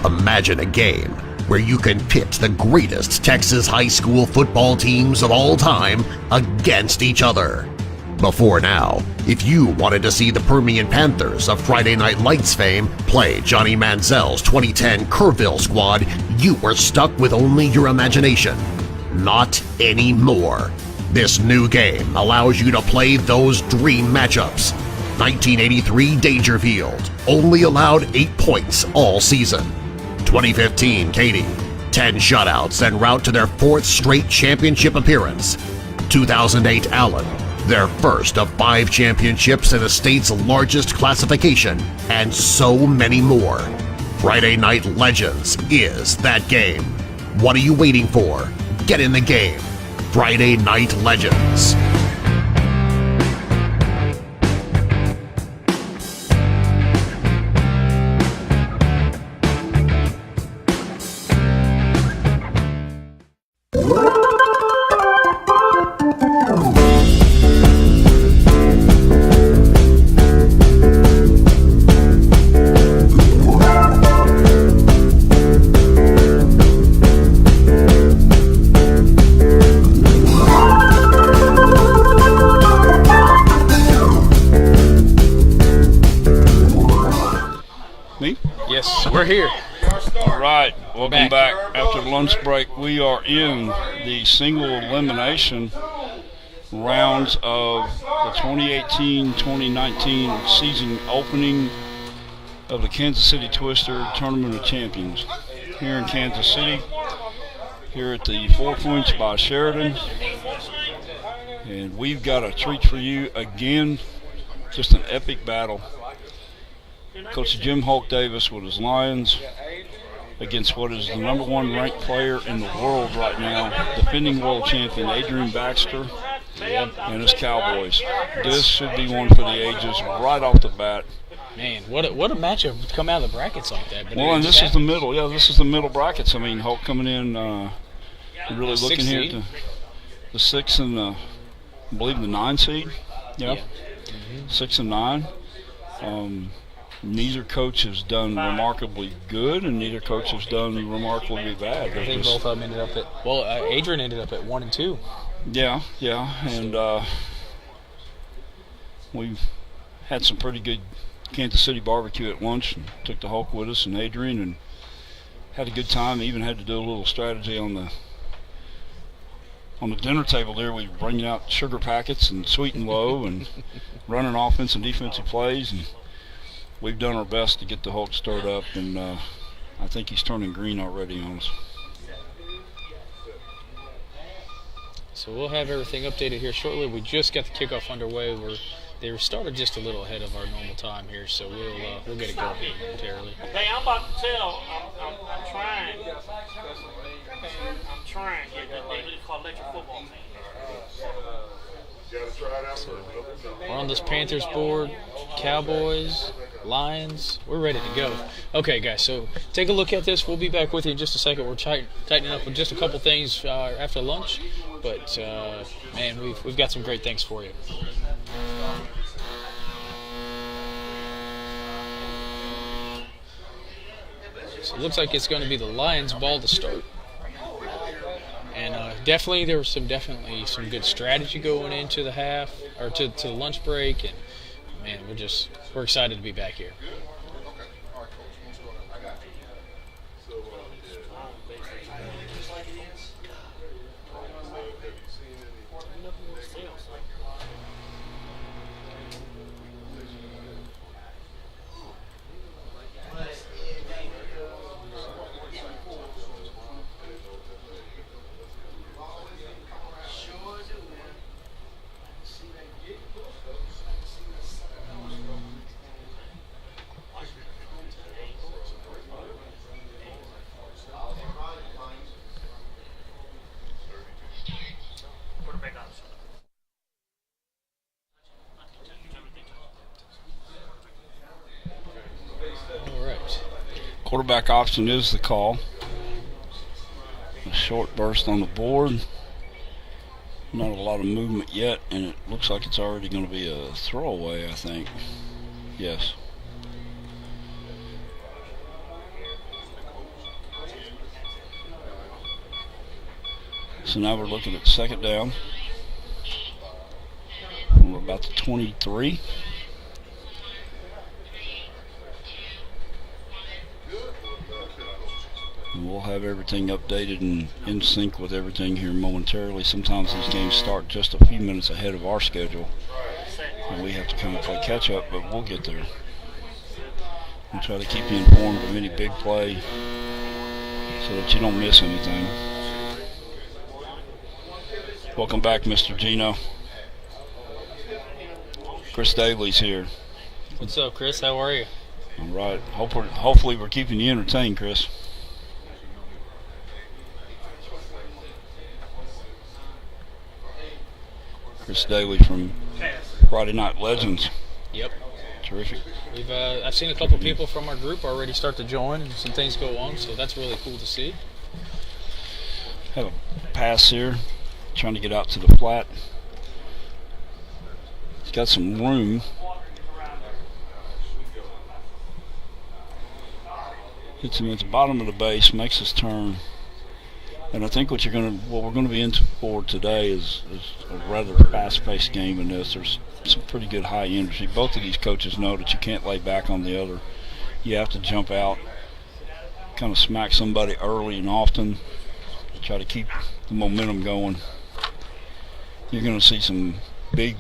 Imagine a game where you can pit the greatest Texas high school football teams of all time against each other. Before now, if you wanted to see the Permian Panthers of Friday Night Lights fame play Johnny Manziel's 2010 Kerrville squad, you were stuck with only your imagination. Not anymore. This new game allows you to play those dream matchups. 1983 Dangerfield only allowed 8 points all season. 2015 Katy, 10 shutouts en route to their 4th straight championship appearance. 2008 Allen, their first of 5 championships in the state's largest classification, and so many more. Friday Night Legends is that game. What are you waiting for? Get in the game. Friday Night Legends. We're here. All right, welcome back. After the lunch break, we are in the single elimination rounds of the 2018-2019 season opening of the Kansas City Twister Tournament of Champions here in Kansas City, here at the 4 Points by Sheridan. And we've got a treat for you again, just an epic battle. Coach Jim Hulk Davis with his Lions against what is the #1 ranked player in the world right now, defending world champion Adrian Baxter and his Cowboys. This should be one for the ages right off the bat. Man, what a matchup to come out of the brackets like that. But well, and this is the middle. Yeah, this is the middle brackets. I mean, Hulk coming in, really looking here at the 6 and I believe the 9 seed. Yeah. 6 and 9. Neither coach has done remarkably good, and neither coach has done remarkably bad. I think both of them ended up at, Adrian ended up at 1 and 2. Yeah, and we've had some pretty good Kansas City barbecue at lunch, and took the Hulk with us and Adrian, and had a good time. Even had to do a little strategy on the dinner table there. We were bringing out sugar packets and sweet and low, and running offense and defensive plays, and we've done our best to get the Hulk stirred up, and I think he's turning green already on us. So we'll have everything updated here shortly. We just got the kickoff underway. They started just a little ahead of our normal time here, so we'll get it going here momentarily. Hey, I'm about to tell. I'm trying. I'm trying. It's called electric football team. So we're on this Panthers board, Cowboys, Lions. We're ready to go. Okay, guys, so take a look at this. We'll be back with you in just a second. We're tightening up with just a couple things after lunch, but man, we've got some great things for you. So it looks like it's going to be the Lions' ball to start. And definitely there was some good strategy going into the half, or to the lunch break, and man, we're excited to be back here. Quarterback option is the call. A short burst on the board. Not a lot of movement yet, and it looks like it's already going to be a throwaway, I think. Yes. So now we're looking at second down. We're about to 23. And we'll have everything updated and in sync with everything here momentarily. Sometimes these games start just a few minutes ahead of our schedule, and we have to kind of play catch up, but we'll get there. We'll try to keep you informed of any big play so that you don't miss anything. Welcome back, Mr. Gino. Chris Daly's here. What's up, Chris? How are you? All right. Hopefully we're keeping you entertained, Chris. Chris Daly from Friday Night Legends. Yep. Terrific. I've seen a couple people from our group already start to join, and some things go on, so that's really cool to see. Have a pass here, trying to get out to the flat. He's got some room. Hits him at the bottom of the base, makes his turn. And I think what we're going to be in for today is a rather fast-paced game in this. There's some pretty good high energy. Both of these coaches know that you can't lay back on the other. You have to jump out, kind of smack somebody early and often to try to keep the momentum going. You're going to see some big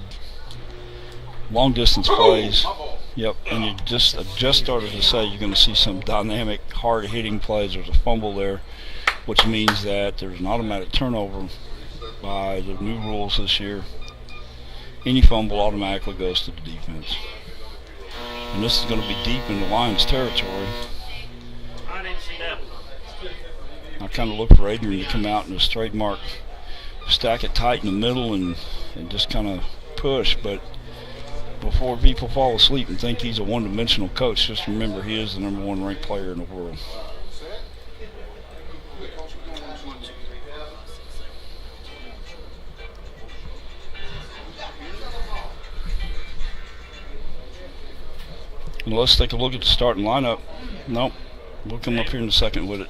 long-distance plays. Yep, and I just started to say you're going to see some dynamic, hard-hitting plays. There's a fumble there, which means that there's an automatic turnover by the new rules this year. Any fumble automatically goes to the defense. And this is going to be deep in the Lions' territory. I didn't see that. I kind of look for Adrian to come out in a straight mark, stack it tight in the middle, and just kind of push. But before people fall asleep and think he's a one-dimensional coach, just remember he is the number one ranked player in the world. And let's take a look at the starting lineup. Nope. We'll come up here in a second with it.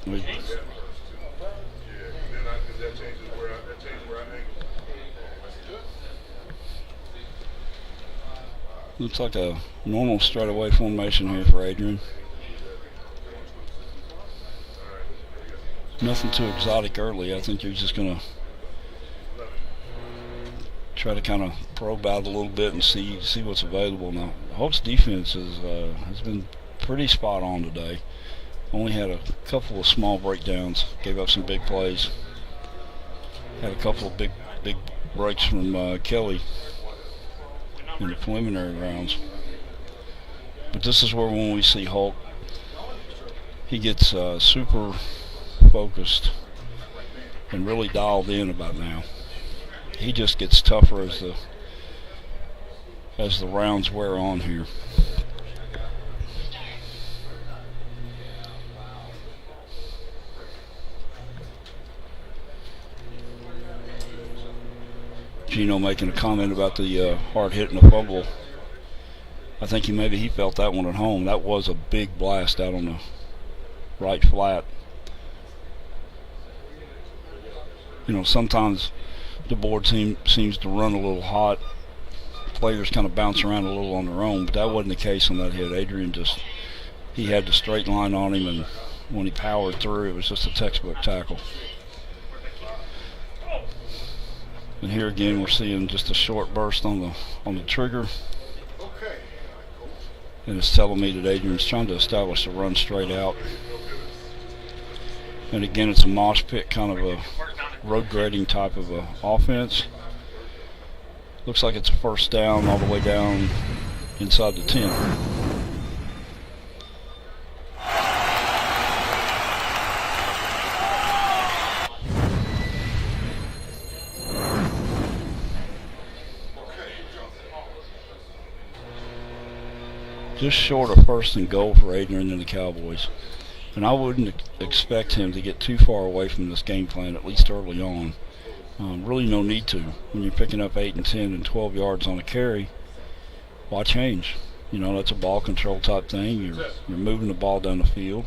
Looks like a normal straightaway formation here for Adrian. Nothing too exotic early. I think he's just going to try to kind of probe out a little bit and see what's available. Now, Holt's defense has been pretty spot on today. Only had a couple of small breakdowns, gave up some big plays. Had a couple of big breaks from Kelly in the preliminary rounds. But this is where when we see Holt, he gets super focused and really dialed in about now. He just gets tougher as the rounds wear on here. Gino making a comment about the hard hit and the fumble. I think he felt that one at home. That was a big blast out on the right flat. You know, sometimes the board seems to run a little hot. Players kind of bounce around a little on their own, but that wasn't the case on that hit. Adrian he had the straight line on him, and when he powered through, it was just a textbook tackle. And here again, we're seeing just a short burst on the trigger. And it's telling me that Adrian's trying to establish a run straight out. And again, it's a mosh pit kind of a road grading type of a offense. Looks like it's a first down all the way down inside the 10. Just short of first and goal for Adrian and the Cowboys. And I wouldn't expect him to get too far away from this game plan, at least early on. Really no need to. When you're picking up 8 and 10 and 12 yards on a carry, why change? You know, that's a ball control type thing. You're moving the ball down the field.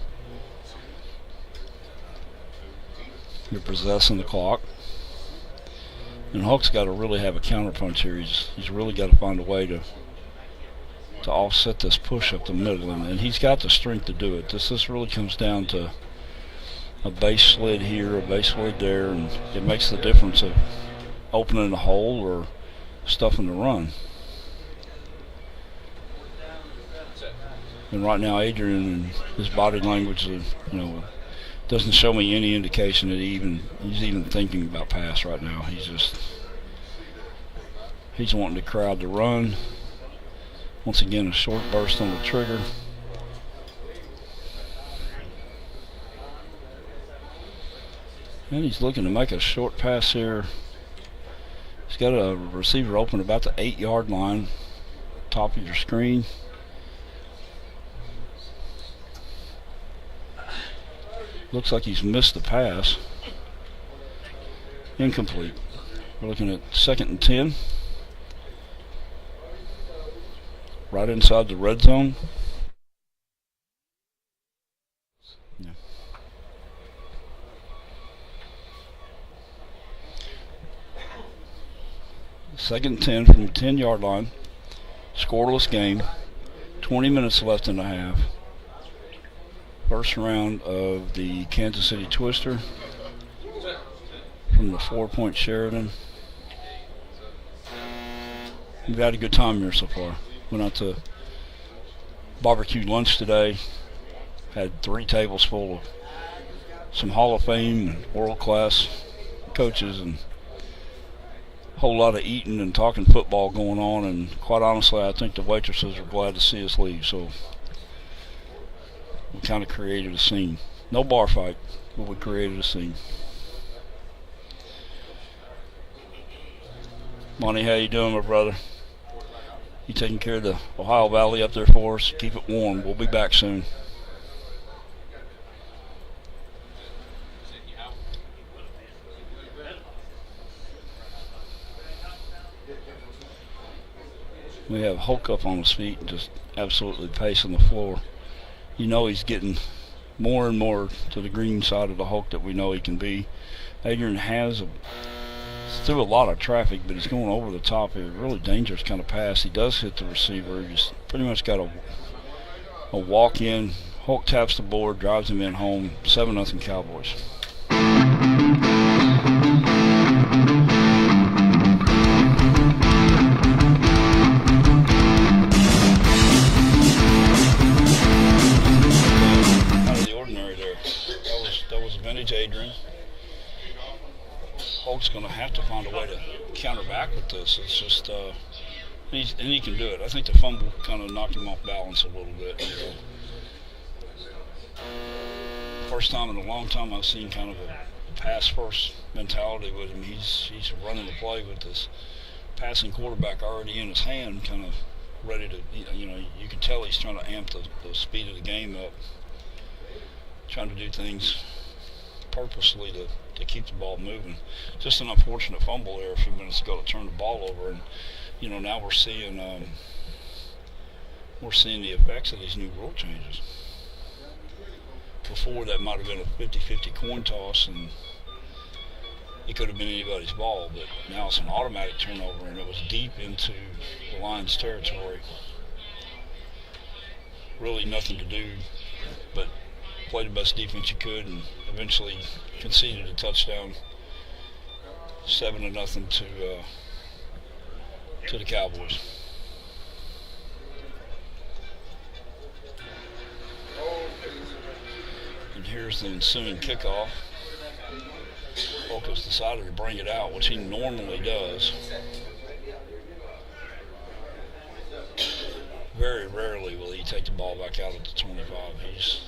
You're possessing the clock. And Hulk's got to really have a counterpunch here. He's really got to find a way to offset this push up the middle, and he's got the strength to do it. This really comes down to a base slid here, a base slid there, and it makes the difference of opening the hole or stuffing the run. And right now, Adrian and his body language, doesn't show me any indication that he's even thinking about pass right now. He's wanting the crowd to run. Once again, a short burst on the trigger. And he's looking to make a short pass here. He's got a receiver open about the 8-yard line, top of your screen. Looks like he's missed the pass. Incomplete. We're looking at 2nd and 10. Right inside the red zone. Yeah. Second and 10 from the 10-yard line. Scoreless game. 20 minutes left in the half. First round of the Kansas City Twister from the 4-point Sheridan. We've had a good time here so far. Went out to barbecue lunch today. Had 3 tables full of some Hall of Fame and world-class coaches, and a whole lot of eating and talking football going on. And quite honestly, I think the waitresses are glad to see us leave. So we kind of created a scene. No bar fight, but we created a scene. Monty, how you doing, my brother? You taking care of the Ohio Valley up there for us? Keep it warm. We'll be back soon. We have Hulk up on his feet and just absolutely pacing the floor. You know he's getting more and more to the green side of the Hulk that we know he can be. Adrian has through a lot of traffic, but he's going over the top. A really dangerous kind of pass. He does hit the receiver. He's pretty much got a walk in. Hulk taps the board, drives him in home. 7-0 Cowboys. Out of the ordinary there. That was vintage Adrian. Hulk's going to have to find a way to counter back with this. It's just, and he can do it. I think the fumble kind of knocked him off balance a little bit. First time in a long time I've seen kind of a pass-first mentality with him. He's running the play with this passing quarterback already in his hand, kind of ready to, you can tell he's trying to amp the speed of the game up, trying to do things purposely to keep the ball moving. Just an unfortunate fumble there a few minutes ago to turn the ball over, and now we're seeing the effects of these new rule changes. Before, that might have been a 50-50 coin toss, and it could have been anybody's ball, but now it's an automatic turnover, and it was deep into the Lions' territory. Really nothing to do but play the best defense you could, and eventually conceded a touchdown, 7-0 to the Cowboys. And here's the ensuing kickoff. Hulk decided to bring it out, which he normally does. Very rarely will he take the ball back out at the 25. He's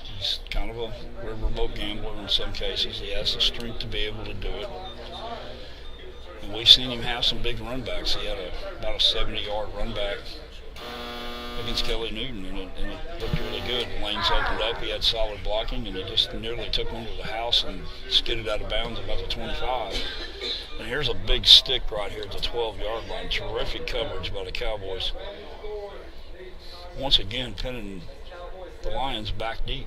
kind of a remote gambler in some cases. He has the strength to be able to do it. And we've seen him have some big run backs. He had about a 70-yard run back against Kelly Newton, and it looked really good. The lanes opened up. He had solid blocking, and he just nearly took one to the house and skidded out of bounds about the 25. And here's a big stick right here at the 12-yard line. Terrific coverage by the Cowboys. Once again, pinning the Lions back deep.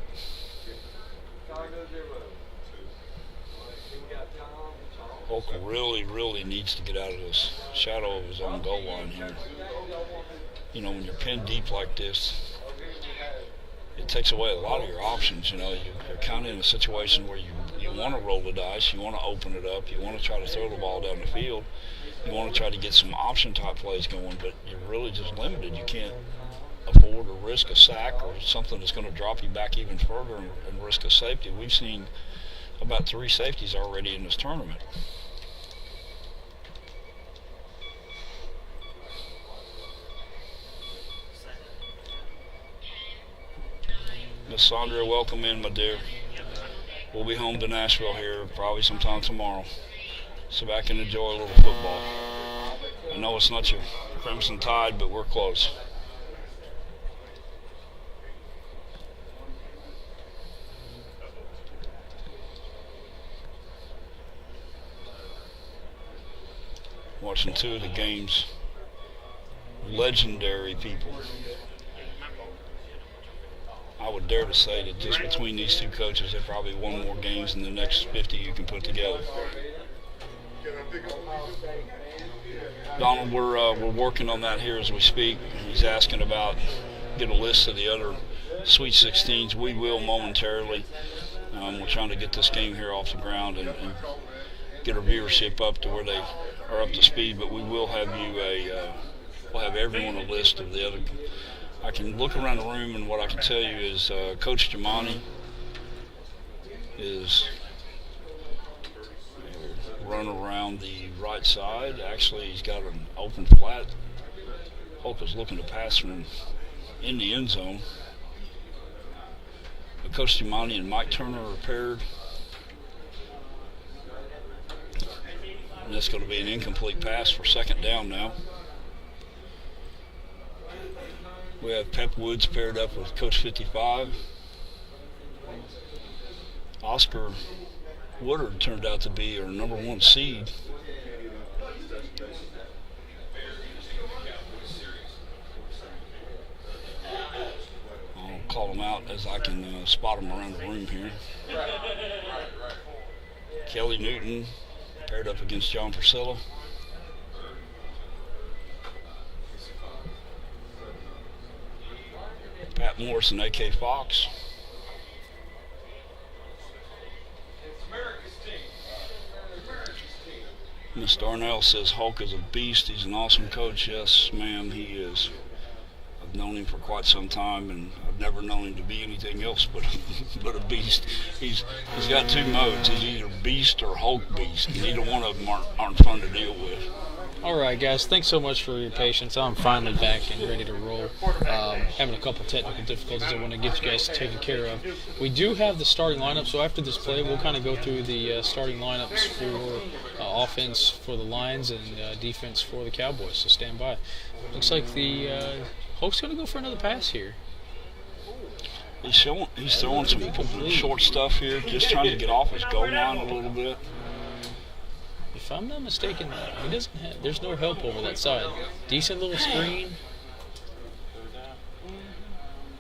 Hulk really, really needs to get out of this shadow of his own goal line here. You know, when you're pinned deep like this, it takes away a lot of your options. You know, you're kind of in a situation where you want to roll the dice, you want to open it up, you want to try to throw the ball down the field, you want to try to get some option type plays going, but you're really just limited. You can't afford or risk a sack or something that's going to drop you back even further and risk a safety. We've seen about 3 safeties already in this tournament. Miss Sandra, welcome in, my dear. We'll be home to Nashville here probably sometime tomorrow. So back and enjoy a little football. I know it's not your Crimson Tide, but we're close. Watching 2 of the game's legendary people. I would dare to say that just between these 2 coaches, they've probably won more games than the next 50 you can put together. Donald, we're working on that here as we speak. He's asking about get a list of the other Sweet 16s. We will momentarily. We're trying to get this game here off the ground and get our viewership up to where they are up to speed. But we will have you we'll have everyone a list of the other. I can look around the room, and what I can tell you is Coach Jamani is run around the right side. Actually, he's got an open flat. Hulk is looking to pass from in the end zone. But Coach Jamani and Mike Turner are paired. And that's going to be an incomplete pass for 2nd down now. We have Pep Woods paired up with Coach 55. Oscar Woodard turned out to be our number 1 seed. I'll call him out as I can spot him around the room here. Kelly Newton paired up against John Priscilla. Pat Morris and A.K. Fox. Miss Darnell says Hulk is a beast. He's an awesome coach. Yes, ma'am, he is. I've known him for quite some time, and I've never known him to be anything else but a beast. He's got 2 modes. He's either beast or Hulk beast, and either one of them aren't fun to deal with. All right, guys, thanks so much for your patience. I'm finally back and ready to roll. Having a couple technical difficulties I want to get you guys taken care of. We do have the starting lineup, so after this play, we'll kind of go through the starting lineups for offense for the Lions and defense for the Cowboys, so stand by. Looks like the Hulk's going to go for another pass here. He's throwing some short stuff here, just trying to get off his goal line a little bit. If I'm not mistaken, he doesn't have. There's no help over that side. Decent little screen.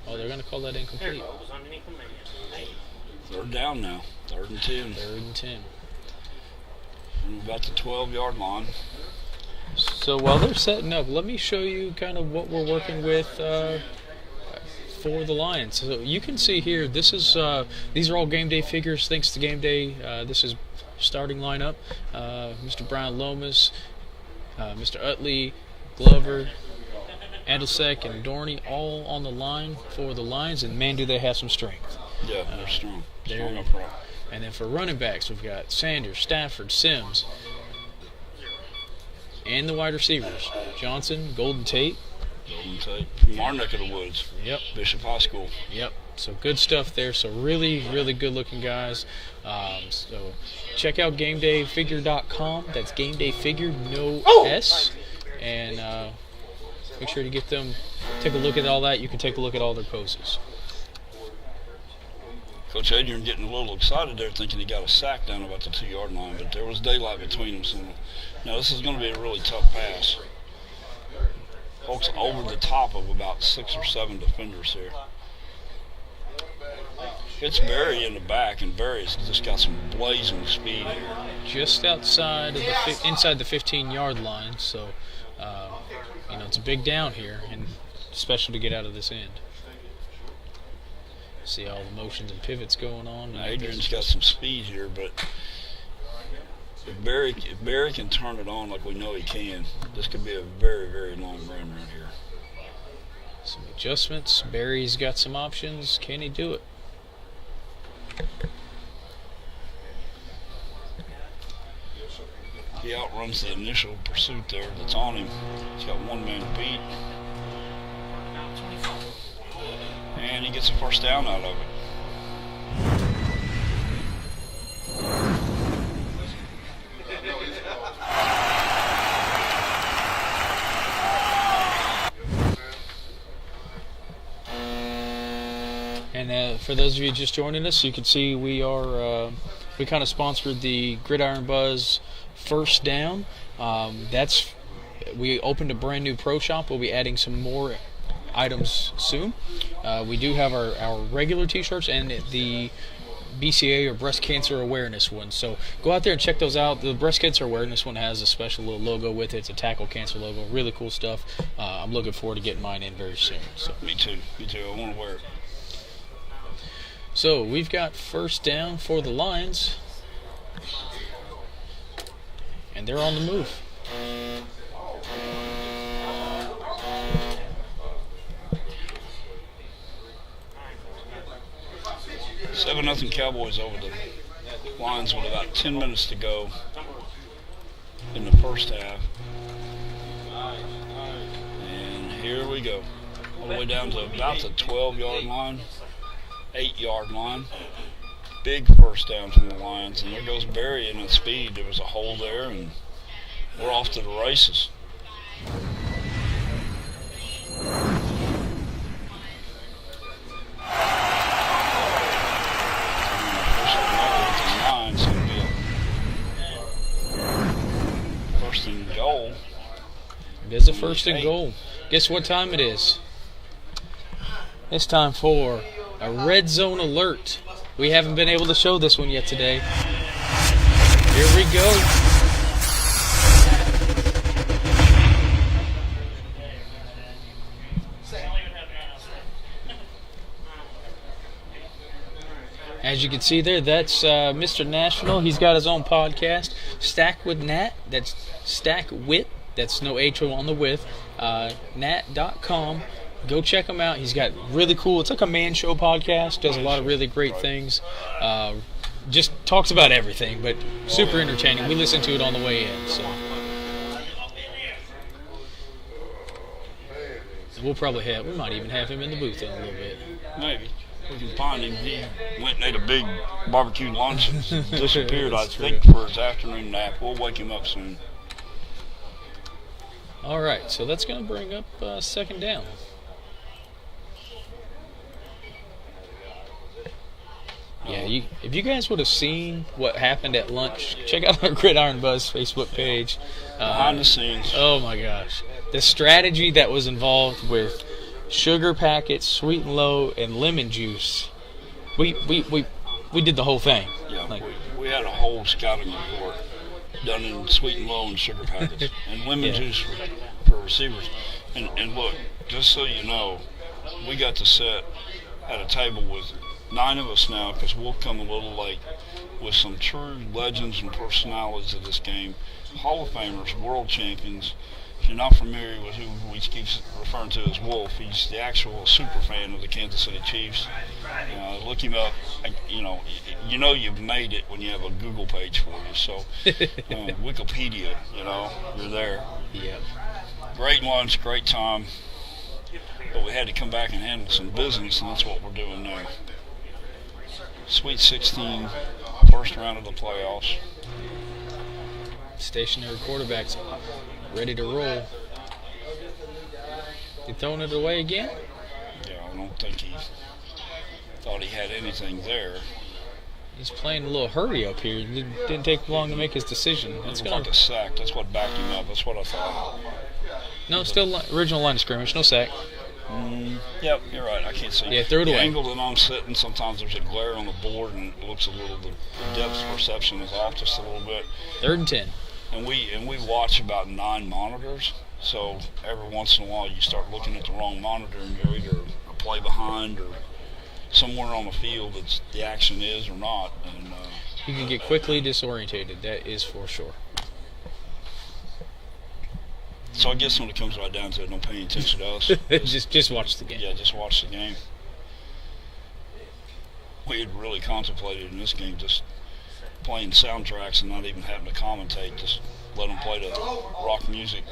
Oh, they're going to call that incomplete. 3rd down now. 3rd and 10. 3rd and 10. We're about the 12-yard line. So while they're setting up, let me show you kind of what we're working with for the Lions. So you can see here, this is these are all game day figures. Thanks to Game Day, this is starting lineup. Mr. Brian Lomas, Mr. Utley, Glover, Andelsek, and Dorney all on the line for the Lions, and man, do they have some strength. Yeah, they're strong. Strong up front. And then for running backs, we've got Sanders, Stafford, Sims, and the wide receivers, Johnson, Golden Tate. From our neck of the woods. Yep. Bishop High School. Yep. So good stuff there. So really, really good looking guys. So check out GameDayFigure.com. That's GameDayFigure, no S. And make sure to get them. Take a look at all that. You can take a look at all their poses. Coach Adrian getting a little excited there, thinking he got a sack down about the 2-yard line, but there was daylight between them. So now this is going to be a really tough pass. Folks over the top of about 6 or 7 defenders here. It's Barry in the back, and Barry's just got some blazing speed here. Just outside of inside the 15-yard line, so it's a big down here, and special to get out of this end. See all the motions and pivots going on. Adrian's got some speed here, but if Barry can turn it on like we know he can, this could be a very, very long run right here. Some adjustments. Barry's got some options. Can he do it? He outruns the initial pursuit there that's on him. He's got one man to beat. And he gets a first down out of it. And for those of you just joining us, you can see we kind of sponsored the Gridiron Buzz First Down. We opened a brand new pro shop. We'll be adding some more items soon. We do have our regular t-shirts and the BCA or breast cancer awareness one. So go out there and check those out. The breast cancer awareness one has a special little logo with it. It's a tackle cancer logo. Really cool stuff. I'm looking forward to getting mine in very soon. So. Me too. I want to wear it. So we've got first down for the Lions. And they're on the move. Seven 0 Cowboys over the Lions with about 10 minutes to go in the first half. And here we go. All the way down to about the 12-yard line, 8-yard line. Big first down for the Lions. And there goes Barry in at speed. There was a hole there, and we're off to the races. First and goal. It is a first and goal. Guess what time it is? It's time for a red zone alert. We haven't been able to show this one yet today. Here we go. As you can see there, that's Mr. National. He's got his own podcast, Stack with Nat. That's Stack Wit. That's no H on the with. Nat.com. Go check him out. He's got really cool. It's like a man show podcast. Does a lot of really great things. Just talks about everything, but super entertaining. We listened to it on the way in. So we'll probably we might even have him in the booth in a little bit. Maybe. We can find him. He went and ate a big barbecue lunch and disappeared, I think, for his afternoon nap. We'll wake him up soon. All right, so that's going to bring up second down. Yeah, if you guys would have seen what happened at lunch, check out our Gridiron Buzz Facebook page. Behind the scenes. Oh, my gosh. The strategy that was involved with sugar packets, sweet and low, and lemon juice. We did the whole thing. Yeah, we had a whole scouting report done in sweet and low and sugar packets and lemon juice for receivers. And look, just so you know, we got to sit at a table with 9 of us now because we'll come a little late with some true legends and personalities of this game, Hall of Famers, world champions. If you're not familiar with who we keep referring to as Wolf, he's the actual super fan of the Kansas City Chiefs. Look him up. You know you've made it when you have a Google page for you. So Wikipedia, you're there. Yeah. Great lunch, great time. But we had to come back and handle some business, and that's what we're doing now. Sweet 16, first round of the playoffs. Stationary quarterbacks ready to roll. You throwing it away again? Yeah, I don't think he thought he had anything there. He's playing a little hurry up here. Didn't take long to make his decision. It's like a sack. That's what backed him up. That's what I thought. No, still original line of scrimmage. No sack. Yep, you're right. I can't see. Yeah, throw it the away. angle that I'm sitting, sometimes there's a glare on the board, and it looks a little. The depth perception is off just a little bit. 3rd and 10. And we watch about 9 monitors, so every once in a while you start looking at the wrong monitor, and you're either a play behind or somewhere on the field that the action is or not. And You can get quickly disorientated. That is for sure. so I guess when it comes right down to it, don't pay any attention to us. just watch the game. Yeah, just watch the game. We had really contemplated in this game just playing soundtracks and not even having to commentate, just let them play the rock music.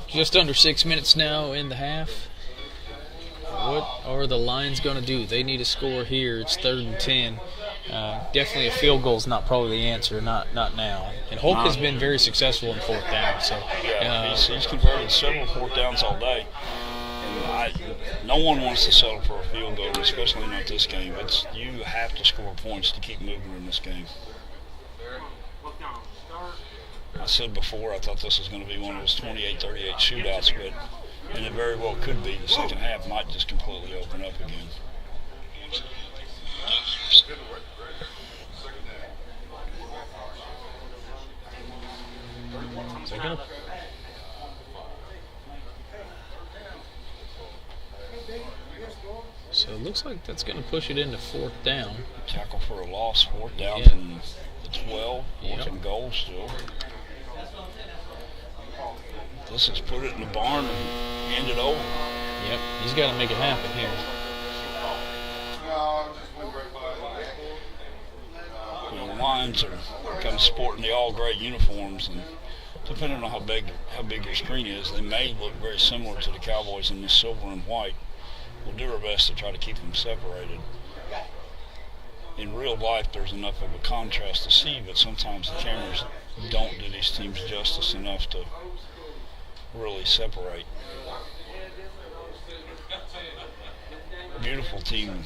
Just under 6 minutes now in the half. What are the Lions going to do? They need a score here. It's 3rd and 10. Definitely a field goal is not probably the answer, not now. And Hulk has been very successful in 4th down. So He's converted several 4th downs all day. And no one wants to settle for a field goal, especially not this game. You have to score points to keep moving in this game. I said before I thought this was going to be one of those 28-38 shootouts, and it very well could be. The second half might just completely open up again. So it looks like that's going to push it into 4th down. Tackle for a loss, 4th down Yeah. and the 12, 4th and goal still. This is put it in the barn and hand it over. Yep, he's got to make it happen here. The Lions are kind of sporting the all-gray uniforms, and depending on how big your screen is, they may look very similar to the Cowboys in this silver and white. We'll do our best to try to keep them separated. In real life, there's enough of a contrast to see, but sometimes the cameras don't do these teams justice enough to really separate. Beautiful team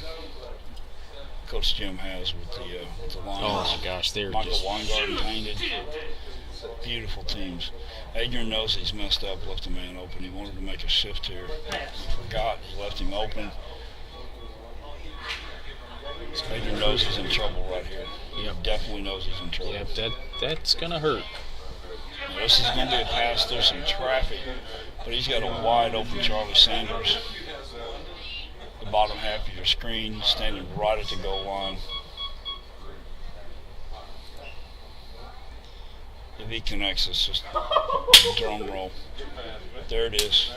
Coach Jim has with the Lions. Oh my gosh, they're Michael just Weingarten painted. Beautiful teams. Adrian knows he's messed up, left a man open. He wanted to make a shift here. He forgot, he left him open. Adrian knows he's in trouble right here. Yep. He definitely knows he's in trouble. Yep, that's gonna hurt. Now, this is going to be a pass through some traffic, but he's got a wide open Charlie Sanders. The bottom half of your screen, standing right at the goal line. If he connects, it's just a drum roll. There it is.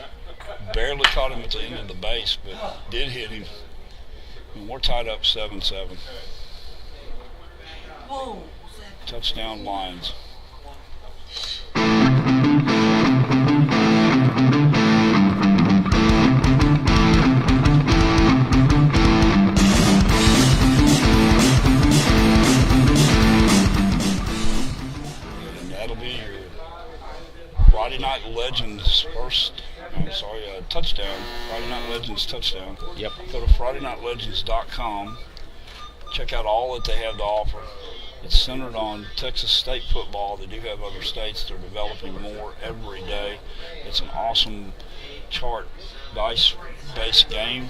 Barely caught him at the end of the base, but did hit him. And we're tied up 7-7. Touchdown Lions. Friday Night Legends touchdown. Friday Night Legends touchdown. Yep. Go to FridayNightLegends.com. Check out all that they have to offer. It's centered on Texas State football. They do have other states. They're developing more every day. It's an awesome chart dice-based game.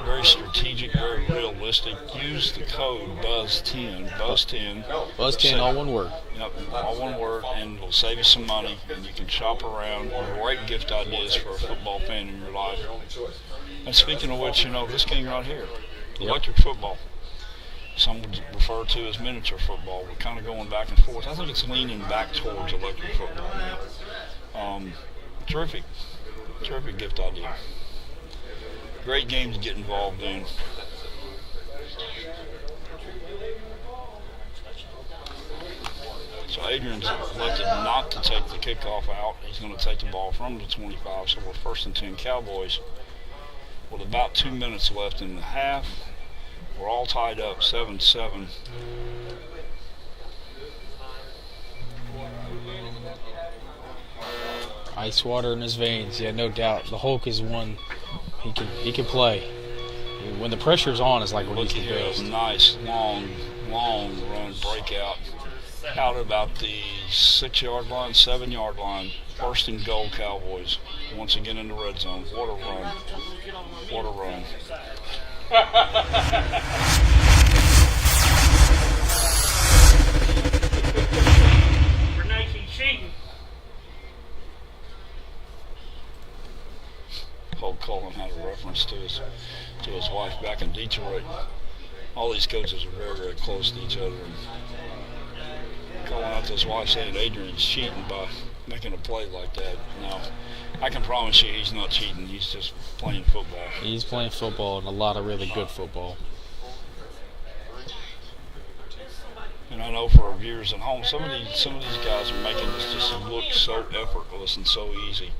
Very strategic, very realistic. Use the code BUZZ10. BUZZ10, all one word. Yep, all one word, and it'll save you some money, and you can shop around. Great gift ideas for a football fan in your life. And speaking of which, this game right here, electric football. Some would refer to as miniature football. We're kind of going back and forth. I think it's leaning back towards electric football now. Terrific gift idea. Great game to get involved in. So Adrian's elected not to take the kickoff out. He's going to take the ball from the 25, so we're 1st and 10 Cowboys with about 2 minutes left in the half. We're all tied up 7-7. Ice water in his veins, yeah, no doubt. The Hulk is one he can play. When the pressure's on, it's like when he's the best. Nice long run breakout. out about the 6-yard line, 7-yard line. First and goal, Cowboys. Once again in the red zone. What a run. What a run. Renee, she's cheating. Hope Cullen had a reference to his wife back in Detroit. All these coaches are very, very close to each other. And calling out to his wife saying Adrian's cheating by making a play like that. Now, I can promise you he's not cheating. He's just playing football. He's playing football and a lot of really good football. And I know for our viewers at home, some of these guys are making this just look so effortless and so easy.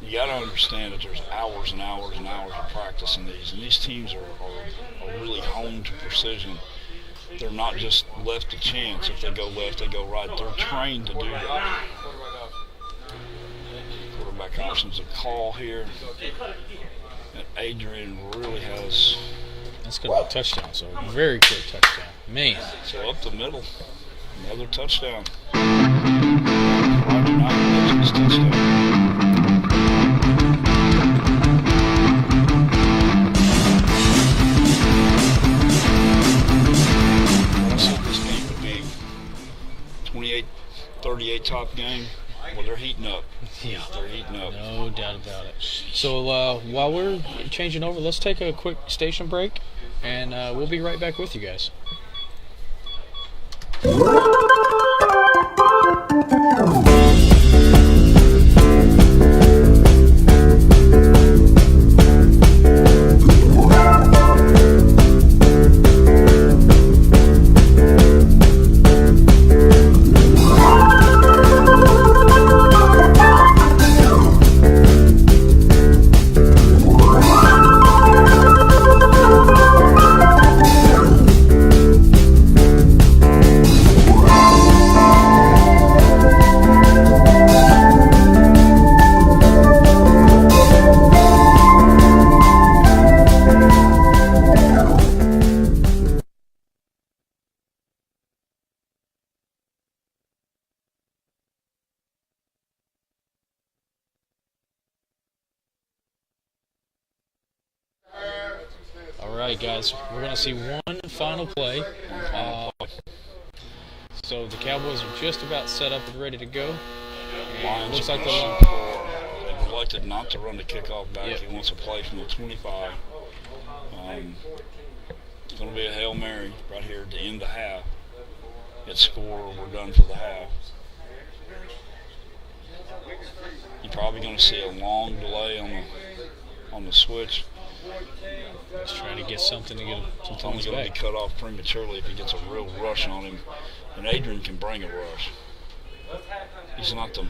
You got to understand that there's hours and hours and hours of practice in these, and these teams are really honed to precision. They're not just left a chance. If they go left, they go right. They're trained to do that. Quarterback options a call here. And Adrian really has. That's going to be a touchdown, so a very quick touchdown. Man. So up the middle, another touchdown. Friday night Legends touchdown. This game would be 28-38 top game. Well, they're heating up. Yeah. They're heating up. No doubt about it. So while we're changing over, let's take a quick station break, and we'll be right back with you guys. All right, guys, we're going to see one final play. So the Cowboys are just about set up and ready to go. And looks like they've elected not to run the kickoff back. Yep. He wants to play from the 25. It's going to be a Hail Mary right here at the end of half. It's score, we're done for the half. You're probably going to see a long delay on the switch. He's trying to get something to get some He's only going to be cut off prematurely if he gets a real rush on him. And Adrian can bring a rush. He's not the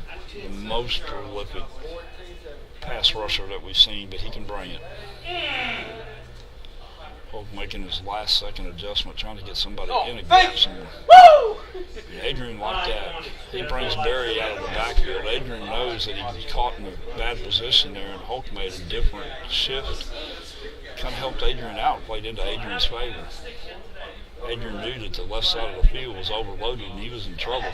most prolific pass rusher that we've seen, but he can bring it. Hope making his last second adjustment, trying to get somebody in a gap somewhere. Adrian like that. He brings Barry out of the backfield. Adrian knows that he was caught in a bad position there, and Hulk made a different shift. Kind of helped Adrian out, played into Adrian's favor. Adrian knew that the left side of the field was overloaded and he was in trouble.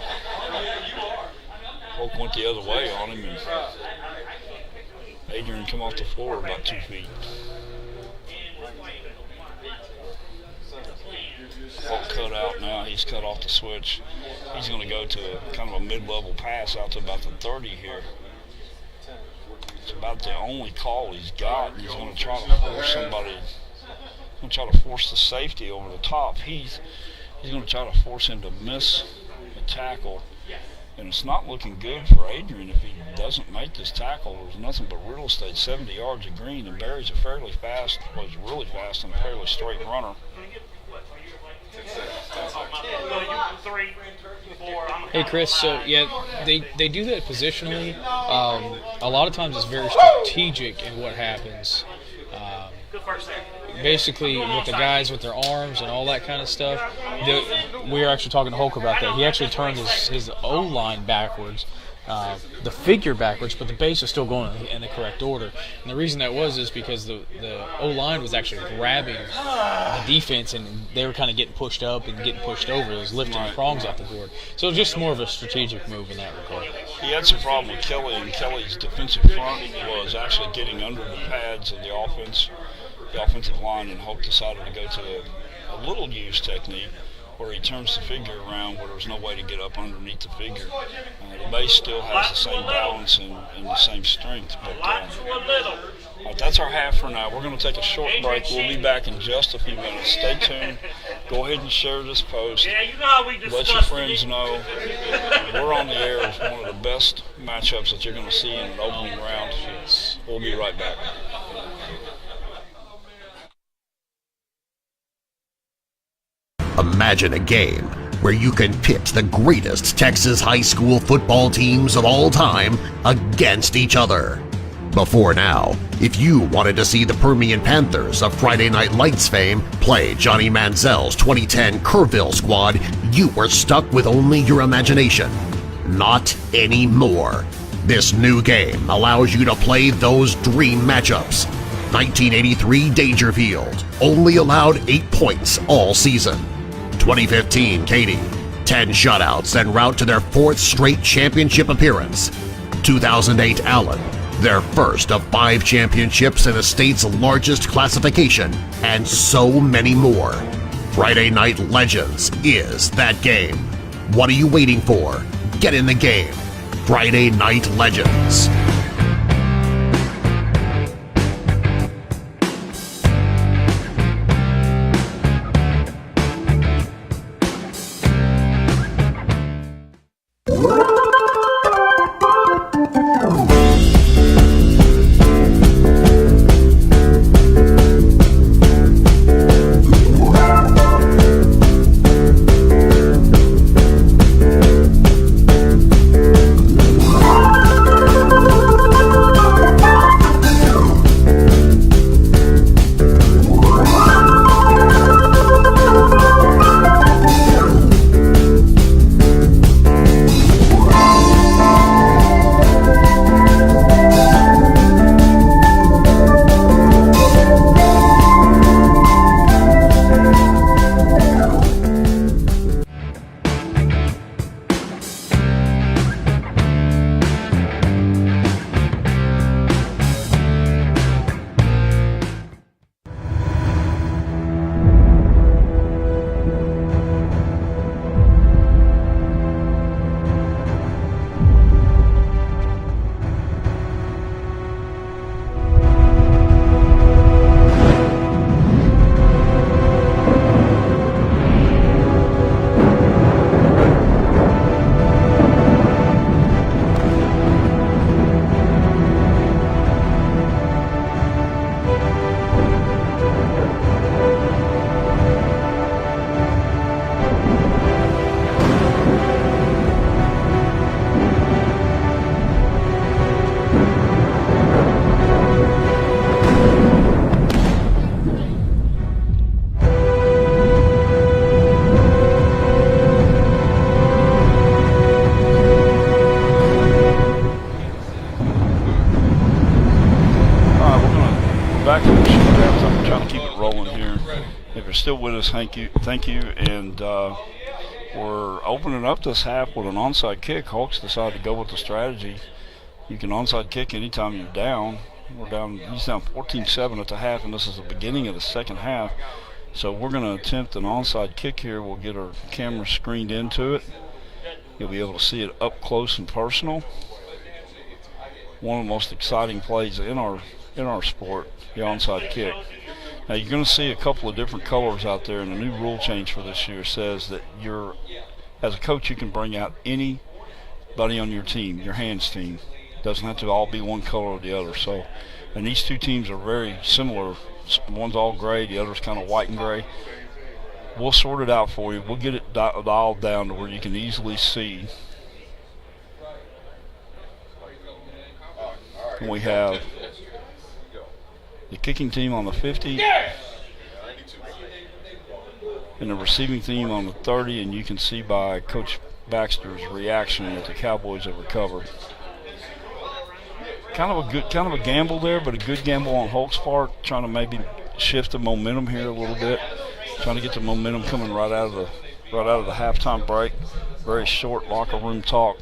Hulk went the other way on him, and Adrian come off the floor about 2 feet. Hulk cut out now. He's cut off the switch. He's going to go to kind of a mid-level pass out to about the 30 here. It's about the only call he's got. He's going to try to force somebody. He's going to try to force the safety over the top. He's going to try to force him to miss a tackle. And it's not looking good for Adrian if he doesn't make this tackle. There's nothing but real estate, 70 yards of green, and Barry's a fairly fast, well, he's really fast and a fairly straight runner. Hey Chris, so yeah, they do that positionally. A lot of times it's very strategic in what happens. Basically, with the guys with their arms and all that kind of stuff. We were actually talking to Hulk about that. He actually turned his O-line backwards the figure backwards, but the base was still going in the correct order. And the reason that was is because the O-line was actually grabbing the defense, and they were kind of getting pushed up and getting pushed over. It was lifting the prongs off the board. So it was just more of a strategic move in that regard. He had some problem with Kelly, and Kelly's defensive front was actually getting under the pads of the offensive line, and Hope decided to go to a little used technique where he turns the figure around where there's no way to get up underneath the figure. The base still has the same balance and the same strength. But that's our half for now. We're going to take a short break. We'll be back in just a few minutes. Stay tuned. Go ahead and share this post. Let your friends know we're on the air with one of the best matchups that you're going to see in an opening round. We'll be right back. Imagine a game where you can pit the greatest Texas high school football teams of all time against each other. Before now, if you wanted to see the Permian Panthers of Friday Night Lights fame play Johnny Manziel's 2010 Kerrville squad, you were stuck with only your imagination. Not anymore. This new game allows you to play those dream matchups. 1983 Dangerfield only allowed 8 points all season. 2015 Katy, 10 shutouts en route to their 4th straight championship appearance. 2008 Allen, their first of 5 championships in the state's largest classification, and so many more. Friday Night Legends is that game. What are you waiting for? Get in the game. Friday Night Legends. Still with us, thank you, and we're opening up this half with an onside kick. Hawks decided to go with the strategy. You can onside kick anytime you're down. He's down 14-7 at the half, and this is the beginning of the second half. So we're going to attempt an onside kick here. We'll get our camera screened into it. You'll be able to see it up close and personal. One of the most exciting plays in our sport, the onside kick. Now you're going to see a couple of different colors out there, and the new rule change for this year says that as a coach, you can bring out anybody on your team, your hands team. It doesn't have to all be one color or the other. So, and these two teams are very similar. One's all gray, the other's kind of white and gray. We'll sort it out for you. We'll get it dialed down to where you can easily see. And we have the kicking team on the 50 and the receiving team on the 30, and you can see by Coach Baxter's reaction that the Cowboys have recovered. Kind of a gamble there, but a good gamble on Hulk's part, trying to maybe shift the momentum here a little bit, trying to get the momentum coming right out of the halftime break. Very short locker room talk.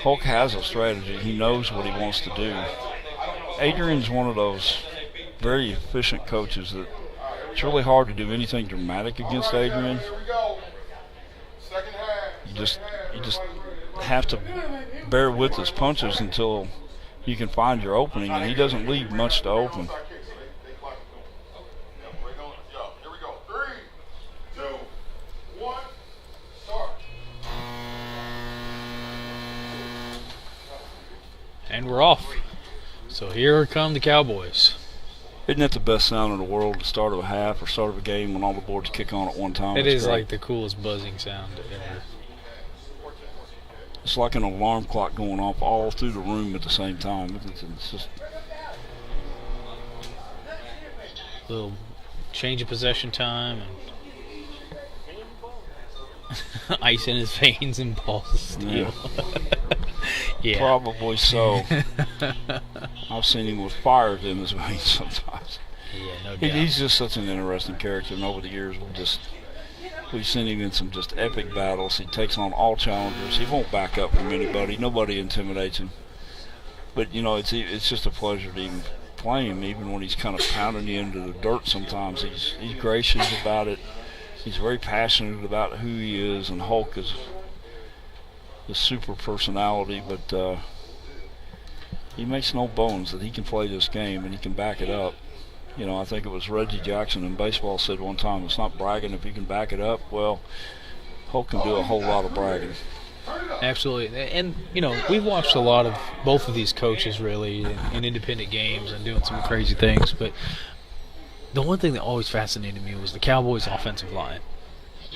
Hulk has a strategy. He knows what he wants to do. Adrian's one of those very efficient coaches that it's really hard to do anything dramatic against Adrian. You just have to bear with his punches until you can find your opening, and he doesn't leave much to open. And we're off. So here come the Cowboys. Isn't that the best sound in the world, the start of a half or start of a game when all the boards kick on at one time? It is like the coolest buzzing sound ever. It's like an alarm clock going off all through the room at the same time. It's just Little change of possession time and ice in his veins and balls of steel. Yeah. Probably so. I've seen him with fire in his veins sometimes. Yeah, no doubt. He's just such an interesting character, and over the years we've seen him in some just epic battles. He takes on all challengers. He won't back up from anybody. Nobody intimidates him. But it's just a pleasure to even play him, even when he's kind of pounding you into the dirt. Sometimes he's gracious about it. He's very passionate about who he is, and Hulk is the super personality, but he makes no bones that he can play this game and he can back it up. I think it was Reggie Jackson in baseball said one time, it's not bragging if you can back it up. Well, Hulk can do a whole lot of bragging. Absolutely. And, we've watched a lot of both of these coaches really in independent games and doing some crazy things, but the one thing that always fascinated me was the Cowboys' offensive line.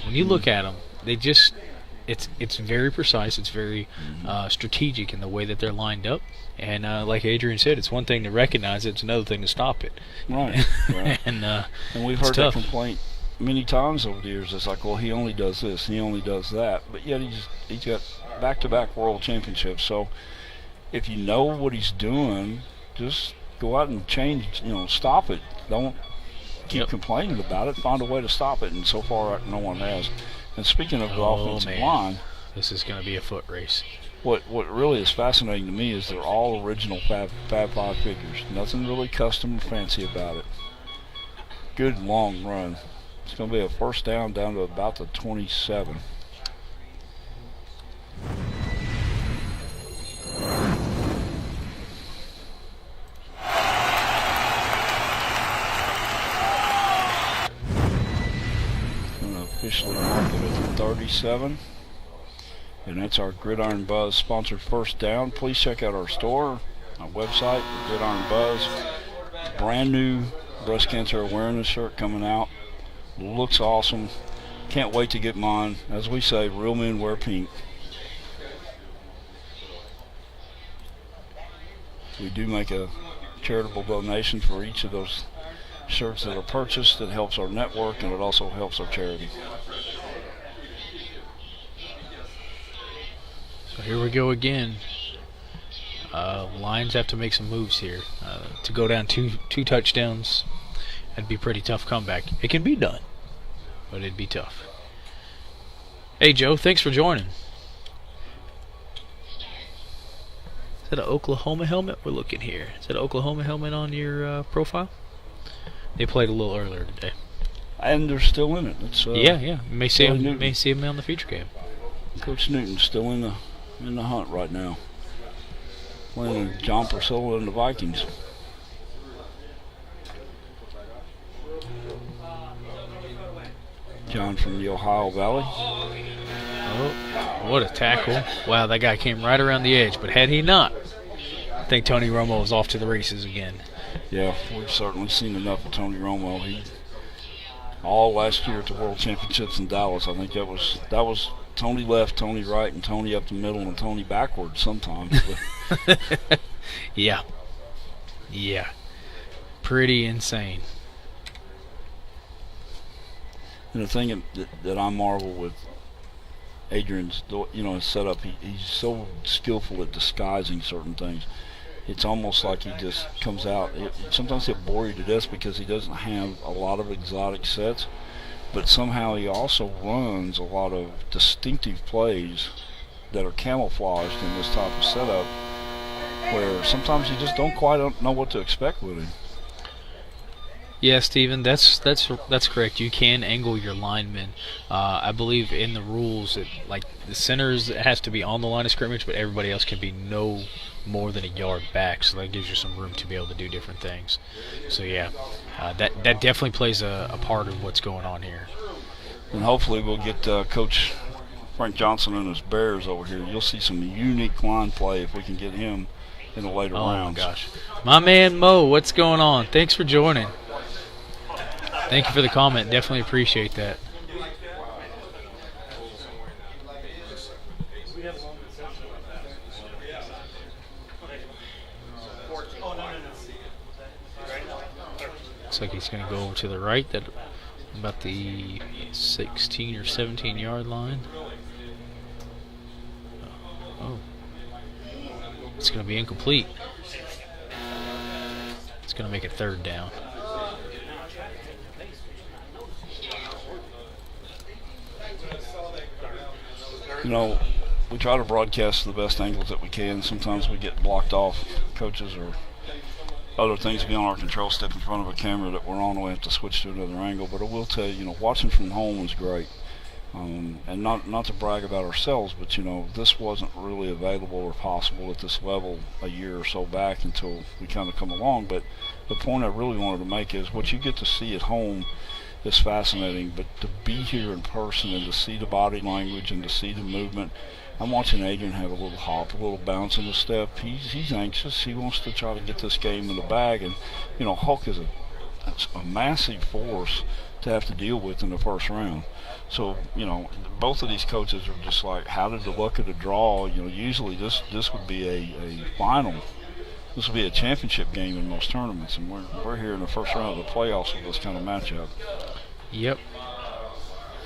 When you look at them, they just it's very precise. It's very strategic in the way that they're lined up. And like Adrian said, it's one thing to recognize it. It's another thing to stop it. Right. Right. and we've heard that complaint many times over the years. It's like, well, he only does this, he only does that. But yet he's got back-to-back world championships. So if you know what he's doing, just go out and change, stop it. Don't keep complaining about it. Find a way to stop it. And so far, no one has. And speaking of the offensive line, this is going to be a foot race. What really is fascinating to me is they're all original Fab Five figures. Nothing really custom or fancy about it. Good long run. It's going to be a first down to about the 27. Officially marked it at 37, and that's our Gridiron Buzz sponsored first down. Please check out our store, our website, the Gridiron Buzz. Brand new breast cancer awareness shirt coming out. Looks awesome. Can't wait to get mine. As we say, real men wear pink. We do make a charitable donation for each of those shirts that are purchased. It helps our network, and it also helps our charity. So here we go again. Lions have to make some moves here. To go down two touchdowns, that'd be a pretty tough comeback. It can be done, but it'd be tough. Hey, Joe, thanks for joining. Is that an Oklahoma helmet we're looking here? Is that an Oklahoma helmet on your profile? They played a little earlier today. And they're still in it. It's, yeah. You may see him on the feature game. Coach Newton's still in the hunt right now. Playing with John Priscilla and the Vikings. John from the Ohio Valley. Oh, what a tackle. Wow, that guy came right around the edge. But had he not, I think Tony Romo was off to the races again. Yeah, we've certainly seen enough of Tony Romo. He all last year at the World Championships in Dallas. I think that was Tony left, Tony right, and Tony up the middle, and Tony backwards sometimes. Yeah. Pretty insane. And the thing that I marvel with Adrian's, his setup. He's so skillful at disguising certain things. It's almost like he just comes out. Sometimes he'll bore you to death because he doesn't have a lot of exotic sets, but somehow he also runs a lot of distinctive plays that are camouflaged in this type of setup, where sometimes you just don't quite know what to expect with him. Yeah, Steven, that's correct. You can angle your linemen. I believe in the rules that like the centers has to be on the line of scrimmage, but everybody else can be no more than a yard back. So that gives you some room to be able to do different things. So yeah, that definitely plays a part of what's going on here. And hopefully we'll get Coach Frank Johnson and his Bears over here. You'll see some unique line play if we can get him in the later rounds. Oh my gosh, my man Mo, what's going on? Thanks for joining. Thank you for the comment. Definitely appreciate that. Looks like he's going to go over to the right, that about the 16 or 17 yard line. Oh, it's going to be incomplete. It's going to make it 3rd down. We try to broadcast the best angles that we can. Sometimes we get blocked off. Coaches or other things beyond our control step in front of a camera that we're on. We have to switch to another angle. But I will tell you, watching from home was great. And not to brag about ourselves, but this wasn't really available or possible at this level a year or so back until we kind of come along. But the point I really wanted to make is what you get to see at home is fascinating, but to be here in person and to see the body language and to see the movement. I'm watching Adrian have a little hop, a little bounce in the step. He's anxious. He wants to try to get this game in the bag, and Hulk is a massive force to have to deal with in the first round. So both of these coaches are just like, how did the luck of the draw? Usually this would be a final. This will be a championship game in most tournaments, and we're here in the first round of the playoffs with this kind of matchup. Yep,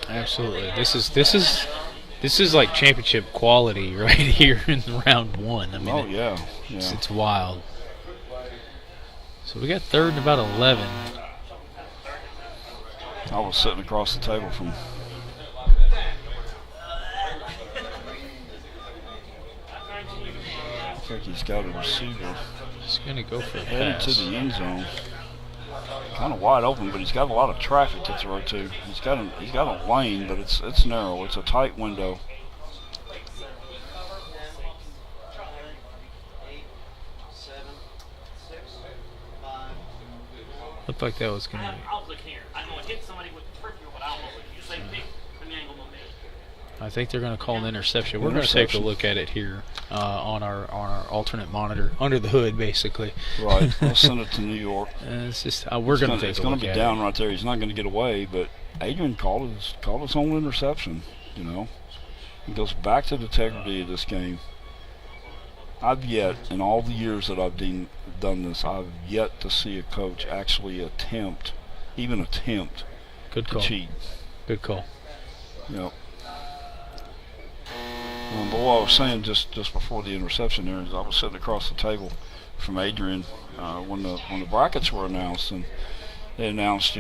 absolutely. This is like championship quality right here in round 1. I mean, yeah. It's wild. So we got 3rd and about 11. I was sitting across the table from. I think he's got a receiver. He's going to go for a headed pass. To the end zone. Kind of wide open, but he's got a lot of traffic to throw to. He's got a lane, but it's narrow. It's a tight window. Looked like that was going to be. I think they're going to call an interception. We're going to take a look at it here on our alternate monitor under the hood, basically. Right. We'll send it to New York. It's just we're going to take a look at it. It's going to be down right there. He's not going to get away, but Adrian called his own interception. He goes back to the integrity of this game. I've yet, in all the years that I've done this, I've yet to see a coach actually attempt Good call. to cheat. Good call. Yep. But what I was saying just before the interception there is I was sitting across the table from Adrian when the brackets were announced, and they announced,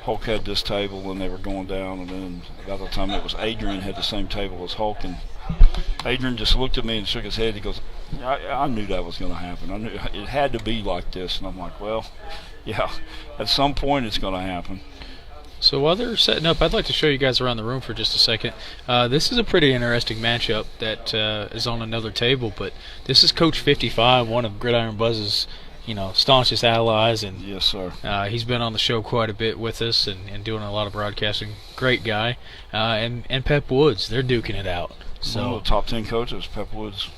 Hulk had this table and they were going down, and then by the time it was Adrian had the same table as Hulk, and Adrian just looked at me and shook his head. He goes, I knew that was going to happen. I knew it had to be like this. And I'm like, well, yeah, at some point it's going to happen. So while they're setting up, I'd like to show you guys around the room for just a second. This is a pretty interesting matchup that is on another table, but this is Coach 55, one of Gridiron Buzz's staunchest allies, and yes, sir. He's been on the show quite a bit with us and doing a lot of broadcasting. Great guy. And Pep Woods, they're duking it out. So one of the top 10 coaches, Pep Woods,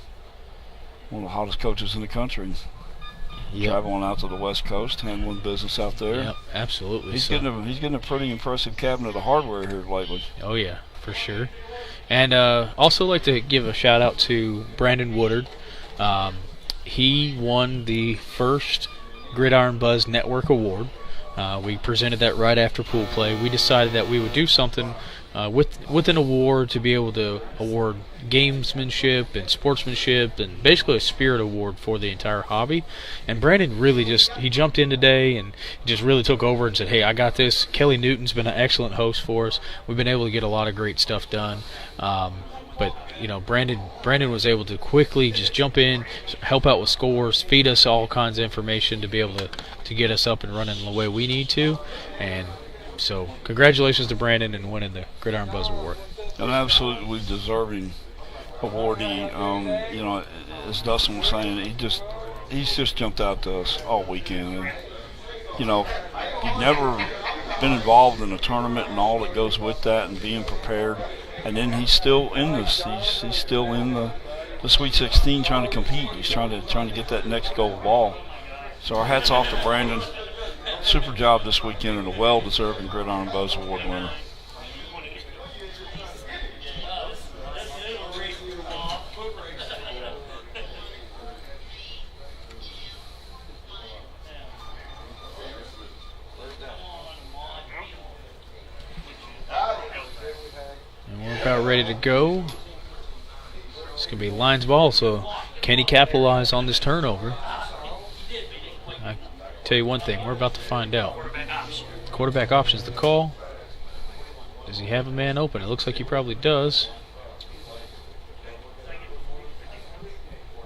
one of the hottest coaches in the country. Yep. Traveling out to the West Coast, handling business out there. Yep, absolutely. He's getting a pretty impressive cabinet of hardware here lately. Oh yeah, for sure. And also like to give a shout out to Brandon Woodard. He won the first Gridiron Buzz Network Award We presented that right after pool play. We decided that we would do something with an award to be able to award gamesmanship and sportsmanship and basically a spirit award for the entire hobby. And Brandon really he jumped in today and just really took over and said, hey, I got this. Kelly Newton's been an excellent host for us. We've been able to get a lot of great stuff done. But Brandon was able to quickly just jump in, help out with scores, feed us all kinds of information to be able to get us up and running the way we need to. And so congratulations to Brandon and winning the Gridiron Buzz Award. An absolutely deserving awardee. As Dustin was saying, he's just jumped out to us all weekend. And, you've never been involved in a tournament and all that goes with that and being prepared. And then he's still in this. He's still in the Sweet 16 trying to compete. He's trying to get that next gold ball. So our hats off to Brandon. Super job this weekend and a well-deserving Gridiron Buzz Award winner. And we're about ready to go. It's going to be Lions ball, so can he capitalize on this turnover? I tell you one thing, we're about to find out. Quarterback option is the call. Does he have a man open? It looks like he probably does.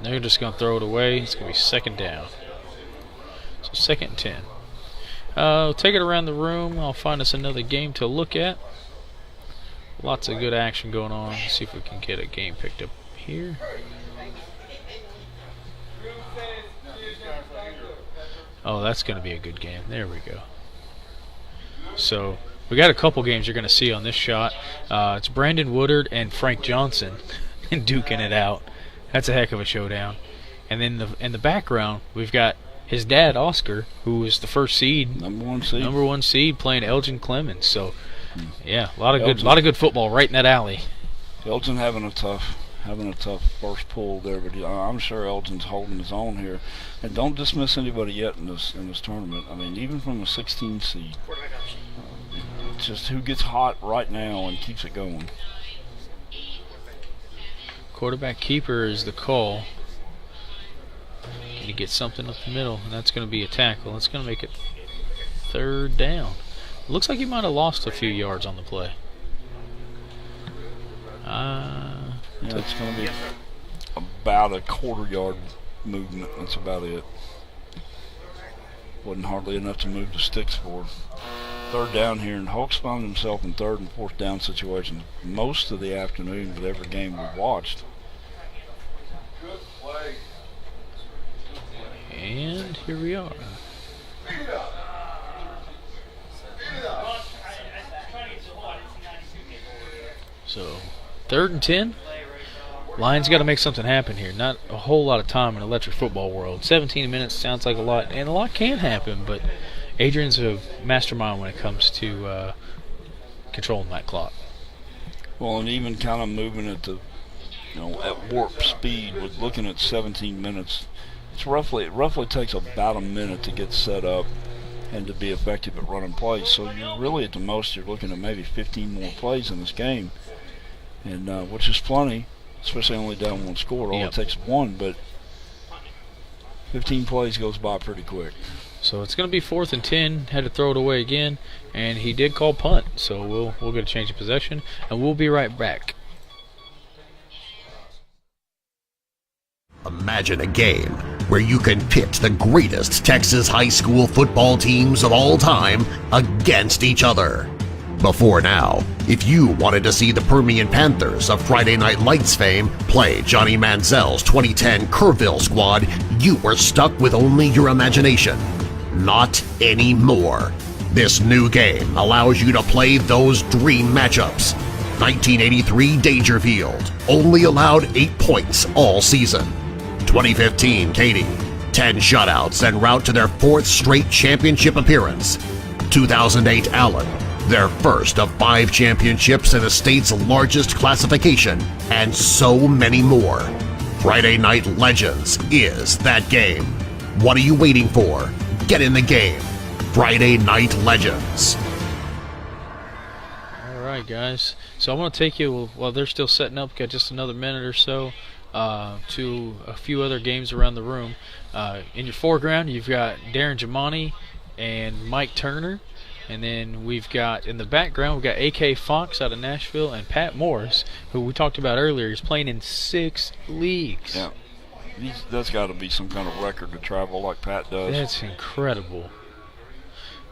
They're just going to throw it away. It's going to be second down. So 2nd and 10. I'll take it around the room. I'll find us another game to look at. Lots of good action going on. Let's see if we can get a game picked up here. Oh, that's going to be a good game. There we go. So we got a couple games you're going to see on this shot. It's Brandon Woodard and Frank Johnson duking it out. That's a heck of a showdown. And then in the background, we've got his dad, Oscar, who was the first seed. Number one seed playing Elgin Clemens. So, yeah, a lot of good football right in that alley. Elgin having a tough first pull there, but I'm sure Elgin's holding his own here. And don't dismiss anybody yet in this tournament. I mean, even from a 16 seed, just who gets hot right now and keeps it going. Quarterback keeper is the call. Can he get something up the middle? And that's going to be a tackle. That's going to make it 3rd down. Looks like he might have lost a few yards on the play. Yeah, it's going to be about a 1/4 yard movement. That's about it. Wasn't hardly enough to move the sticks for. 3rd down here, and Hawks found himself in 3rd and 4th down situations most of the afternoon with every game we've watched. And here we are. So 3rd and 10. Lions got to make something happen here. Not a whole lot of time in the electric football world. 17 minutes sounds like a lot, and a lot can happen, but Adrian's a mastermind when it comes to controlling that clock. Well, and even kind of moving it to, at warp speed with looking at 17 minutes. It roughly takes about a minute to get set up and to be effective at running plays. So you're really at the most you're looking at maybe 15 more plays in this game, and which is plenty, especially only down 1 score. All it takes is 1, but 15 plays goes by pretty quick. So it's going to be 4th and 10. Had to throw it away again, and he did call punt. So we'll get a change of possession, and we'll be right back. Imagine a game where you can pit the greatest Texas high school football teams of all time against each other. Before now, if you wanted to see the Permian Panthers of Friday Night Lights fame play Johnny Manziel's 2010 Kerrville squad, you were stuck with only your imagination. Not anymore. This new game allows you to play those dream matchups. 1983 Dangerfield only allowed 8 points all season. 2015 Katy, 10 shutouts en route to their 4th straight championship appearance. 2008 Allen, their first of 5 championships in the state's largest classification, and so many more. Friday Night Legends is that game. What are you waiting for? Get in the game. Friday Night Legends. All right, guys. So I'm going to take you, while they're still setting up, got just another minute or so, to a few other games around the room. In your foreground, you've got Darren Giamani and Mike Turner. And then we've got, in the background, we've got A.K. Fox out of Nashville and Pat Morris, who we talked about earlier. He's playing in 6 leagues. Yeah. That's got to be some kind of record to travel like Pat does. That's incredible.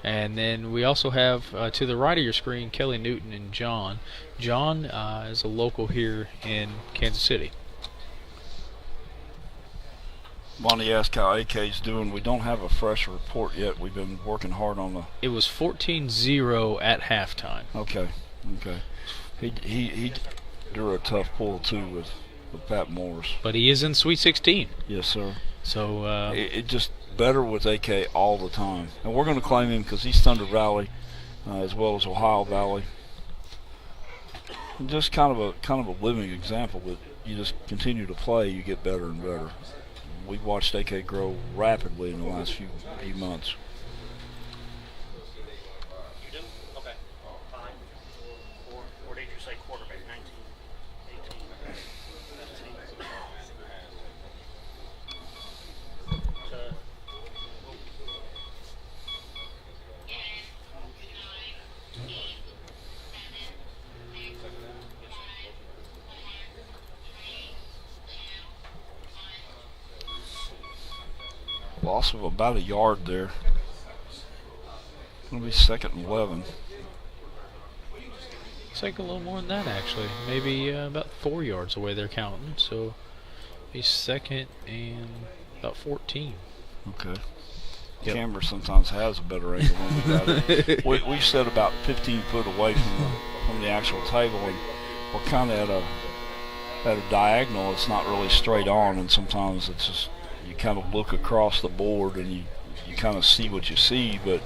And then we also have, to the right of your screen, Kelly Newton and John. John is a local here in Kansas City. Bonnie asked how AK's doing. We don't have a fresh report yet. We've been working hard on the... It was 14-0 at halftime. Okay. He drew a tough pull, too, with Pat Morris. But he is in Sweet 16. Yes, sir. So it just better with AK all the time. And we're going to claim him because he's Thunder Valley as well as Ohio Valley. And just kind of a living example that you just continue to play, you get better and better. We've watched AK grow rapidly in the last few months. You do? Okay. Fine. Or did you say quarterback? 19, 18, 17. Loss of about a yard there. Going to be 2nd and 11. it's like a little more than that, actually. Maybe about 4 yards away they're counting. So he's 2nd and about 14. Okay. Yep. Camera sometimes has a better angle than we got it. We set about 15 foot away from the actual table, and we're kind of at a diagonal. It's not really straight on, and sometimes it's just you kind of look across the board and you kind of see what you see, but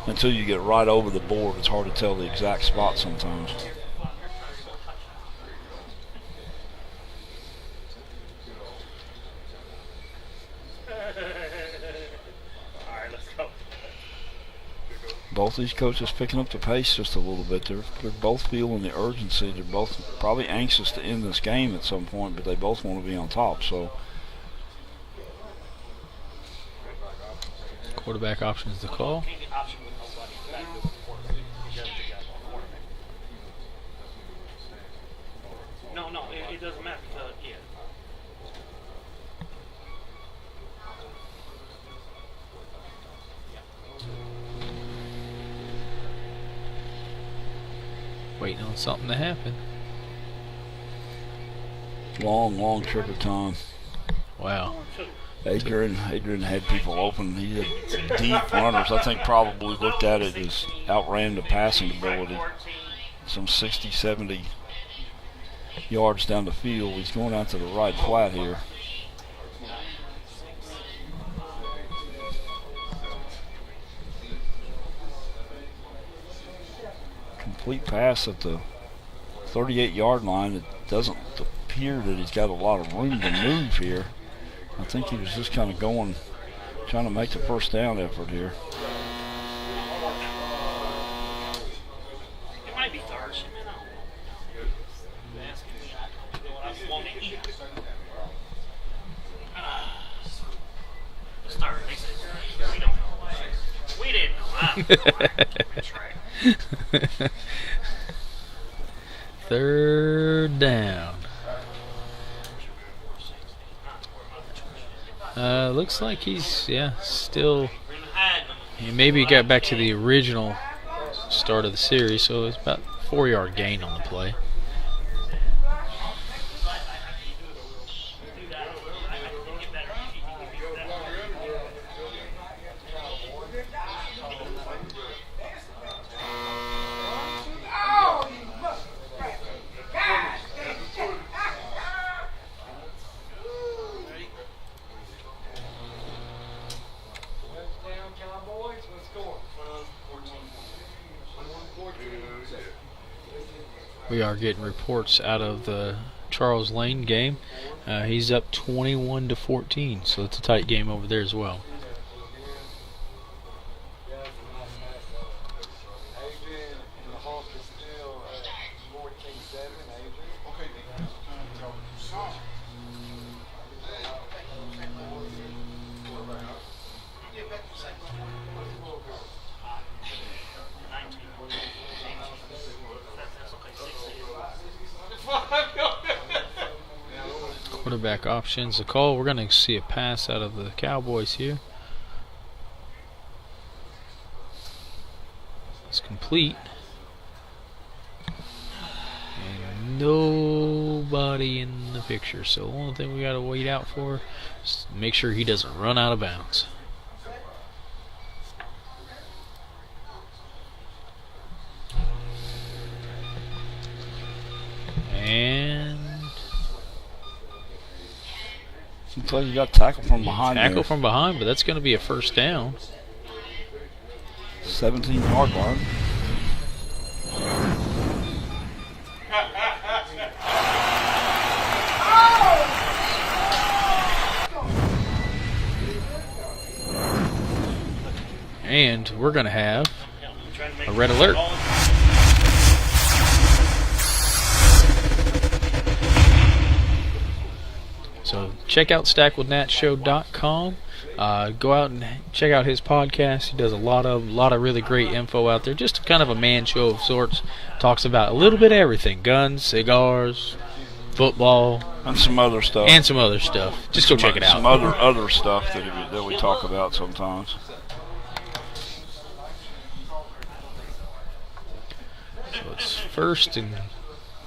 until you get right over the board, it's hard to tell the exact spot sometimes. Both these coaches picking up the pace just a little bit. They're both feeling the urgency. They're both probably anxious to end this game at some point, but they both want to be on top. So Quarterback option is the call. No, it doesn't matter. Yeah. Waiting on something to happen. long trip of time. Wow. Adrian had people open. He had deep runners. I think probably looked at it as outran the passing ability. Some 60, 70 yards down the field. He's going out to the right flat here. Complete pass at the 38-yard line. It doesn't appear that he's got a lot of room to move here. I think he was just kind of trying to make the first down effort here. It might be third. It's third. They said we don't know. We didn't know. That's right. 3rd down. Looks like he's still. Maybe he got back to the original start of the series, so it's about 4-yard gain on the play. We are getting reports out of the Charles Lane game. He's up 21-14, so it's a tight game over there as well. Quarterback options. The call. We're going to see a pass out of the Cowboys here. It's complete. And nobody in the picture. So the only thing we got to wait out for is make sure he doesn't run out of bounds. And looks like you got tackled from behind. Tackle from behind, but that's going to be a first down. 17-yard line. And we're going to have a red alert. So check out stackwithnatshow.com. Go out and check out his podcast. He does a lot of really great info out there. Just kind of a man show of sorts. Talks about a little bit of everything: guns, cigars, football, and some other stuff. Just go check it out. Some other stuff that we talk about sometimes. So it's 1st and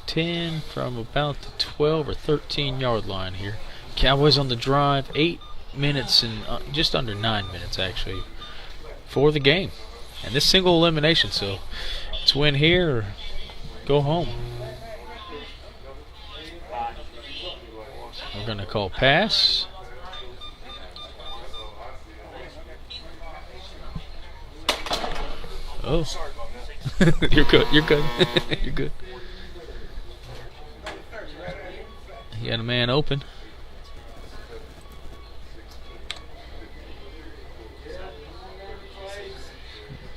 10 from about the 12 or 13-yard line here. Cowboys on the drive. 8 minutes and just under 9 minutes actually for the game, and this single elimination. So it's win here or go home. We're going to call pass. Oh. You're good. You're good. You got a man open.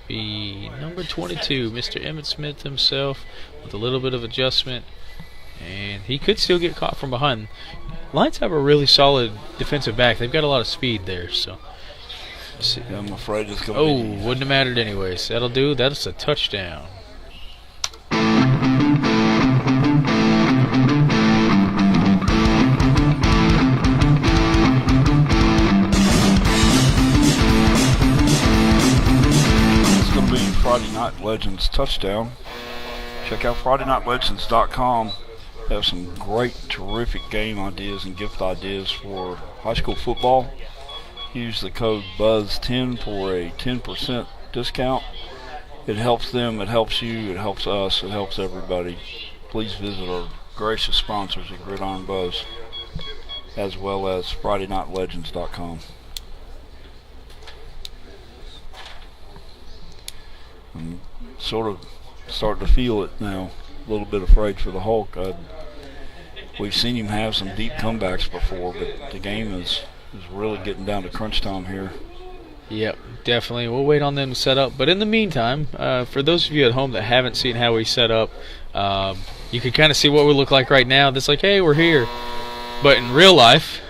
Be number 22, Mr. Emmitt Smith himself, with a little bit of adjustment, and he could still get caught from behind. Lions have a really solid defensive back. They've got a lot of speed there, so. Yeah, I'm afraid it's going to be. Wouldn't have mattered anyways. That'll do. That's a touchdown. Friday Night Legends touchdown. Check out FridayNightLegends.com. They have some great, terrific game ideas and gift ideas for high school football. Use the code BUZZ10 for a 10% discount. It helps them, it helps you, it helps us, it helps everybody. Please visit our gracious sponsors at Gridiron Buzz, as well as FridayNightLegends.com. I'm sort of starting to feel it now. A little bit afraid for the Hulk. We've seen him have some deep comebacks before, but the game is really getting down to crunch time here. Yep, definitely. We'll wait on them to set up. But in the meantime, for those of you at home that haven't seen how we set up, you can kind of see what we look like right now. That's like, hey, we're here. But in real life,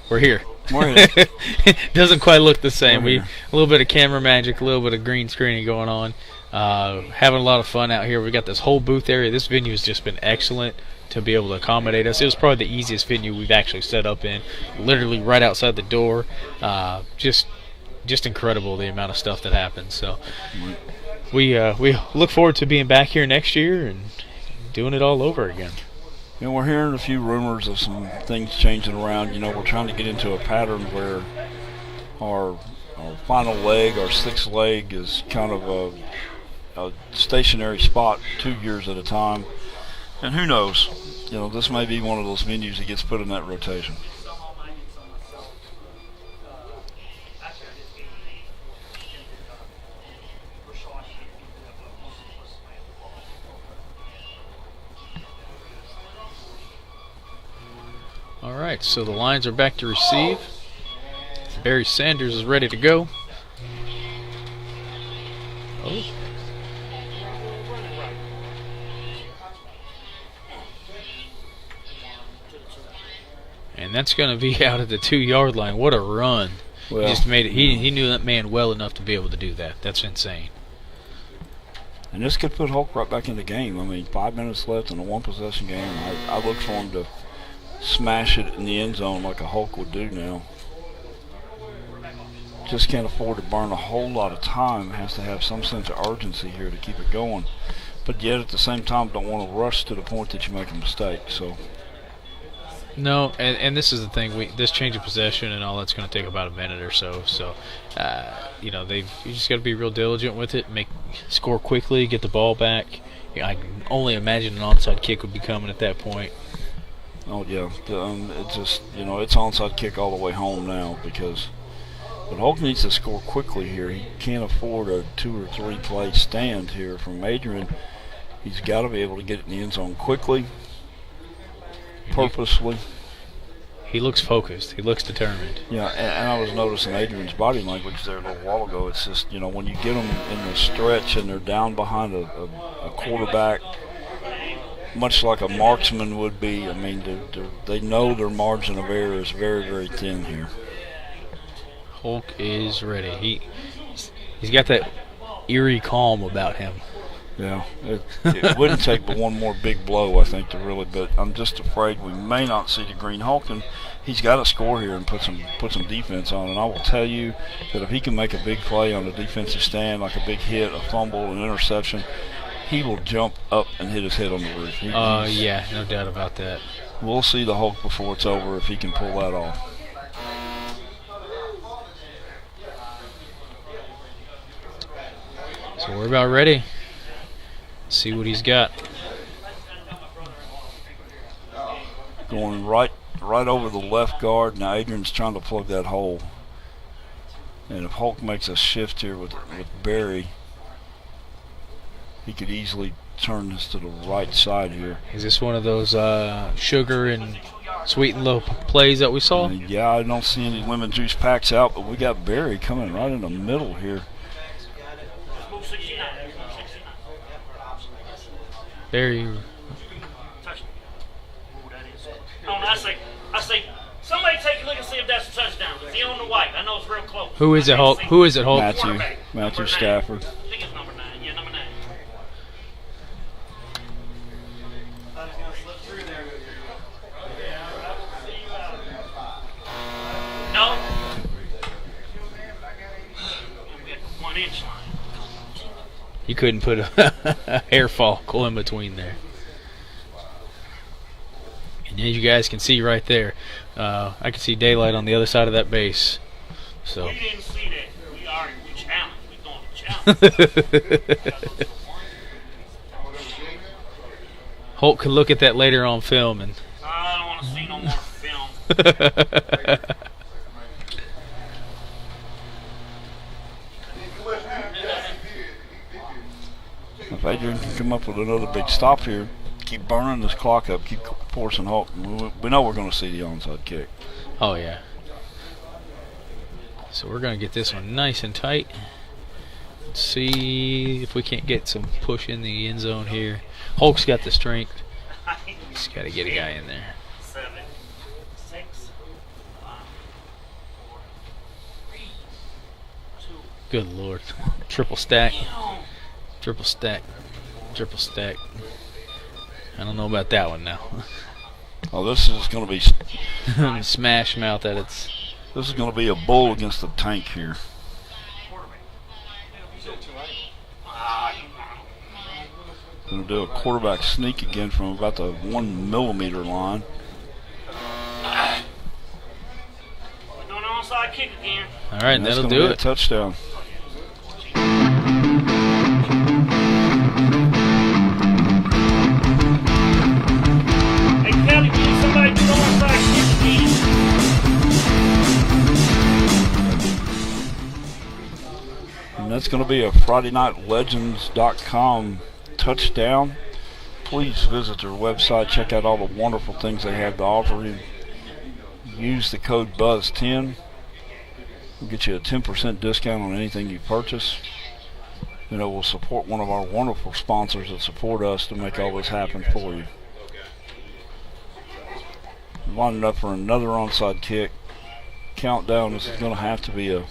we're here. It doesn't quite look the same. A little bit of camera magic, a little bit of green screening going on. Having a lot of fun out here. We got this whole booth area. This venue has just been excellent to be able to accommodate us. It was probably the easiest venue we've actually set up in. Literally right outside the door. Just incredible the amount of stuff that happens. So we look forward to being back here next year and doing it all over again. You know, we're hearing a few rumors of some things changing around. You know, we're trying to get into a pattern where our final leg, our sixth leg, is kind of a stationary spot 2 years at a time. And who knows? You know, this may be one of those venues that gets put in that rotation. All right, so the Lions are back to receive. Barry Sanders is ready to go. Oh. And that's going to be out at the 2-yard line. What a run. Well, he just made it. He knew that man well enough to be able to do that. That's insane. And this could put Hulk right back in the game. I mean, 5 minutes left in a one-possession game. I look for him to smash it in the end zone like a Hulk would do now. Just can't afford to burn a whole lot of time. Has to have some sense of urgency here to keep it going. But yet at the same time don't want to rush to the point that you make a mistake. So No, and this is the thing. This change of possession and all that's going to take about a minute or so. So, you just got to be real diligent with it. Score quickly, get the ball back. I can only imagine an onside kick would be coming at that point. Oh yeah, it's just it's onside kick all the way home now because. But Hulk needs to score quickly here. He can't afford a 2 or 3 play stand here from Adrian. He's got to be able to get it in the end zone quickly, purposely. He looks focused. He looks determined. Yeah, and I was noticing Adrian's body language there a little while ago. It's just, when you get them in the stretch and they're down behind a quarterback, much like a marksman would be, I mean, they know their margin of error is very, very thin here. Hulk is ready. He's got that eerie calm about him. Yeah, it wouldn't take but one more big blow, I think, to really. But I'm just afraid we may not see the Green Hulk, and he's got to score here and put some defense on. And I will tell you that if he can make a big play on the defensive stand, like a big hit, a fumble, an interception, he will jump up and hit his head on the roof. Yeah, no doubt about that. We'll see the Hulk before it's over if he can pull that off. So we're about ready. See what he's got. Going right over the left guard. Now Adrian's trying to plug that hole. And if Hulk makes a shift here with Barry, he could easily turn this to the right side here. Is this one of those sugar and sweet and low plays that we saw? Yeah, I don't see any lemon juice packs out, but we got Barry coming right in the middle here. Barry. I say, somebody take a look and see if that's a touchdown. Is he on the white? I know it's real close. Who is it, Hulk? Who is it, Hulk? Matthew Stafford. I think it's number 9. Yeah, number 9. No. We got the 1 inch line. You couldn't put a hair follicle in between there. And as you guys can see right there, I can see daylight on the other side of that base. So. We didn't see that. We challenged. We going to challenge. Hulk could look at that later on film and. I don't want to see no more film. If Adrian can come up with another big stop here, keep burning this clock up, keep forcing Hulk, we know we're going to see the onside kick. Oh, yeah. So we're going to get this one nice and tight. Let's see if we can't get some push in the end zone here. Hulk's got the strength. Just got to get a guy in there. 7, 6, 5, 4, 3, 2. Good Lord. Triple stack. Triple stack. Triple stack. I don't know about that one now. Oh, this is going to be smash mouth at its. This is going to be a bull against the tank here. Going to do a quarterback sneak again from about the 1 millimeter line. We're doing an onside kick again. All right, and that'll do it. A touchdown. Hey, Kelly, we need somebody to do an onside kick again. And that's going to be a FridayNightLegends.com touchdown. Please visit their website, check out all the wonderful things they have to offer you. Use the code BUZZ10. We'll get you a 10% discount on anything you purchase. You know, we'll support one of our wonderful sponsors that support us to make all this happen for you. Lining up for another onside kick. Countdown. This is going to have to be a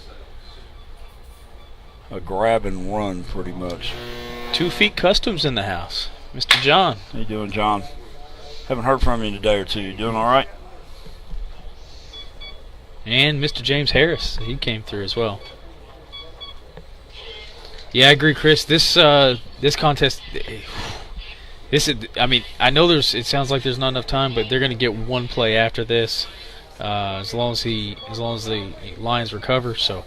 grab and run pretty much. 2 Feet Customs in the house. Mr. John. How you doing, John? Haven't heard from you in a day or two. You doing all right? And Mr. James Harris, he came through as well. Yeah, I agree, Chris. This contest, I mean, I know it sounds like there's not enough time, but they're going to get one play after this, as long as the Lions recover. So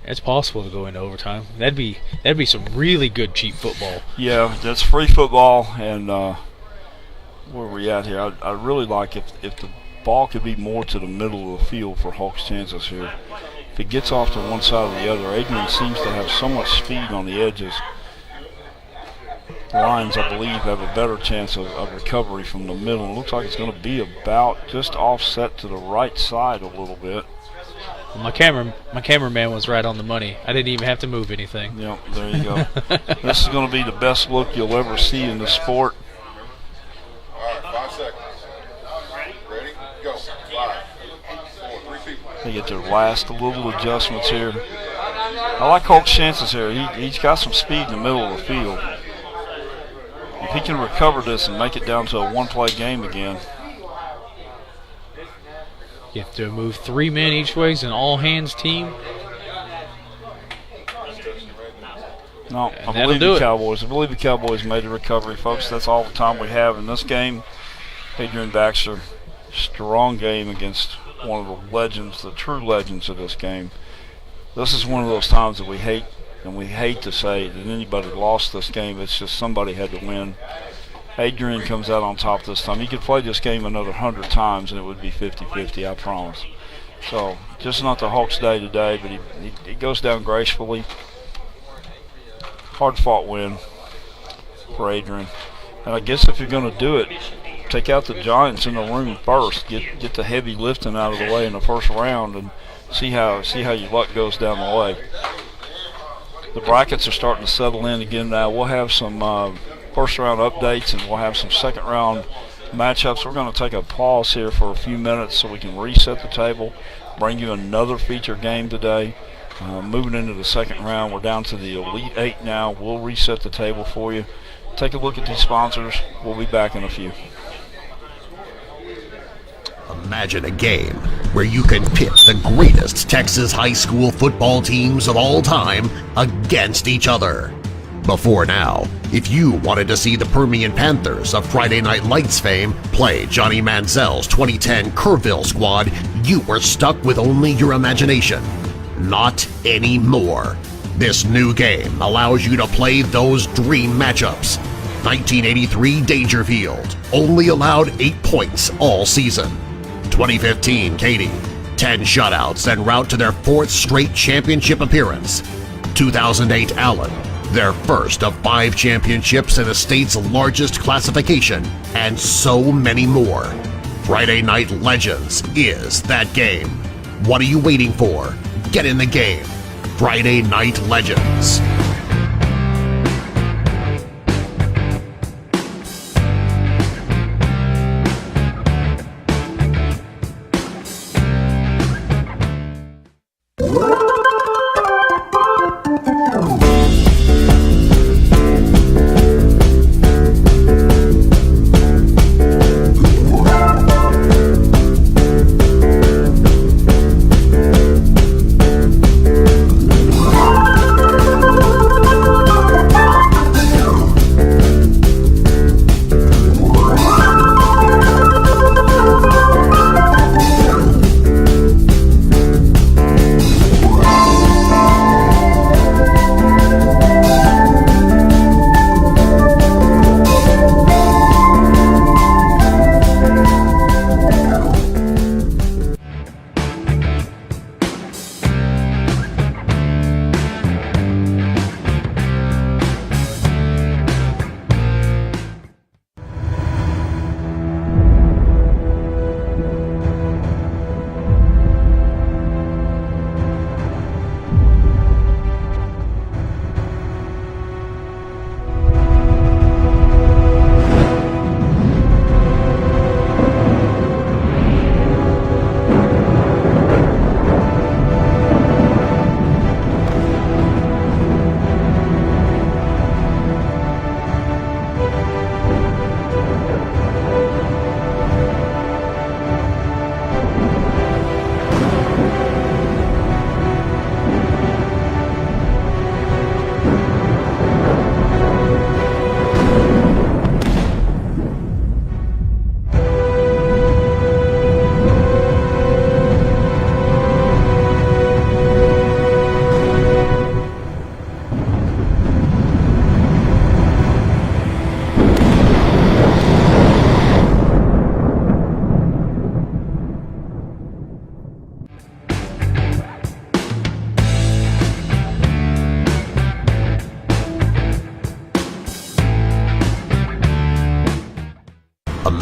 it's possible to go into overtime. That'd be some really good cheap football. Yeah, that's free football. And where are we at here? I really like if the ball could be more to the middle of the field for Hawks' chances here. If it gets off to one side or the other, Adrian seems to have so much speed on the edges. The Lions, I believe, have a better chance of recovery from the middle. It looks like it's going to be about just offset to the right side a little bit. My cameraman was right on the money. I didn't even have to move anything. Yep, there you go. This is going to be the best look you'll ever see in the sport. All right, 5 seconds. Ready? Go. 5, 4, 3 people. They get their last little adjustments here. I like Hawks' chances here. He's got some speed in the middle of the field. If he can recover this and make it down to a one-play game again. You have to move 3 men each way. It's an all-hands team. No, And I that'll believe do the it. Cowboys. I believe the Cowboys made the recovery, folks. That's all the time we have in this game. Adrian Baxter, strong game against one of the legends, the true legends of this game. This is one of those times that we hate, and we hate to say that anybody lost this game. It's just somebody had to win. Adrian comes out on top this time. He could play this game another 100 times, and it would be 50-50, I promise. So, just not the Hawks' day today, but he goes down gracefully. Hard-fought win for Adrian. And I guess if you're going to do it, take out the Giants in the room first. Get the heavy lifting out of the way in the first round, and see how your luck goes down the way. The brackets are starting to settle in again now. We'll have some first-round updates, and we'll have some second-round matchups. We're going to take a pause here for a few minutes so we can reset the table, bring you another feature game today. Moving into the second round, we're down to the Elite 8 now. We'll reset the table for you. Take a look at these sponsors. We'll be back in a few. Imagine a game where you can pit the greatest Texas high school football teams of all time against each other. Before now, if you wanted to see the Permian Panthers of Friday Night Lights fame play Johnny Manziel's 2010 Kerrville squad, you were stuck with only your imagination. Not anymore. This new game allows you to play those dream matchups. 1983 Dangerfield only allowed 8 points all season. 2015 Katy, 10 shutouts en route to their 4th straight championship appearance. 2008 Allen, their first of 5 championships in the state's largest classification, and so many more. Friday Night Legends is that game. What are you waiting for? Get in the game. Friday Night Legends.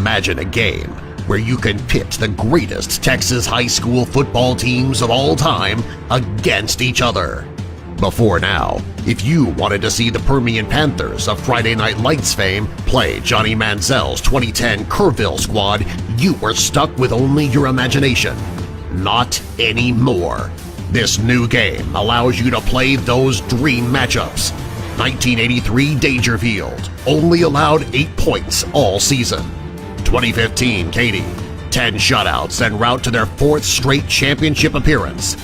Imagine a game where you can pit the greatest Texas high school football teams of all time against each other. Before now, if you wanted to see the Permian Panthers of Friday Night Lights fame play Johnny Manziel's 2010 Kerrville squad, you were stuck with only your imagination. Not anymore. This new game allows you to play those dream matchups. 1983 Dangerfield only allowed 8 points all season. 2015 Katy, 10 shutouts en route to their 4th straight championship appearance.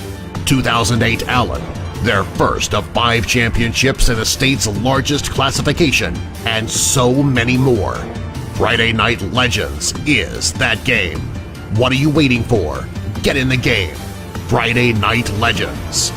2008 Allen, their first of 5 championships in the state's largest classification, and so many more. Friday Night Legends is that game. What are you waiting for? Get in the game. Friday Night Legends.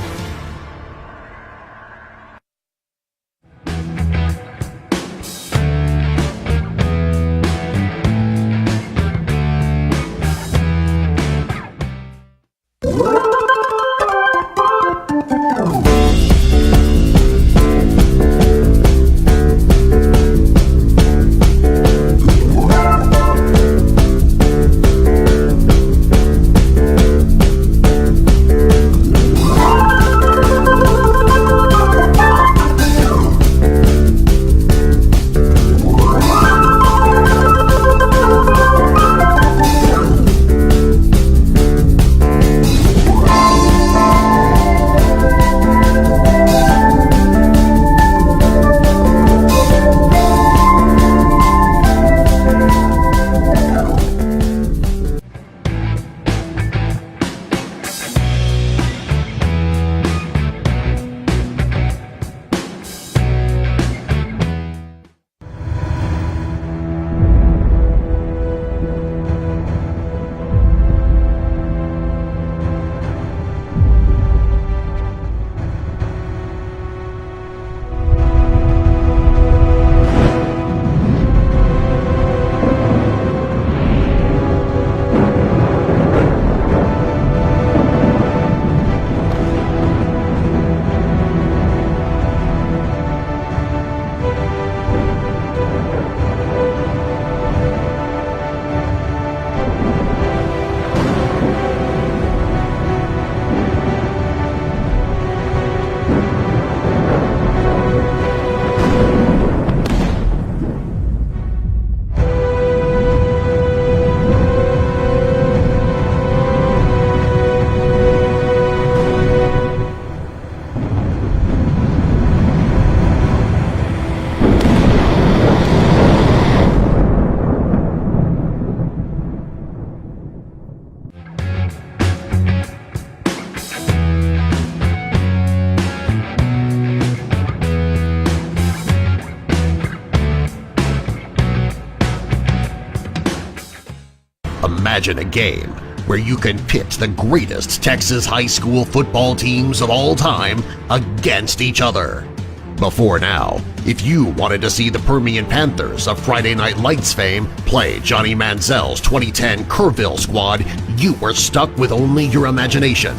Imagine a game where you can pit the greatest Texas high school football teams of all time against each other. Before now, if you wanted to see the Permian Panthers of Friday Night Lights fame play Johnny Manziel's 2010 Kerrville squad, you were stuck with only your imagination.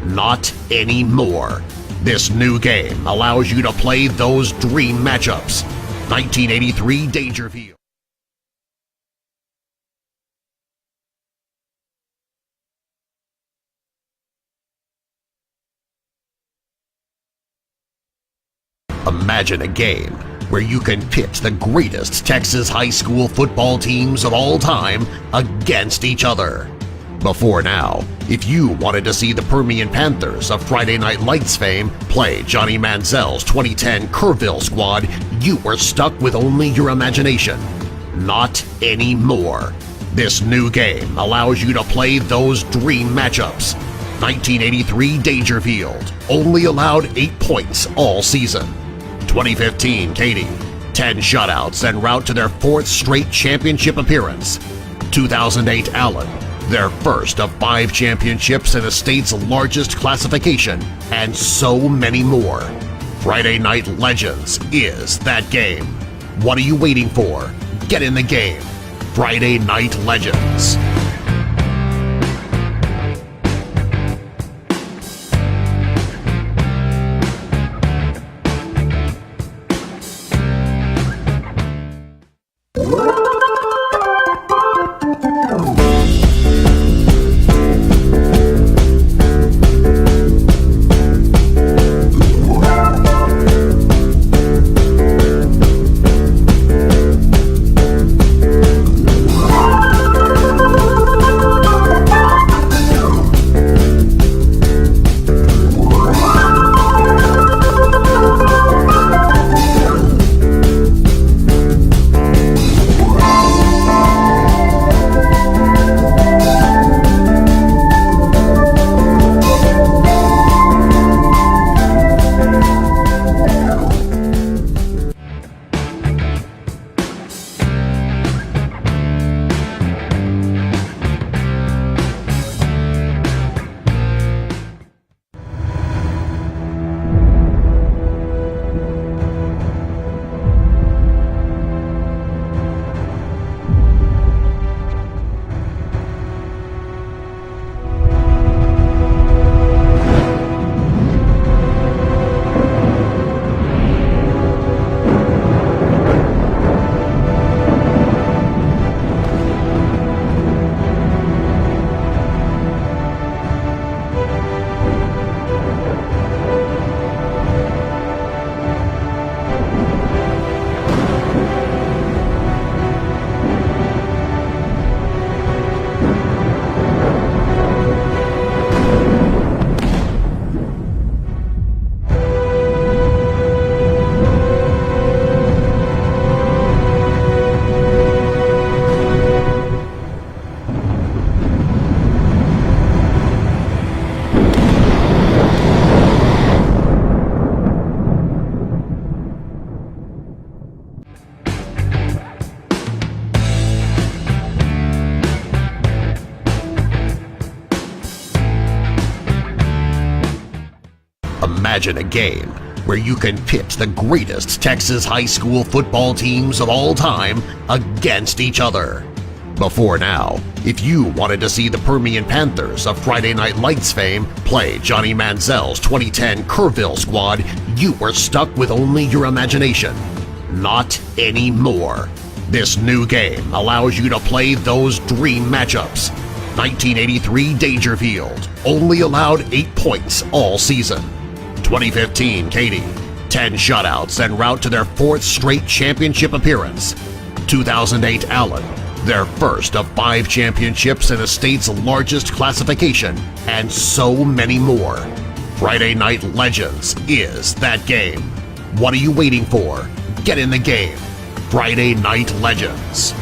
Not anymore. This new game allows you to play those dream matchups. 1983 Dangerfield. Imagine a game where you can pit the greatest Texas high school football teams of all time against each other. Before now, if you wanted to see the Permian Panthers of Friday Night Lights fame play Johnny Manziel's 2010 Kerrville squad, you were stuck with only your imagination. Not anymore. This new game allows you to play those dream matchups. 1983 Dangerfield only allowed 8 points all season. 2015 Katy, 10 shutouts en route to their 4th straight championship appearance. 2008 Allen, their first of 5 championships in the state's largest classification, and so many more. Friday Night Legends is that game. What are you waiting for? Get in the game. Friday Night Legends. Imagine a game where you can pit the greatest Texas high school football teams of all time against each other. Before now, if you wanted to see the Permian Panthers of Friday Night Lights fame play Johnny Manziel's 2010 Kerrville squad, you were stuck with only your imagination. Not anymore. This new game allows you to play those dream matchups. 1983 Dangerfield only allowed 8 points all season. 2015 Katy, 10 shutouts en route to their 4th straight championship appearance. 2008 Allen, their first of 5 championships in the state's largest classification, and so many more. Friday Night Legends is that game. What are you waiting for? Get in the game. Friday Night Legends.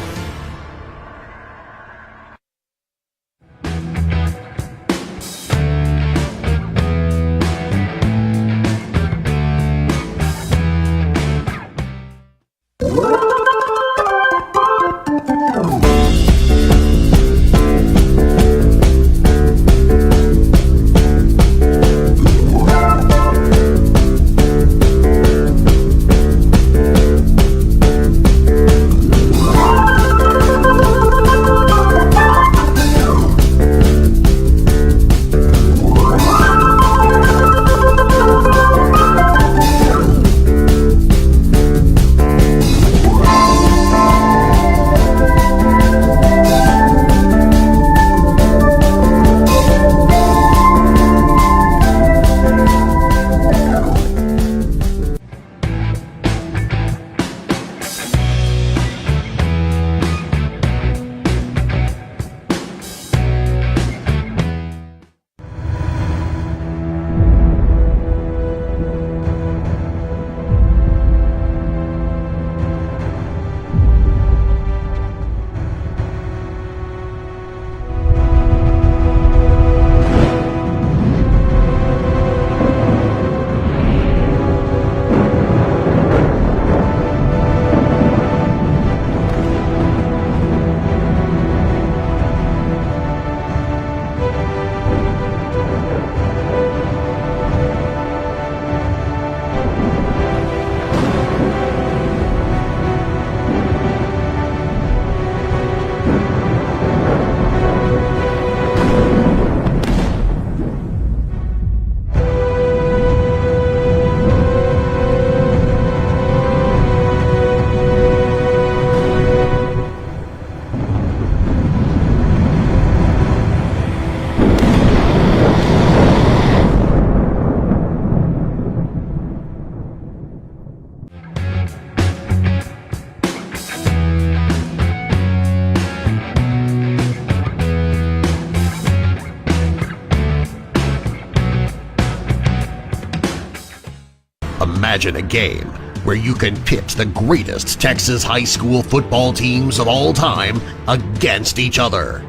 Imagine a game where you can pit the greatest Texas high school football teams of all time against each other.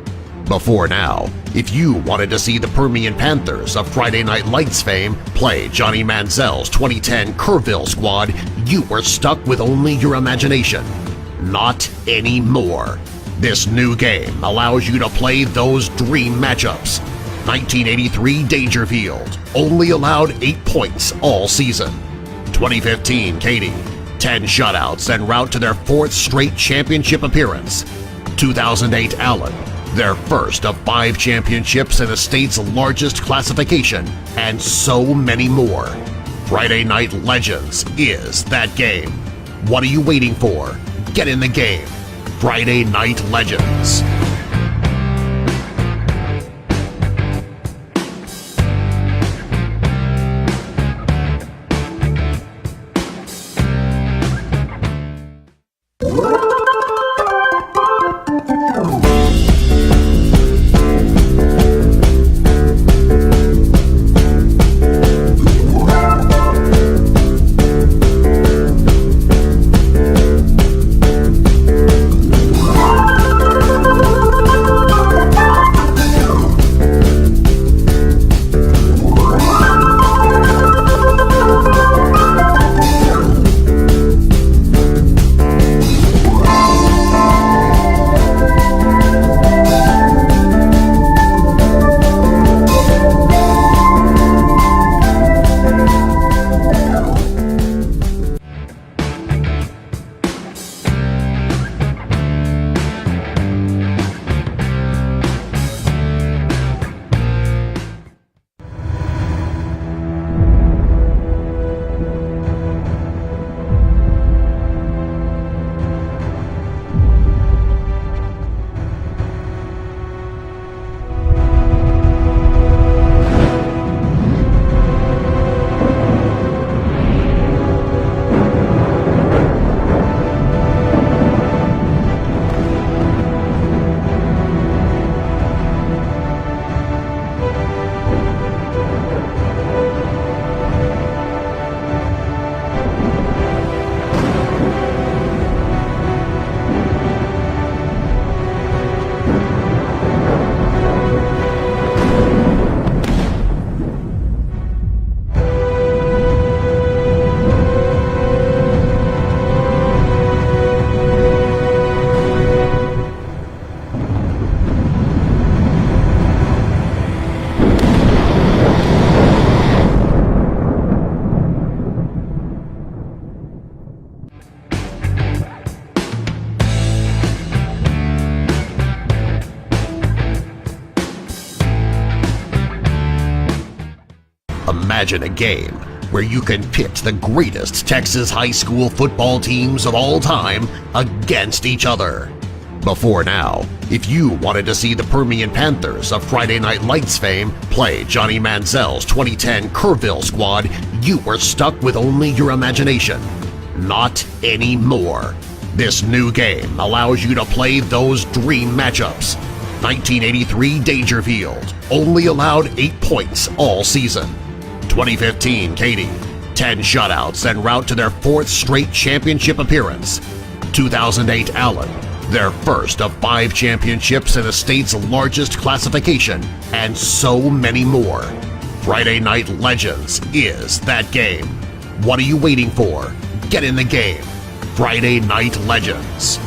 Before now, if you wanted to see the Permian Panthers of Friday Night Lights fame play Johnny Manziel's 2010 Kerrville squad, you were stuck with only your imagination. Not anymore. This new game allows you to play those dream matchups. 1983 Dangerfield only allowed 8 points all season. 2015 Katy, 10 shutouts en route to their 4th straight championship appearance. 2008 Allen, their first of 5 championships in the state's largest classification, and so many more. Friday Night Legends is that game. What are you waiting for? Get in the game. Friday Night Legends. Imagine a game where you can pit the greatest Texas high school football teams of all time against each other. Before now, if you wanted to see the Permian Panthers of Friday Night Lights fame play Johnny Manziel's 2010 Kerrville squad, you were stuck with only your imagination. Not anymore. This new game allows you to play those dream matchups. 1983 Dangerfield only allowed 8 points all season. 2015 Katy, 10 shutouts en route to their 4th straight championship appearance. 2008 Allen, their first of 5 championships in the state's largest classification, and so many more. Friday Night Legends is that game. What are you waiting for? Get in the game. Friday Night Legends.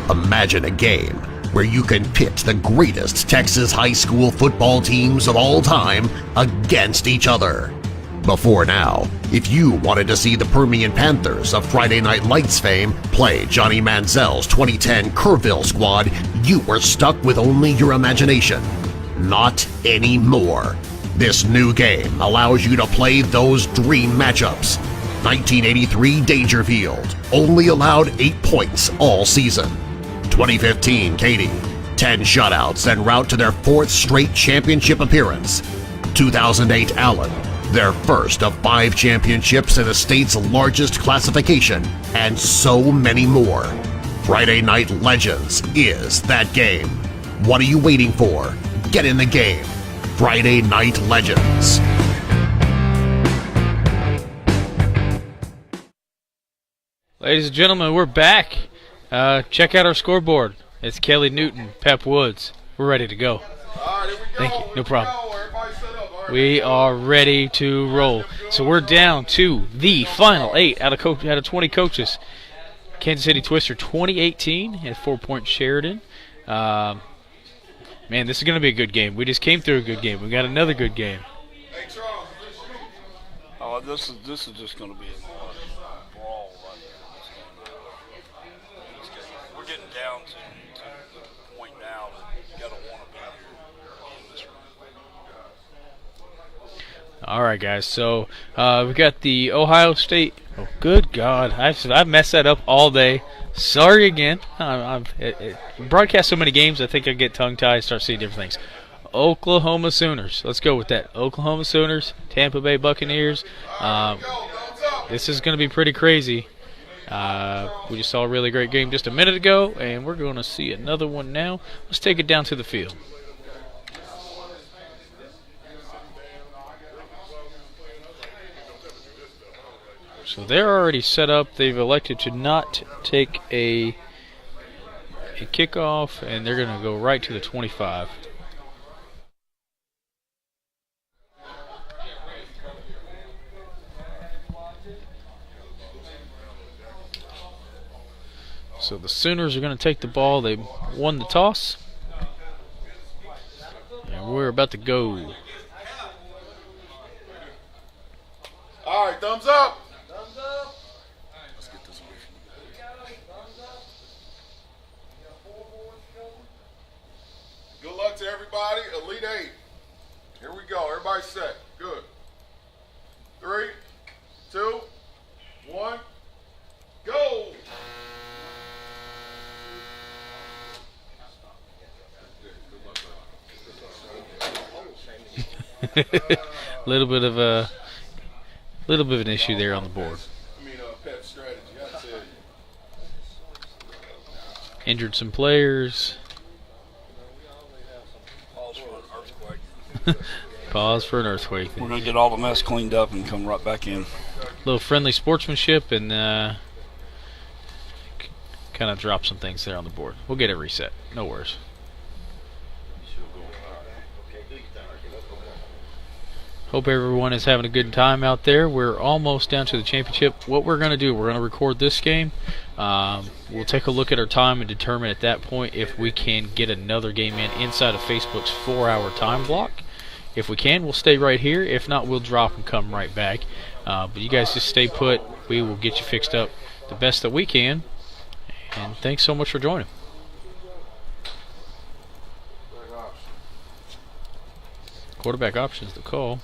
Imagine a game where you can pit the greatest Texas high school football teams of all time against each other. Before now, if you wanted to see the Permian Panthers of Friday Night Lights fame play Johnny Manziel's 2010 Kerrville squad, you were stuck with only your imagination. Not anymore. This new game allows you to play those dream matchups. 1983 Dangerfield only allowed 8 points all season. 2015 Katy, 10 shutouts en route to their 4th straight championship appearance. 2008 Allen, their first of 5 championships in the state's largest classification, and so many more. Friday Night Legends is that game. What are you waiting for? Get in the game. Friday Night Legends. Ladies and gentlemen, we're back. Check out our scoreboard. It's Kelly Newton, Pep Woods. We're ready to go. Thank you. No problem. We are ready to roll. So we're down to the final 8 out of 20 coaches. Kansas City Twister 2018 and 4-point Sheridan. Man, this is going to be a good game. We just came through a good game. We got another good game. Oh, this is just going to be a brawl right here. We're getting down to the point now that you got to want to be here in this room. All right, guys. So we got the Ohio State. Oh, good God! I've messed that up all day. Sorry again. Broadcast so many games, I think I get tongue-tied, start seeing different things. Oklahoma Sooners. Let's go with that. Oklahoma Sooners, Tampa Bay Buccaneers. This is going to be pretty crazy. We just saw a really great game just a minute ago, and we're going to see another one now. Let's take it down to the field. So they're already set up. They've elected to not take a kickoff, and they're going to go right to the 25. So the Sooners are going to take the ball. They won the toss. And we're about to go. All right, thumbs up. Thumbs up. Let's get this one. Good luck to everybody. Elite 8. Here we go. Everybody set. Good. 3, 2, 1, go. little bit of an issue there on the board. Pet strategy. I tell you. Injured some players. Pause for an earthquake. We're going to get all the mess cleaned up and come right back in. A little friendly sportsmanship and kind of drop some things there on the board. We'll get it reset. No worries. Hope everyone is having a good time out there. We're almost down to the championship. What we're going to do, we're going to record this game. We'll take a look at our time and determine at that point if we can get another game in inside of Facebook's 4-hour time block. If we can, we'll stay right here. If not, we'll drop and come right back. But you guys just stay put. We will get you fixed up the best that we can. And thanks so much for joining. Quarterback options the call.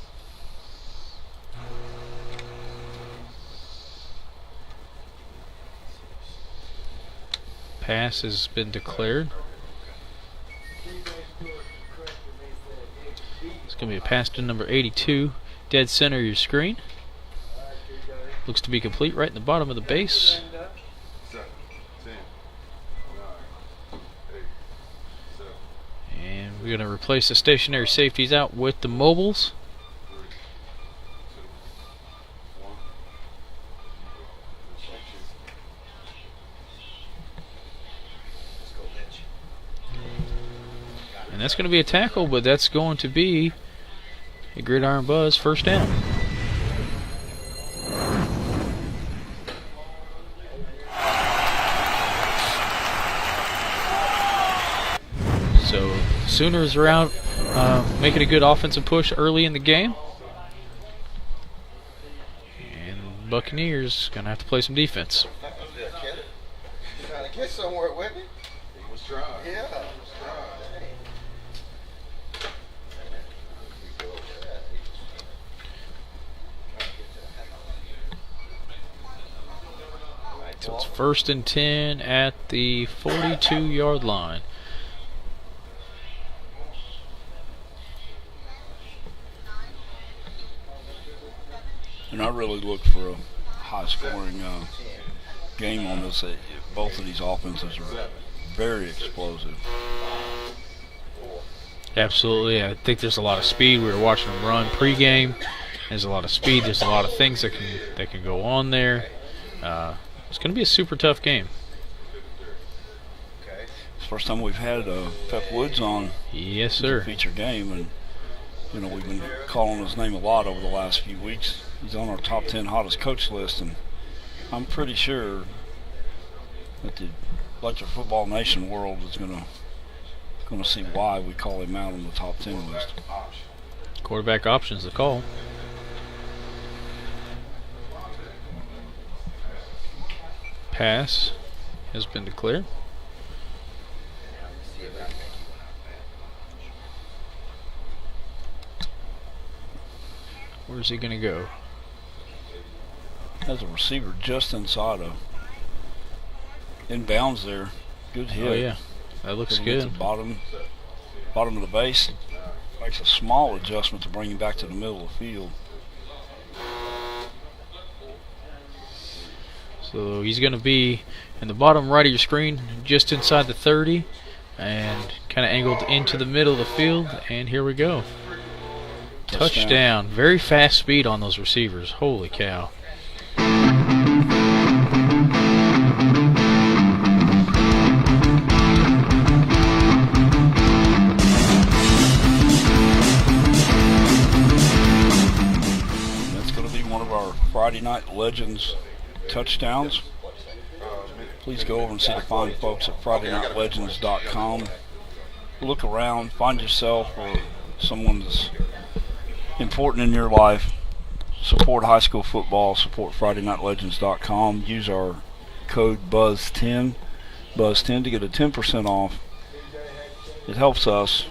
Pass has been declared. It's going to be a pass to number 82, dead center of your screen. Looks to be complete right in the bottom of the base. And we're going to replace the stationary safeties out with the mobiles. And that's going to be a tackle, but that's going to be a gridiron buzz first down. So Sooners are out making a good offensive push early in the game. And Buccaneers going to have to play some defense. Trying to get somewhere with it. He was trying. Yeah. So it's 1st and 10 at the 42-yard line. And I really look for a high-scoring game on this. Both of these offenses are very explosive. Absolutely. I think there's a lot of speed. We were watching them run pregame. There's a lot of speed. There's a lot of things that can go on there. It's going to be a super tough game. It's the first time we've had Pep Woods on. Yes, sir. It's a feature game, and we've been calling his name a lot over the last few weeks. He's on our top 10 hottest coach list, and I'm pretty sure that the Electric Football Nation world is going to see why we call him out on the top 10 list. Quarterback options the call. Pass has been declared. Where's he going to go? Has a receiver just inside of Inbounds there. Good hit. Oh, yeah. That looks Couldn't get good. to the bottom of the base. Makes a small adjustment to bring him back to the middle of the field. So he's going to be in the bottom right of your screen, just inside the 30, and kind of angled into the middle of the field. And here we go. Touchdown. Very fast speed on those receivers. Holy cow. That's going to be one of our Friday Night Legends touchdowns. Please go over and see the fine folks at FridayNightLegends.com. Look around, find yourself or someone that's important in your life. Support high school football, support FridayNightLegends.com. Use our code BUZZ10 to get a 10% off. It helps us,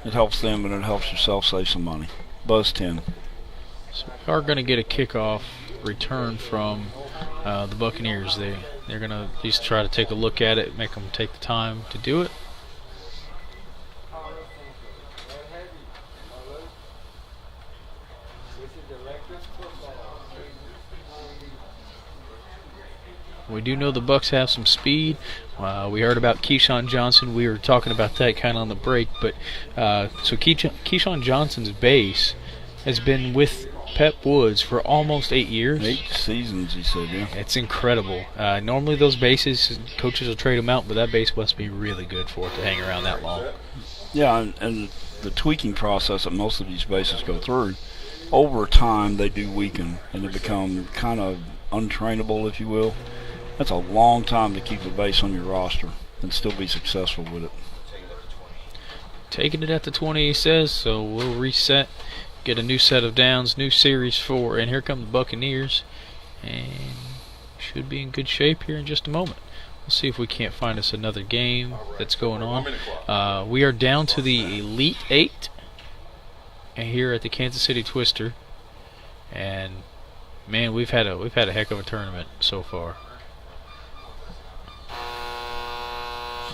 it helps them, and it helps yourself save some money. BUZZ10. So we are going to get a kickoff return from the Buccaneers. They're going to at least try to take a look at it, make them take the time to do it. We do know the Bucs have some speed. We heard about Keyshawn Johnson. We were talking about that kind of on the break. But so Keyshawn Johnson's base has been with Pep Woods for almost 8 years. 8 seasons, he said, yeah. It's incredible. Normally those bases, coaches will trade them out, but that base must be really good for it to hang around that long. Yeah, and the tweaking process that most of these bases go through, over time they do weaken and they become kind of untrainable, if you will. That's a long time to keep a base on your roster and still be successful with it. Taking it at the 20, he says, so we'll reset, get a new set of downs, new series 4, and here come the Buccaneers, and should be in good shape here in just a moment. We'll see if we can't find us another game that's going on. We are down to the Elite 8 here at the Kansas City Twister, and man, we've had a heck of a tournament so far.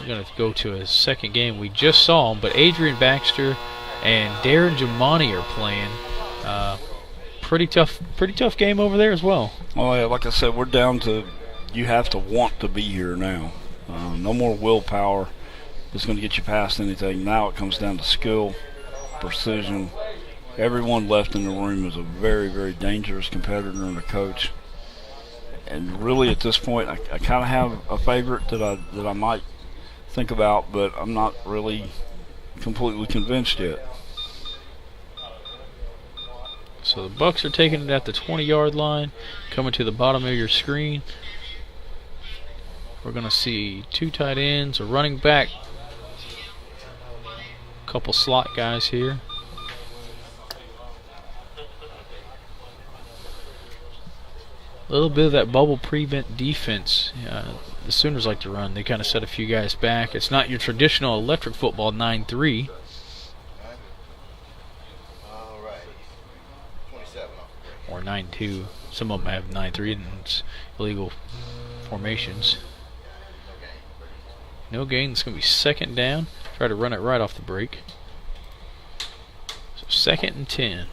We're going to go to a second game. We just saw them, but Adrian Baxter and Darren Jamani are playing. Pretty tough game over there as well. Oh yeah, like I said, we're down to you have to want to be here now. No more willpower that's going to get you past anything. Now it comes down to skill, precision. Everyone left in the room is a very, very dangerous competitor and a coach. And really, at this point, I kind of have a favorite that I might think about, but I'm not really completely convinced yet. So the Bucs are taking it at the 20-yard line, coming to the bottom of your screen. We're going to see 2 tight ends, a running back, a couple slot guys here. A little bit of that bubble prevent defense. The Sooners like to run. They kind of set a few guys back. It's not your traditional electric football 9-3. Or 9-2. Some of them have 9-3 and it's illegal formations. No gain. It's going to be second down. Try to run it right off the break. So 2nd and 10.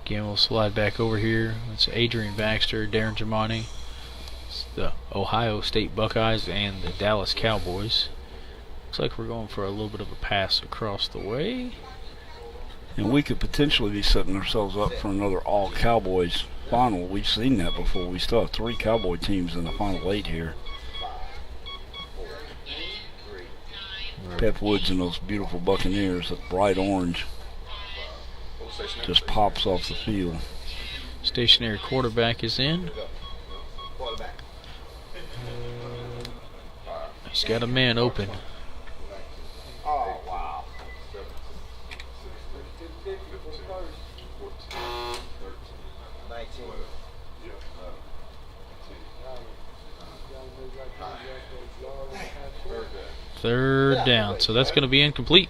Again, we'll slide back over here. It's Adrian Baxter, Darren Jamani, the Ohio State Buckeyes, and the Dallas Cowboys. Looks like we're going for a little bit of a pass across the way. And we could potentially be setting ourselves up for another all-Cowboys final. We've seen that before. We still have 3 Cowboy teams in the final 8 here. Pep Woods and those beautiful Buccaneers, that bright orange, just pops off the field. Stationary quarterback is in. He's got a man open. Oh, wow. Third down. So that's going to be incomplete.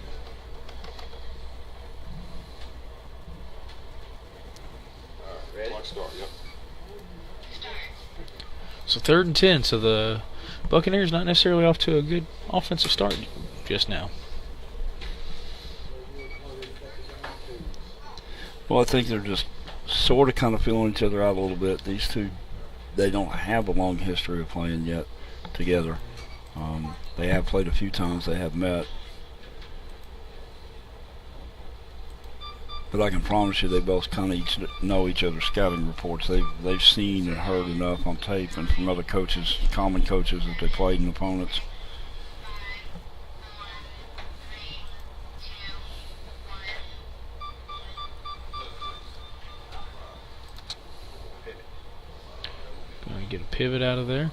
Clock start, yep. So 3rd and 10. So the Buccaneers not necessarily off to a good offensive start just now. Well, I think they're just sort of kind of feeling each other out a little bit. These two, they don't have a long history of playing yet together. They have played a few times. They have met. But I can promise you they both kind of know each other's scouting reports. They've seen and heard enough on tape and from other coaches, common coaches, that they played in opponents. Going to get a pivot out of there.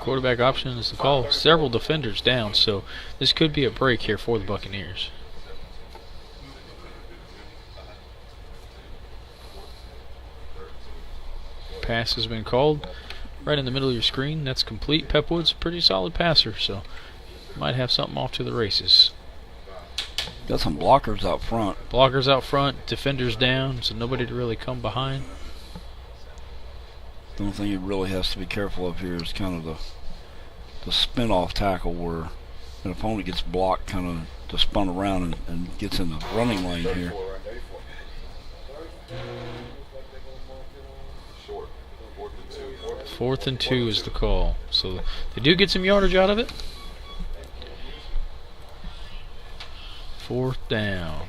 Quarterback option is the call. Several defenders down, so this could be a break here for the Buccaneers. Pass has been called right in the middle of your screen. That's complete. Pepwood's a pretty solid passer, so might have something off to the races. Got some blockers out front. Blockers out front, defenders down, so nobody to really come behind. The only thing he really has to be careful of here is kind of the spin-off tackle where an opponent gets blocked, kind of just spun around and gets in the running lane here. Fourth and 2 is the call. So they do get some yardage out of it. 4th down.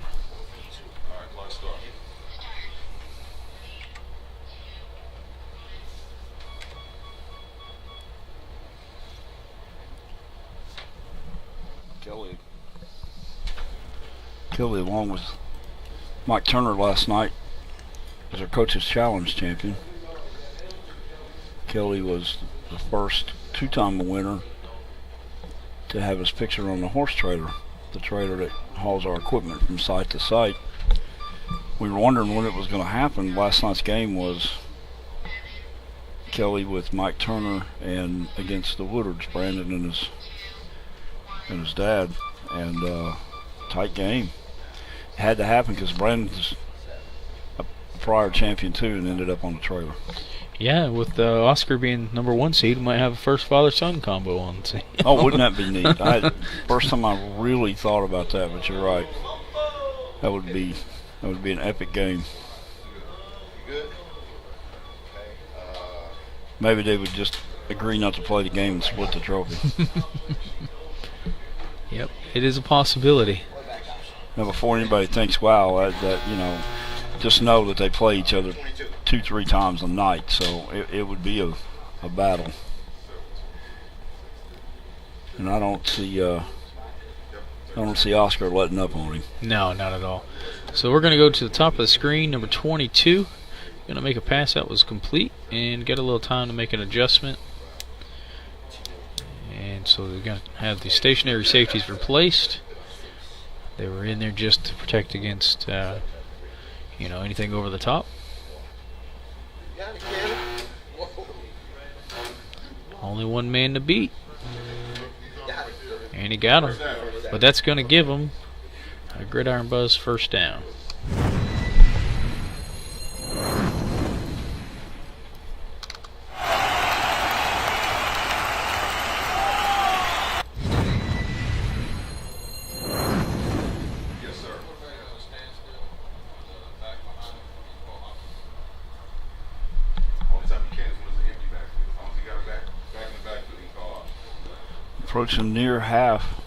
Kelly, along with Mike Turner last night, was our Coach's Challenge champion. Kelly was the first two-time winner to have his picture on the horse trailer, the trailer that hauls our equipment from site to site. We were wondering when it was going to happen. Last night's game was Kelly with Mike Turner and against the Woodards, Brandon and his dad, and tight game. It had to happen because Brandon's a prior champion too and ended up on the trailer. Yeah, with Oscar being number 1 seed, we might have a first father-son combo on the team. Oh, wouldn't that be neat? First time I really thought about that, but you're right. That would be an epic game. Maybe they would just agree not to play the game and split the trophy. Yep, it is a possibility. Now, before anybody thinks, wow, that just know that they play each other 2-3 times a night, so it would be a battle. And I don't see Oscar letting up on him. No, not at all. So we're going to go to the top of the screen, number 22. Going to make a pass that was complete and get a little time to make an adjustment. And so they're going to have the stationary safeties replaced. They were in there just to protect against, anything over the top. Only one man to beat. And he got him. But that's going to give him a Gridiron Buzz first down. Approaching near half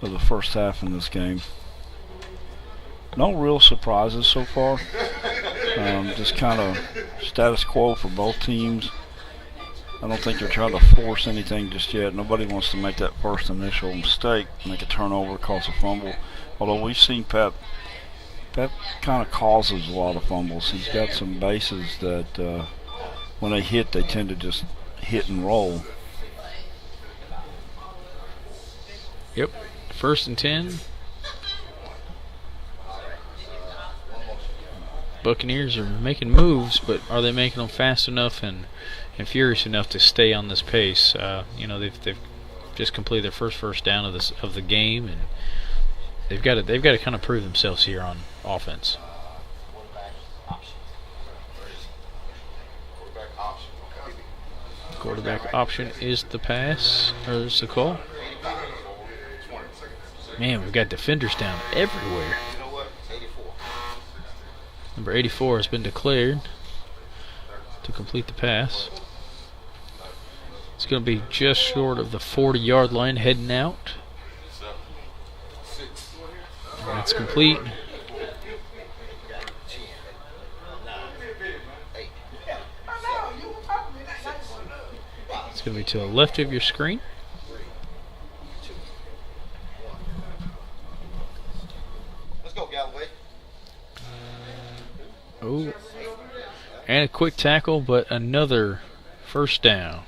of the first half in this game. No real surprises so far. Just kind of status quo for both teams. I don't think they're trying to force anything just yet. Nobody wants to make that first initial mistake, make a turnover, cause a fumble. Although we've seen Pep kind of causes a lot of fumbles. He's got some bases that when they hit, they tend to just hit and roll. Yep. 1st and 10 Buccaneers are making moves, but are they making them fast enough and furious enough to stay on this pace? You know, they've just completed their first down of the game, and they've got to kind of prove themselves here on offense. Quarterback option is the pass, or is the call. Man, we've got defenders down everywhere. Number 84 has been declared to complete the pass. It's going to be just short of the 40-yard line heading out. And that's complete. It's going to be to the left of your screen. Let's go, Galloway. Oh, and a quick tackle, but another first down.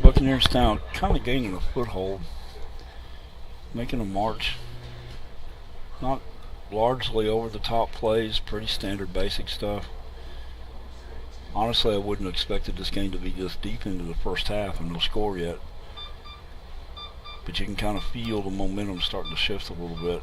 Buccaneers now kind of gaining a foothold, making a march. Not largely over the top plays, pretty standard basic stuff. Honestly, I wouldn't have expected this game to be this deep into the first half and no score yet. But you can kind of feel the momentum starting to shift a little bit.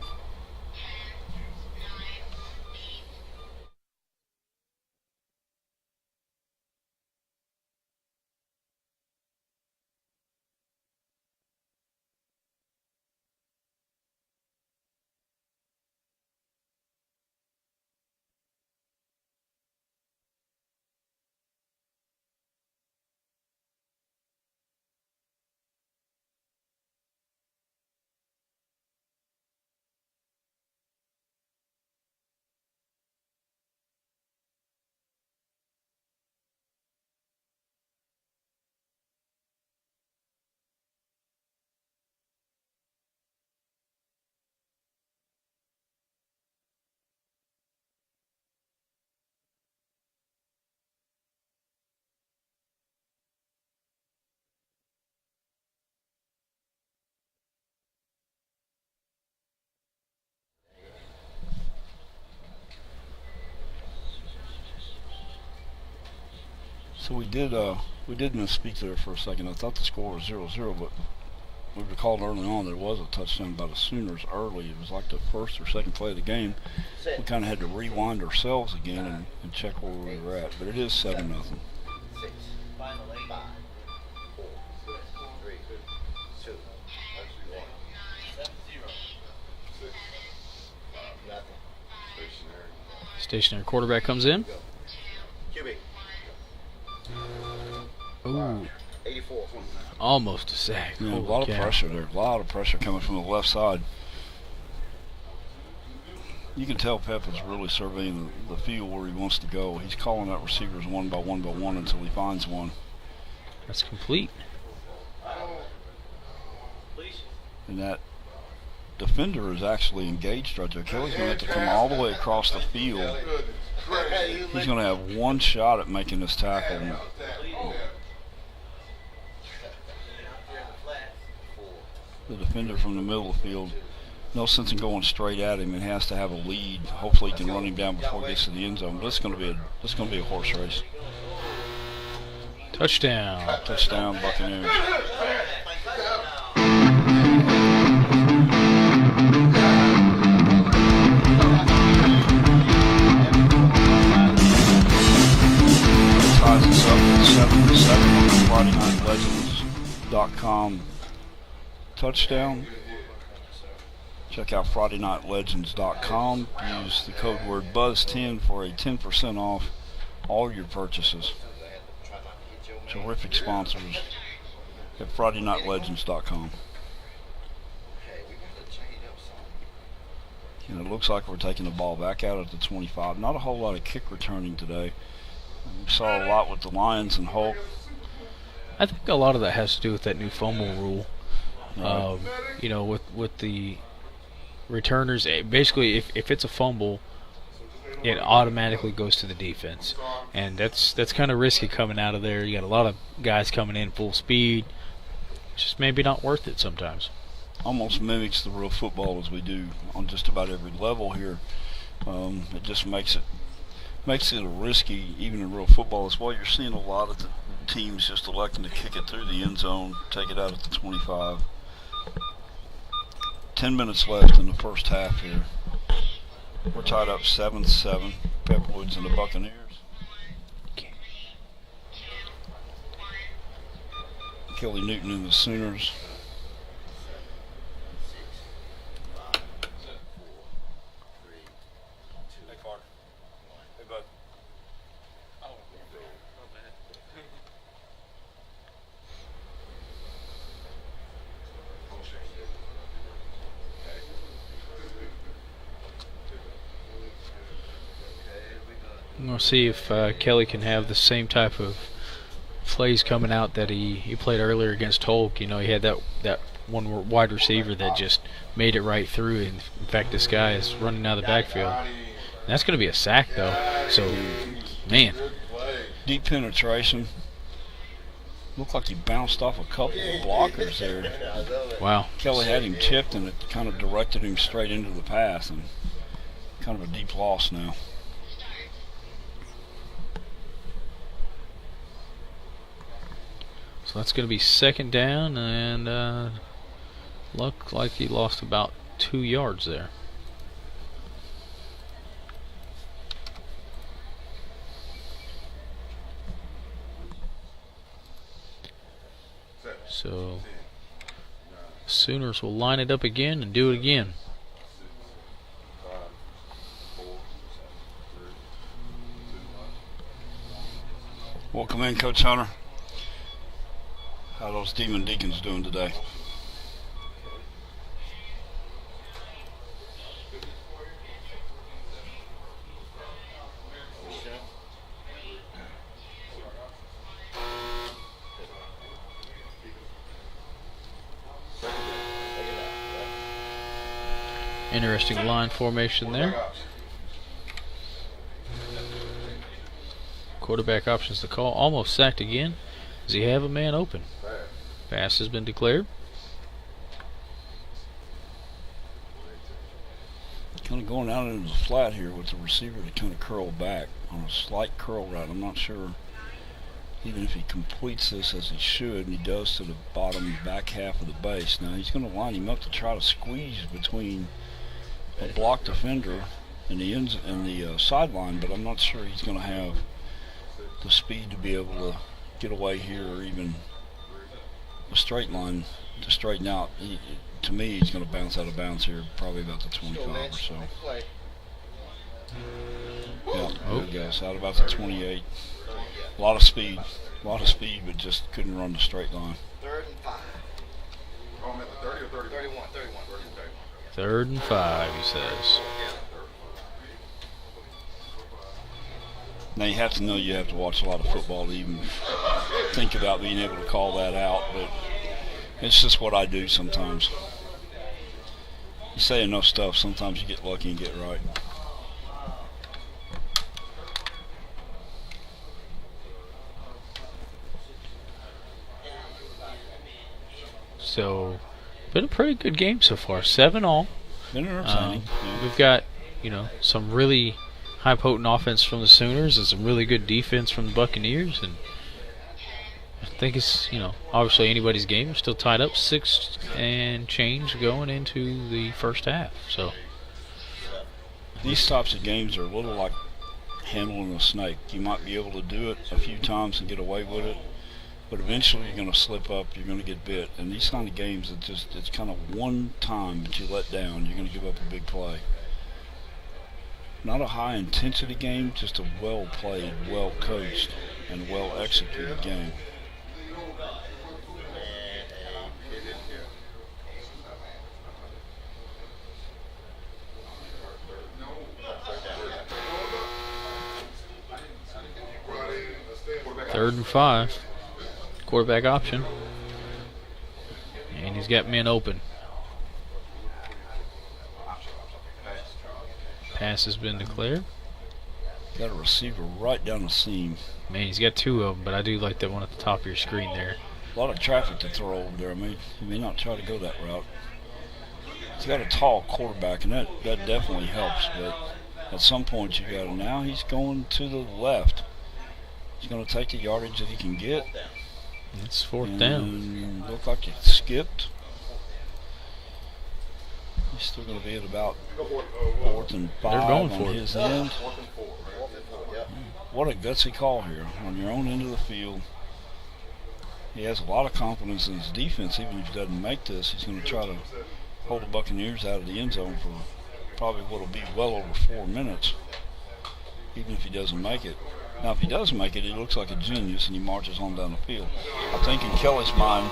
So we did misspeak there for a second. I thought the score was 0-0, but we recalled early on there was a touchdown by the Sooners early. It was like the first or second play of the game. We kind of had to rewind ourselves again and check where we were at. But it is 7-0. Stationary quarterback comes in. Ooh. 84. Almost a sack. Yeah, a lot of pressure there. A lot of pressure coming from the left side. You can tell Pep is really surveying the field where he wants to go. He's calling out receivers one by one until he finds one. That's complete. And that defender is actually engaged right there. Kelly's going to have to come all the way across the field. He's going to have one shot at making this tackle. The defender from the middle of the field, no sense in going straight at him. It has to have a lead. Hopefully, he can run him down before he gets to the end zone. But it's going to be a horse race. Touchdown. Touchdown, Buccaneers. Ties us up at 7-7 on the FridayNightLegends.com touchdown. Check out FridayNightLegends.com. Use the code word BUZZ10 for a 10% off all your purchases. Terrific sponsors at FridayNightLegends.com. And it looks like we're taking the ball back out at the 25. Not a whole lot of kick returning today. We saw a lot with the Lions and Hulk. I think a lot of that has to do with that new FOMO rule. Right. You know, with the returners, basically, if it's a fumble, it automatically goes to the defense, and that's kind of risky coming out of there. You got a lot of guys coming in full speed. It's just maybe not worth it sometimes. Almost mimics the real football as we do on just about every level here. It just makes it risky, even in real football as well. You're seeing a lot of the teams just electing to kick it through the end zone, take it out at the 25. 10 minutes left in the first half here. We're tied up 7-7. Pepperwoods and the Buccaneers. Kelly Newton and the Sooners. Hey, Carter. Hey, bud. I'm going to see if Kelly can have the same type of plays coming out that he played earlier against Holk. You know, he had that one wide receiver that just made it right through. And in fact, this guy is running out of the backfield. And that's going to be a sack, though. So, man. Deep penetration. Looked like he bounced off a couple of blockers there. Wow. Kelly had him tipped, and it kind of directed him straight into the pass. And kind of a deep loss now. So that's going to be second down, and looked like he lost about 2 yards there. So Sooners will line it up again and do it again. Welcome in, Coach Hunter. How are those Demon Deacons doing today? Interesting line formation there. Quarterback options to call. Almost sacked again. Does he have a man open? Pass has been declared. Kind of going out into the flat here with the receiver to kind of curl back on a slight curl route. I'm not sure even if he completes this as he should, and he does to the bottom back half of the base. Now he's going to line him up to try to squeeze between a block defender and the sideline, but I'm not sure he's going to have the speed to be able to get away here, or even a straight line to straighten out. To me, he's going to bounce out of bounds here, probably about the 25 or so. Yeah, there he goes, out about the 28. A lot of speed, but just couldn't run the straight line. 3rd and 5. Oh, I'm at the 30 or 30? 31. 3rd and 5, he says. Now you have to know you have to watch a lot of football to even think about being able to call that out, but it's just what I do sometimes. You say enough stuff, sometimes you get lucky and get right. So, been a pretty good game so far. 7-all. Been entertaining. Yeah. We've got, some really high potent offense from the Sooners and some really good defense from the Buccaneers, and I think it's, obviously anybody's game. We're still tied up 6 and change going into the first half. So these types of games are a little like handling a snake. You might be able to do it a few times and get away with it, but eventually you're going to slip up, you're going to get bit. And these kind of games, it's kind of one time that you let down, you're going to give up a big play. Not a high intensity game, just a well played, well coached, and well executed game. Third and 5. Quarterback option. And He's got men open. Pass has been declared. Got a receiver right down the seam. Man, he's got 2 of them, but I do like that one at the top of your screen there. A lot of traffic to throw over there. I mean, he may not try to go that route. He's got a tall quarterback, and that definitely helps. But at some point, you got to. Now he's going to the left. He's going to take the yardage that he can get. It's 4th down. Looked like it skipped. He's still going to be at about 4th and 5 They're going for on it. his end. What a gutsy call here on your own end of the field. He has a lot of confidence in his defense. Even if he doesn't make this, he's going to try to hold the Buccaneers out of the end zone for probably what will be well over 4 minutes, even if he doesn't make it. Now, if he does make it, he looks like a genius, and he marches on down the field. I think in Kelly's mind,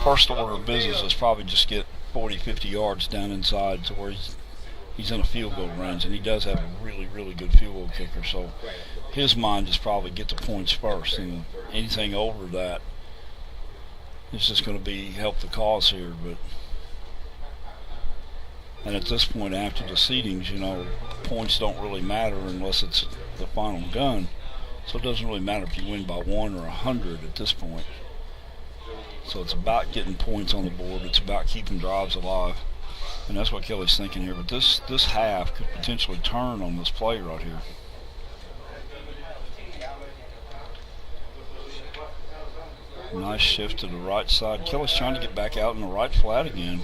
first order of business is probably just get 40, 50 yards down inside to where he's in a field goal range, and he does have a really, really good field goal kicker. So his mind is probably get the points first, and anything over that is just going to be help the cause here. And at this point, after the seedings, points don't really matter unless it's the final gun. So it doesn't really matter if you win by 1 or 100 at this point. So it's about getting points on the board. It's about keeping drives alive. And that's what Kelly's thinking here. But this half could potentially turn on this play right here. Nice shift to the right side. Kelly's trying to get back out in the right flat again.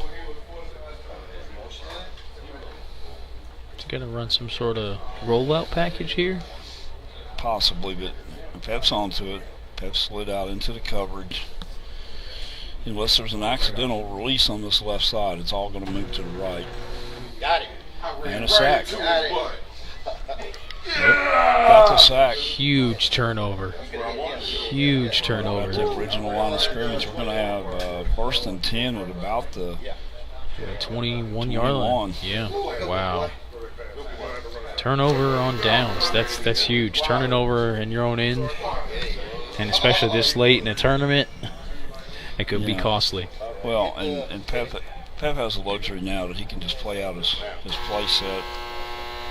He's going to run some sort of rollout package here. Possibly, but Pep's onto it. Pep slid out into the coverage. Unless there's an accidental release on this left side, it's all going to move to the right. Got it. And a sack. Got it. Got the sack. Huge turnover. Huge turnover. At the original line of scrimmage, we're going to have 1st and 10 at about the 21-yard line. Yeah. Wow. Turnover on downs. That's huge. Turning over in your own end, and especially this late in a tournament, it could be costly. Well, and Pep has the luxury now that he can just play out his play set,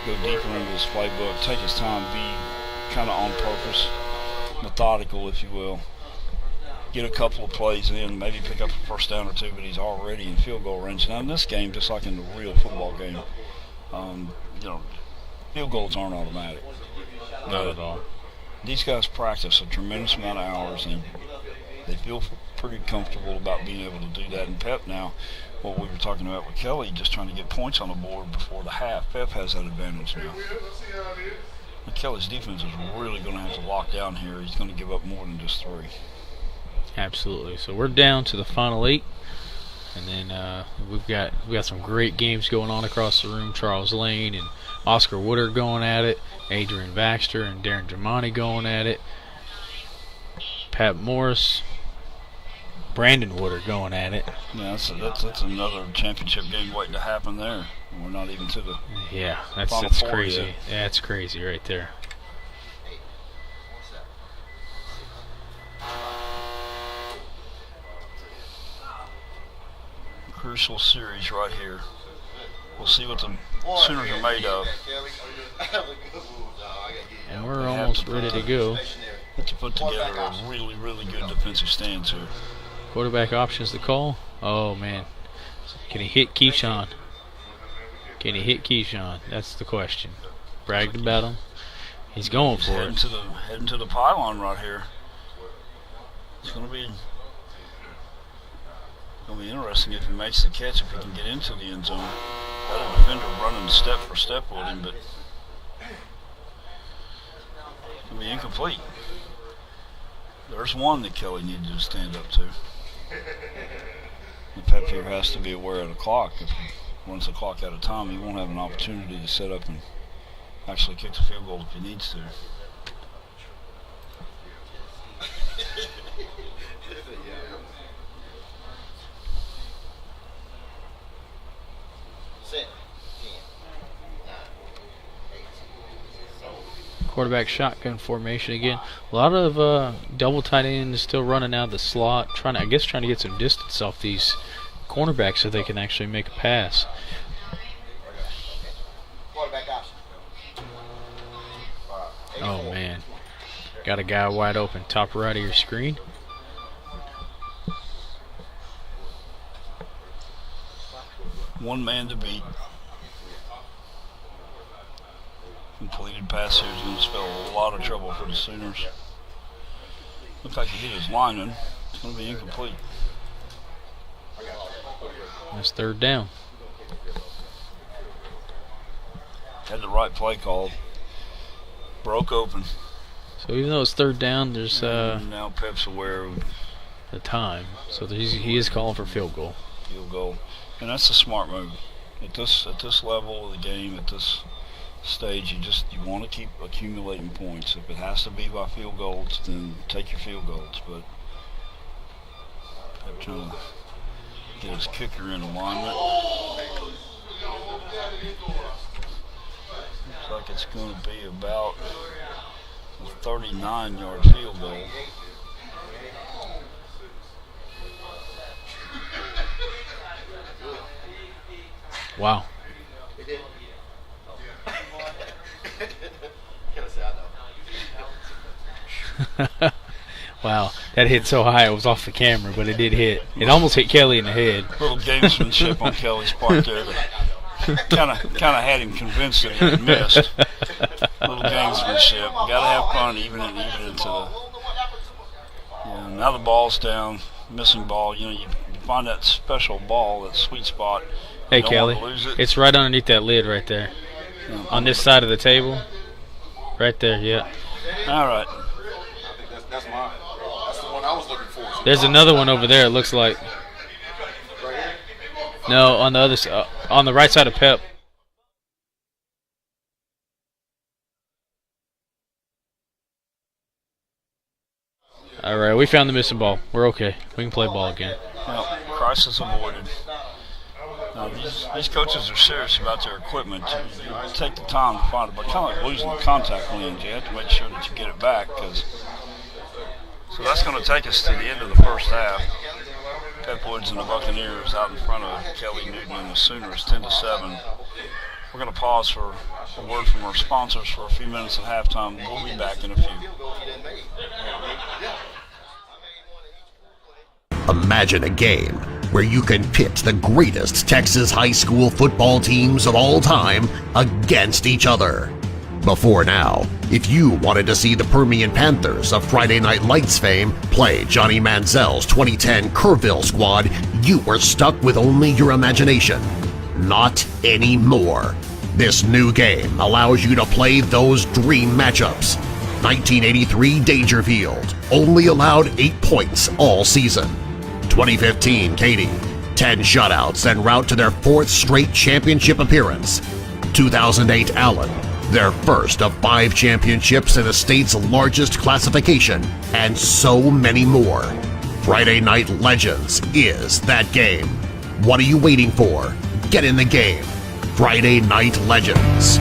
go deeper into his playbook, take his time, be kind of on purpose, methodical, if you will. Get a couple of plays in, maybe pick up a 1st down or 2, but he's already in field goal range. Now in this game, just like in the real football game, field goals aren't automatic. Not at all. These guys practice a tremendous amount of hours, and they feel pretty comfortable about being able to do that. And Pep now, what we were talking about with Kelly, just trying to get points on the board before the half. Pep has that advantage now. And Kelly's defense is really going to have to lock down here. He's going to give up more than just 3. Absolutely. So we're down to the final 8. And then we've got some great games going on across the room. Charles Lane and Oscar Woodard going at it. Adrian Baxter and Darren Germani going at it. Pat Morris, Brandon Woodard going at it. Yeah, that's another championship game waiting to happen there. And we're not even to the that's crazy. Yet. Yeah, that's crazy right there. Crucial series right here. We'll see what the Sooners are made of. And we're almost ready to go. Have to put together a really, really good defensive stance here. Quarterback options to call. Oh, man. Can he hit Keyshawn? That's the question. Bragged about him. He's going for it. Heading to the pylon right here. It's going to be interesting if he makes the catch, if he can get into the end zone. Got a defender running step for step with him, but it's going to be incomplete. There's one that Kelly needed to stand up to. The Pep here has to be aware of the clock. If he runs the clock out of time, he won't have an opportunity to set up and actually kick the field goal if he needs to. Quarterback shotgun formation again. A lot of double tight ends still running out of the slot, trying to get some distance off these cornerback so they can actually make a pass. Oh, man. Got a guy wide open, top right of your screen. One man to beat. Completed pass here is going to spell a lot of trouble for the Sooners. Looks like he hit his lineman. It's going to be incomplete. That's third down. Had the right play called. Broke open. So even though it's third down, there's now Pep's aware of the time. So he is calling for field goal. Field goal. And that's a smart move. At this level of the game, at this stage, you want to keep accumulating points. If it has to be by field goals, then take your field goals. But Pep trying to get his kicker in alignment. Looks like it's going to be about a 39-yard field goal. Wow. Wow, that hit so high it was off the camera, but it did hit. It almost hit Kelly in the head. Little gamesmanship on Kelly's part there. Kind of had him convinced that he had missed. Little gamesmanship. Got to have fun, even into the. Yeah, now the ball's down, missing ball. You find that special ball, that sweet spot. Hey Kelly, it's right underneath that lid right there, on this side of the table. Right there, yeah. All right. I think that's the one I was looking for. There's another one over there. It looks like. No, on the other side, on the right side of Pep. All right, we found the missing ball. We're okay. We can play ball again. Well, crisis avoided. Now, these coaches are serious about their equipment. You take the time to find it, but kind of like losing the contact lens. You have to make sure that you get it back. So that's going to take us to the end of the first half. Pep Woods and the Buccaneers out in front of Kelly Newton and the Sooners, 10-7. We're going to pause for a word from our sponsors for a few minutes at halftime. We'll be back in a few. Imagine a game where you can pit the greatest Texas high school football teams of all time against each other. Before now, if you wanted to see the Permian Panthers of Friday Night Lights fame play Johnny Manziel's 2010 Kerrville squad, you were stuck with only your imagination. Not anymore. This new game allows you to play those dream matchups. 1983 Dangerfield only allowed 8 points all season. 2015 Katy, 10 shutouts en route to their 4th straight championship appearance. 2008 Allen, their first of 5 championships in the state's largest classification, and so many more. Friday Night Legends is that game. What are you waiting for? Get in the game. Friday Night Legends.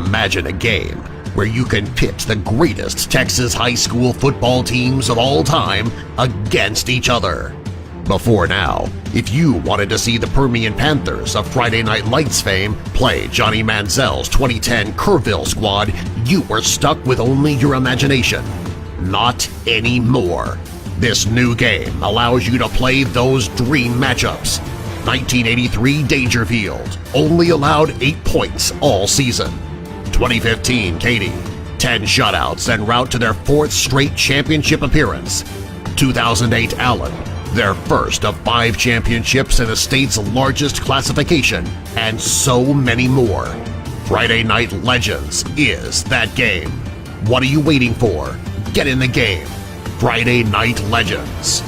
Imagine a game where you can pit the greatest Texas high school football teams of all time against each other. Before now, if you wanted to see the Permian Panthers of Friday Night Lights fame play Johnny Manziel's 2010 Kerrville squad, you were stuck with only your imagination. Not anymore. This new game allows you to play those dream matchups. 1983 Dangerfield only allowed 8 points all season. 2015 Katy, 10 shutouts en route to their 4th straight championship appearance. 2008 Allen, their first of 5 championships in the state's largest classification, and so many more. Friday Night Legends is that game. What are you waiting for? Get in the game. Friday Night Legends.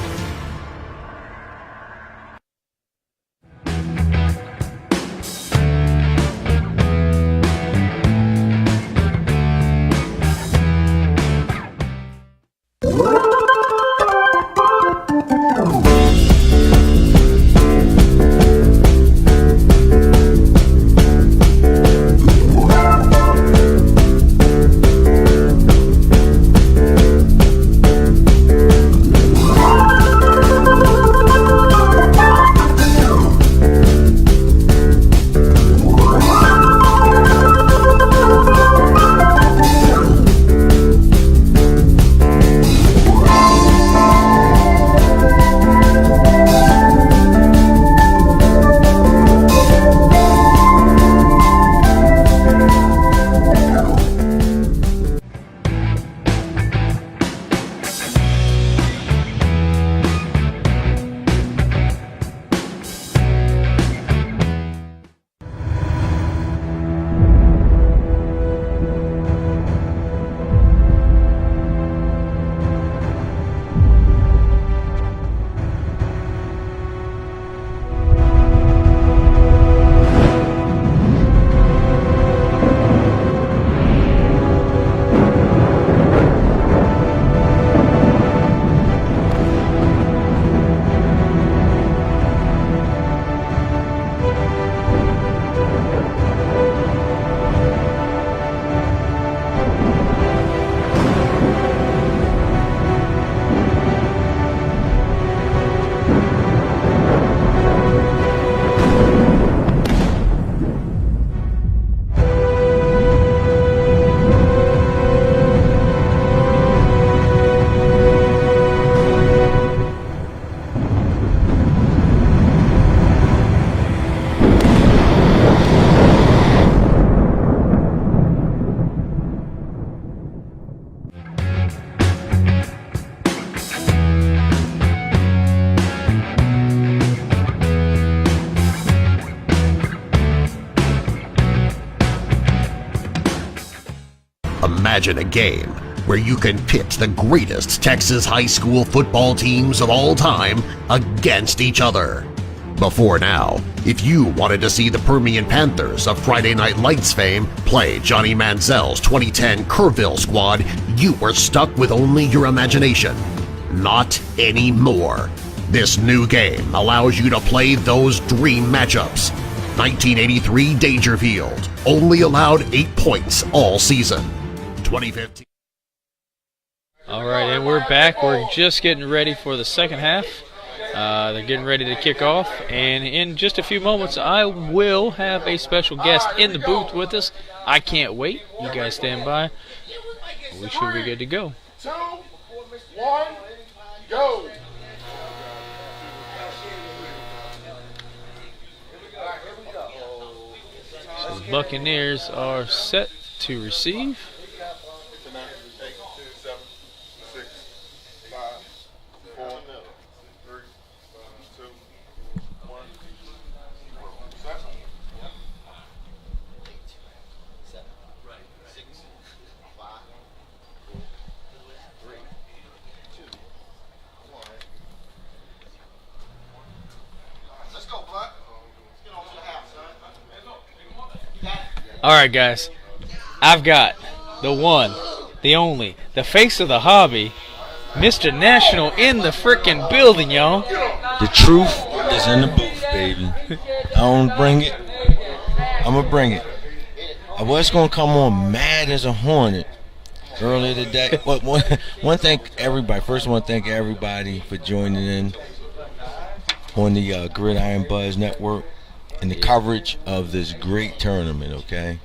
Imagine a game where you can pit the greatest Texas high school football teams of all time against each other. Before now, if you wanted to see the Permian Panthers of Friday Night Lights fame play Johnny Manziel's 2010 Kerrville squad, you were stuck with only your imagination. Not anymore. This new game allows you to play those dream matchups. 1983 Dangerfield only allowed 8 points all season. 2015. All right, and we're back. We're just getting ready for the second half. They're getting ready to kick off, and in just a few moments, I will have a special guest in the booth with us. I can't wait. You guys stand by. We should be good to go. 2, 1, go! So the Buccaneers are set to receive. 8, 7, 6, 5, 4, 3, 2, 1, 0. Set. Let's go, Black. Let's get on to the house, son. All right, guys. I've got the one, the only, the face of the hobby, Mr. National in the frickin' building, y'all. The truth is in the booth, baby. I don't bring it. I'm going to bring it. I was going to come on mad as a hornet earlier today. But one thank everybody. First, I want to thank everybody for joining in on the Gridiron Buzz Network and the coverage of this great tournament, okay?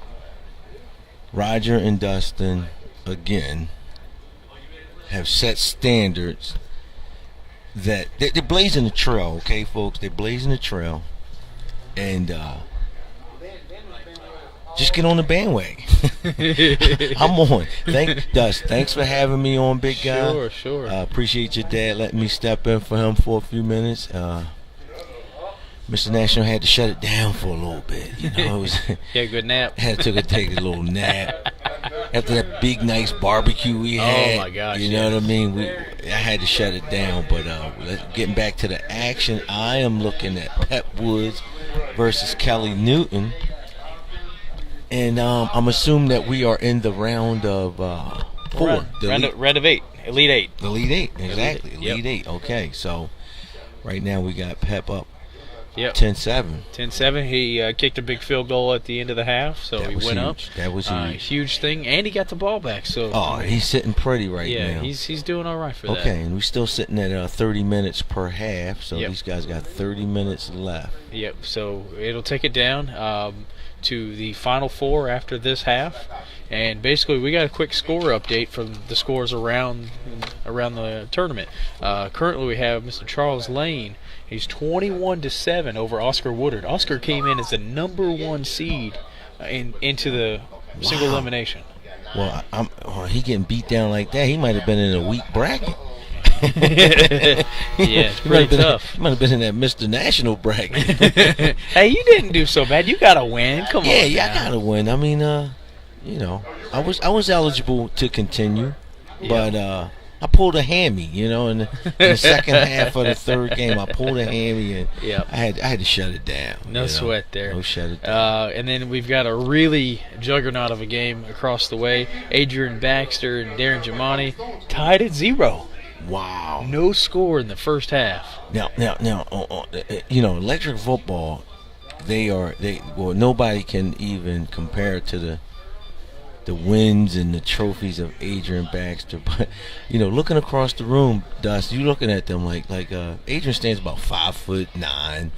Roger and Dustin, again, have set standards that they're blazing the trail, okay, folks? They're blazing the trail. And just get on the bandwagon. I'm on. Thanks for having me on, big guy. Sure. Appreciate your dad letting me step in for him for a few minutes. Mr. National had to shut it down for a little bit. You know, it was yeah, good nap. Had to take a little nap after that big, nice barbecue we had. Oh my gosh! You know what I mean? I had to shut it down. But getting back to the action, I am looking at Pep Woods versus Kelly Newton, and I'm assuming that we are in the round of 4. Round of 8, Elite 8. Elite 8, exactly. Elite Yep. 8. Okay, so right now we got Pep up. Yep. 10-7. 10-7. He kicked a big field goal at the end of the half, so he went up. That was huge. Huge thing, and he got the ball back. So he's sitting pretty now. Yeah, he's doing all right for that. Okay, and we're still sitting at 30 minutes per half, so Yep. these guys got 30 minutes left. Yep. So it'll take it down to the final 4 after this half, and basically we got a quick score update from the scores around the tournament. Currently, we have Mr. Charles Lane. He's 21-7 over Oscar Woodard. Oscar came in as the number 1 seed into the single elimination. Well, he getting beat down like that. He might have been in a weak bracket. Yeah, it's pretty tough. He might have been in that Mr. National bracket. Hey, you didn't do so bad. You got to win. Come on. Yeah, I got to win. I mean, you know, I was eligible to continue, but I pulled a hammy, you know, in the second half of the third game. I pulled a hammy, and I had to shut it down. No sweat there. No shut it down. And then we've got a really juggernaut of a game across the way. Adrian Baxter and Darren Giamatti tied at 0. Wow. No score in the first half. Now, you know, electric football, nobody can even compare to the wins and the trophies of Adrian Baxter. But, you know, looking across the room, Dust, you looking at them like Adrian stands about 5'9".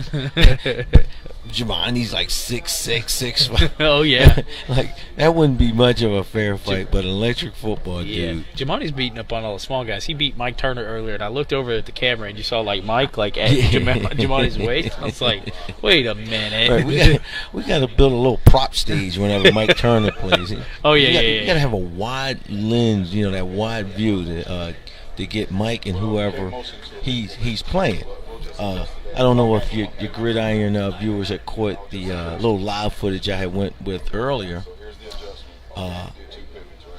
Giovanni's like 6'6", 6'5". Oh, yeah. Like, that wouldn't be much of a fair fight, but electric football, dude. Giamatti's beating up on all the small guys. He beat Mike Turner earlier, and I looked over at the camera, and you saw, like, Mike, like, at Giamatti's waist. I was like, wait a minute. Right, we got to build a little prop stage whenever Mike Turner plays. Oh, yeah, You got to have a wide lens, you know, that wide view to get Mike and whoever he's playing. I don't know if your Gridiron viewers had caught the little live footage I had went with earlier.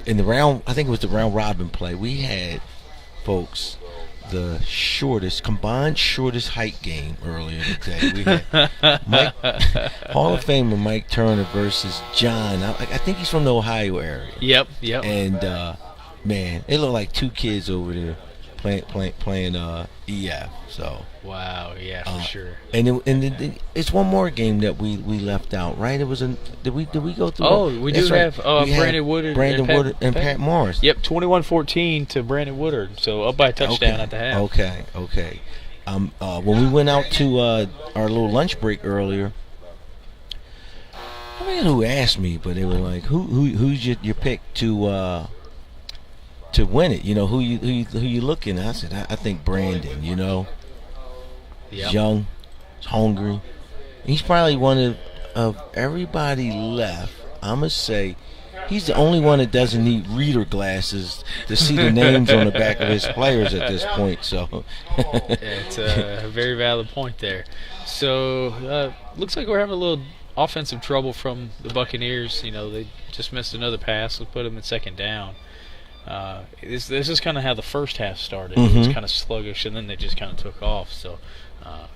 In the round, I think it was the round robin play, we had, folks, the combined shortest height game earlier today. We had Hall of Famer Mike Turner versus John. I think he's from the Ohio area. Yep. And man, it looked like 2 kids over there playing EF. So wow, yeah, for sure. And it's one more game that we left out, right? It was did we go through? Oh, we do have Brandon Woodard and Pat Morris. Yep, 21-14 to Brandon Woodard, so up by a touchdown at the half. Okay. When we went out to our little lunch break earlier, I don't know who asked me, but they were like, "Who's your pick to win it? You know, who you looking at?" I said, I think Brandon. You know, he's young, he's hungry. He's probably one of everybody left. I must say, he's the only one that doesn't need reader glasses to see the names on the back of his players at this point. So it's a very valid point there. So looks like we're having a little offensive trouble from the Buccaneers. You know, they just missed another pass. Let's put them in second down. This is kind of how the first half started. It was kind of sluggish, and then they just kind of took off. So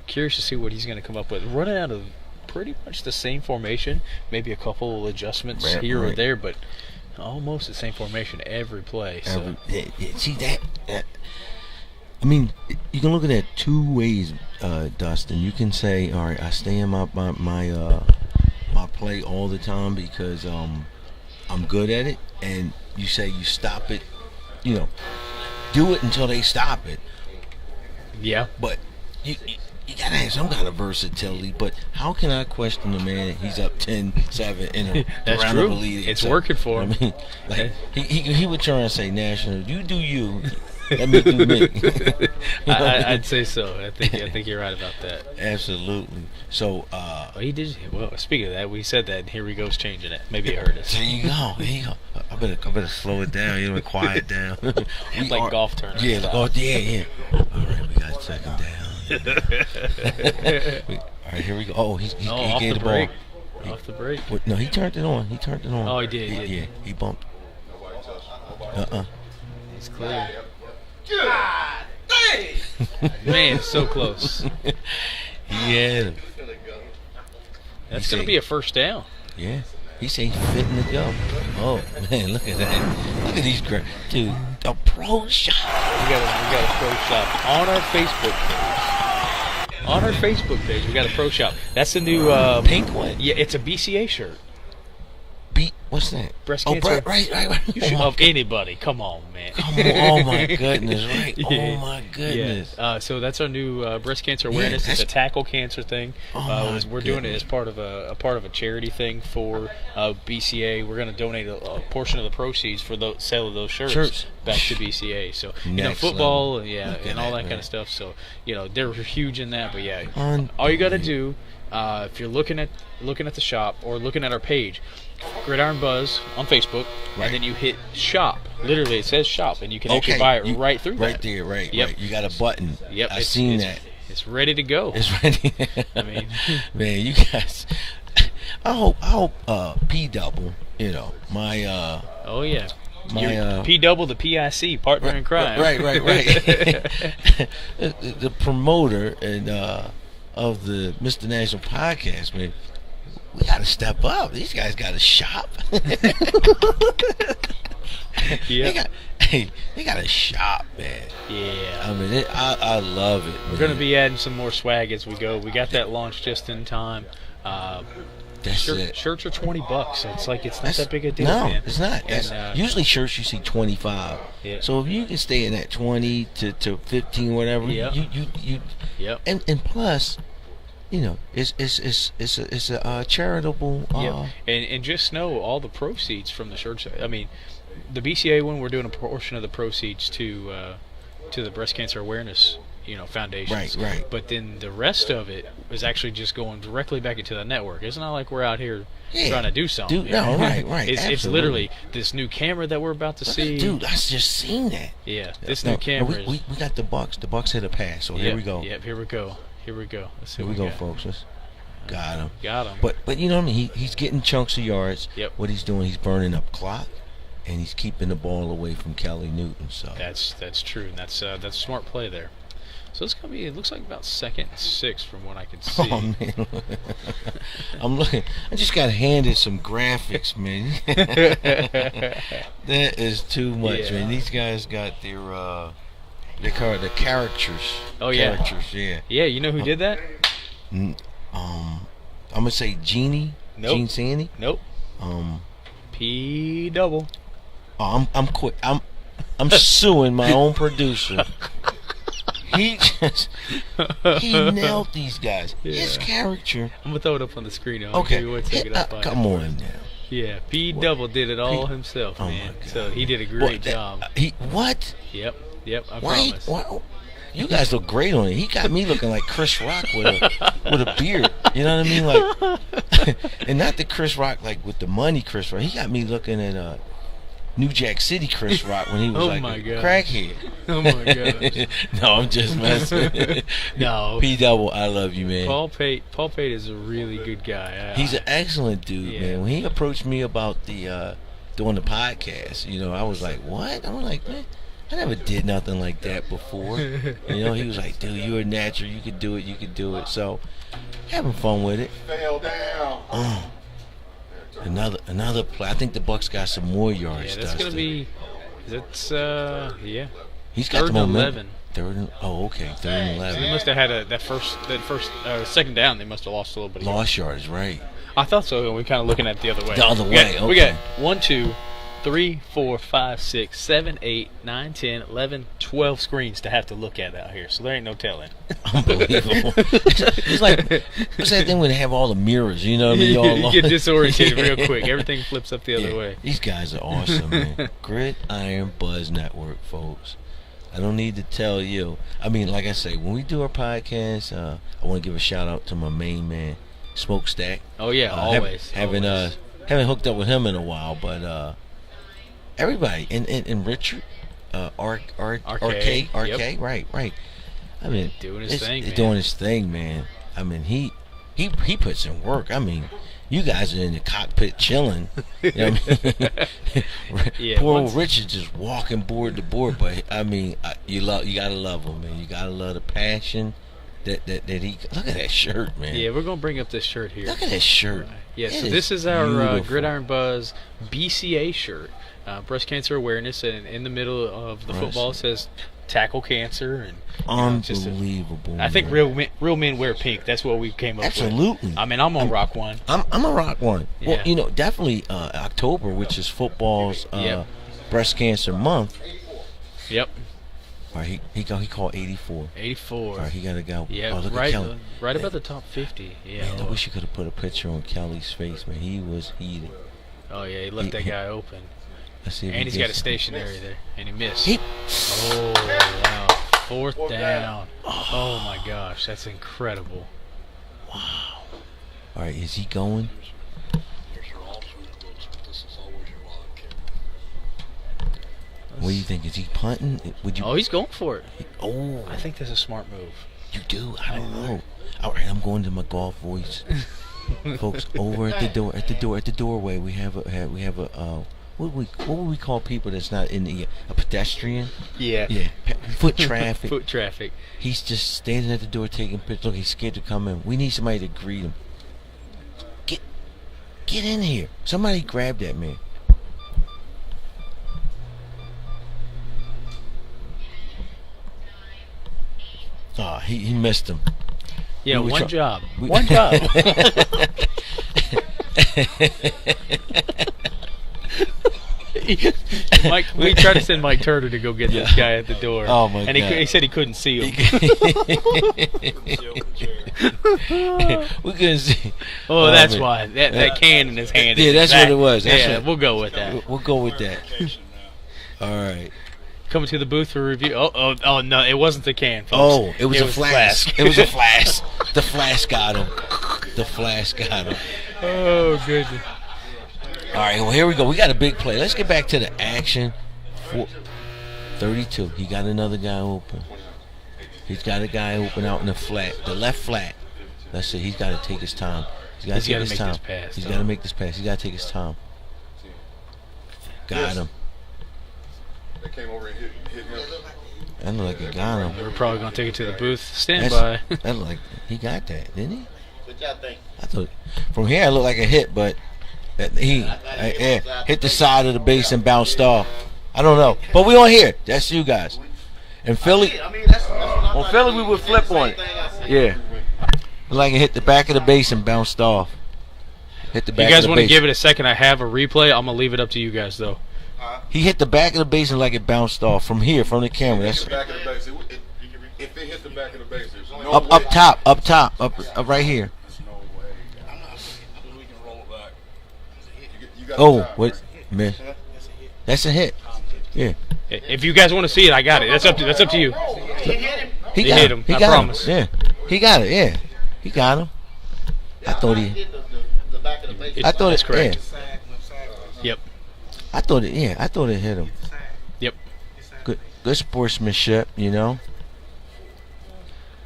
curious to see what he's going to come up with. Running out of pretty much the same formation, maybe a couple of adjustments here or there, but almost the same formation every play. So. See that? I mean, you can look at that 2 ways, Dustin. You can say, all right, I stay in my play all the time because I'm good at it, and you say you stop it, do it until they stop it. Yeah. But you gotta have some kind of versatility. But how can I question the man? He's up 10-7 in a That's round true. of a lead. It's working for him. I mean, like he would try and say, "National, you do you, let me do me." I'd say so. I think you're right about that. Absolutely. So Well, he did. Well, speaking of that, we said that. And here he goes changing it. Maybe it hurt us. there you go. There you go. I better slow it down. Quiet down. Like golf tournament Yeah, style. golf. Yeah. All right, we got second down. All right, here we go. Oh, he off gave the the break. ball. Off the break. What, no, he turned it on. Oh, he did. Yeah, he bumped. It's clear. Man, so close. Yeah. That's going to be a first down. Yeah. He said he's fitting to go. Oh man, look at that! Look at these dude. A pro shot. We got a pro shop on our Facebook page. On our Facebook page, we got a pro shop. That's the new Pink one. Yeah, it's a BCA shirt. What's that? Breast Oh, cancer. right. You should of anybody. Come on, man. Come on. Oh my goodness! Right. Yeah. Oh my goodness. Yeah. So that's our new breast cancer awareness. It's a tackle cancer thing. We're doing it as part of a charity thing for BCA. We're going to donate a portion of the proceeds for the sale of those shirts back to BCA. So football, and all that kind of stuff. So they're huge in that. But all you got to do if you're looking at the shop or looking at our page, Gridiron Buzz on Facebook, and then you hit shop. Literally, it says shop, and you can actually buy it right through right that. There, right. Yep. Right. You got a button. Yep, I've seen that. It's ready to go. It's ready. I mean, man, you guys. I hope P Double. My. Oh yeah. My P Double, the PIC partner in crime. Right. the promoter and of the Mr. National podcast, man. We got to step up. These guys got to shop. Yeah. They got to shop, man. Yeah. I mean, I love it. We're going to be adding some more swag as we go. We got that launched just in time. That's it. Shirts are $20, so it's not that big a deal. No, man. it's not. Usually shirts you see 25. Yeah. So if you can stay in that 20 to 15, whatever, you Yep. And plus, it's a charitable. And just know all the proceeds from the shirts. I mean, the BCA one, we're doing a portion of the proceeds to the breast cancer awareness, foundations. Right. But then the rest of it is actually just going directly back into the network. It's not like we're out here trying to do something. Right. It's literally this new camera that we're about to see. Dude, I just seen that. Yeah, this new camera. We got the Bucks. The Bucks hit a pass. So here we go. Yep, here we go. Let's see Here we go, folks. Got him. But you know what I mean? He's getting chunks of yards. Yep. What he's doing, he's burning up clock, and he's keeping the ball away from Kelly Newton. So that's true, and that's a smart play there. So it's gonna be. It looks like about 2nd and 6 from what I can see. Oh man, I'm looking. I just got handed some graphics, man. That is too much, man. These guys got their they call it the characters. Oh yeah, characters. Yeah. Yeah, you know who did that? I'm gonna say Genie. Nope. Gene Sandy. Nope. P Double. Oh, I'm quit. I'm suing my own producer. He nailed these guys. His character. I'm gonna throw it up on the screen. Okay. Come on now. Yeah, P Double did it all himself, man. So he did a great job. What? Yep. I promise. You guys look great on it. He got me looking like Chris Rock with a beard. You know what I mean? Like, and not the Chris Rock like with the money Chris Rock. He got me looking at New Jack City Chris Rock when he was crackhead. Oh my god. No, I'm just messing. No. P Double, I love you, man. Paul Pate is a really good guy. He's an excellent dude, man. When he approached me about the doing the podcast, I was like, what? I was like, man, I never did nothing like that before. He was like, dude, you're a natural. You could do it. So, having fun with it. Fell down. Another play. I think the Bucks got some more yards. Yeah, that's gonna be. That's yeah. He's got 3rd the momentum. 11. Okay. 3rd and 11. So they must have had that first second down. They must have lost a little bit. Lost yards, right? I thought so. We're kind of looking at it the other way. The other way, We got okay. 1, 2, 3, 4, 5, 6, 7, 8, 9, 10, 11, 12 screens to have to look at out here. So there ain't no telling. Unbelievable. It's like, what's that thing when they have all the mirrors, you know what I mean? You get disoriented real quick. Everything flips up the other way. These guys are awesome, man. Gridiron Buzz Network, folks. I don't need to tell you. I mean, like I say, when we do our podcast, I want to give a shout out to my main man, Smokestack. Oh yeah, always. Haven't hooked up with him in a while, but everybody and Richard, RK, Yep. right. I mean, Doing his thing, man. doing his thing, man. I mean, he puts in work. I mean, you guys are in the cockpit chilling. You know what I mean? Yeah, Poor old once- Richard just walking board to board, but I mean, you gotta love him, man. You gotta love the passion that he. Look at that shirt, man. Yeah, we're gonna bring up this shirt here. Look at that shirt. Yeah, It so is this is our beautiful. Gridiron Buzz BCA shirt, breast cancer awareness, and in the middle of the football it says tackle cancer, and Unbelievable. I think man. real men wear pink. That's what we came up Absolutely. with. I mean, I'm gonna rock one. I'm a rock one. Well, Yeah. Definitely October, which is football's Yep. breast cancer month. Yep, All right, he called 84. 84. All right, he got to go. Yeah, Oh, look right, at Kelly. right about the top 50. Yeah. Man, I wish you could have put a picture on Kelly's face, man. He was heated. Oh yeah, he left that guy open, Let's see if and he he's got a gets- stationary there, and he missed. He- Oh wow, fourth down. Oh my gosh, that's incredible. All right, is he going? What do you think? Is he punting? Would you? Oh, he's going for it. Oh, I think that's a smart move. you do. I don't know. All right, I'm going to my golf voice, folks. Over at the doorway, we have a what would we call people that's not in the a pedestrian? Yeah. Yeah, foot traffic. Foot traffic. He's just standing at the door taking pictures. Look, he's scared to come in. We need somebody to greet him. Get in here. Somebody grab that man. Oh, he missed him. Yeah, We were one try- job. we- One job. Mike, we tried to send Mike Turner to go get this guy at the door. Oh, my and God. he said he couldn't see him. We couldn't see. Oh, that's man. why. That can in his hand. Yeah, is that's what it was. That's yeah, what- we'll go with that. We'll go with that. All right. Coming to the booth for review. Oh no, it wasn't the can, folks. Oh, it was a flask. It was a flask. The flask got him. The flask got him. Oh goodness. All right, well, here we go. We got a big play. Let's get back to the action. 32. He got another guy open. He's got a guy open out in the flat, the left flat. Let's see. He's got to take his time. He's got to take his make time. this pass, He's though. got to make this pass. He's got to take his time. Got him. They came over and hit him. That looked like he got him. We're probably gonna take it to the booth. Stand That's- by. That looked like he got that, didn't he? What y'all think? I thought from here it looked like a hit, but he hit the side of the base and bounced off. I don't know, but we on here. That's you guys. And Philly, I mean, that's what I'm on Philly we would flip on it. Yeah, like it hit the back of the base and bounced off. Hit the If back. you guys want want to give it a second, I have a replay. I'm gonna leave it up to you guys though. He hit the back of the base and like it bounced off from here, from the camera. Hit That's the back of the base. If it hit the back of the base, there's no up way. up right here. We can roll it back. You got Oh, time. what, man? That's a hit. Yeah, If you guys want to see it, I got it. That's up to you. he They got hit him. him, He I got promise. him. Yeah, he got it. Yeah, he got him. I thought he. the back of the base. I thought That's it. correct. Yeah, Yep. I thought it. Yeah, I thought it hit him. Yep. Good sportsmanship, you know.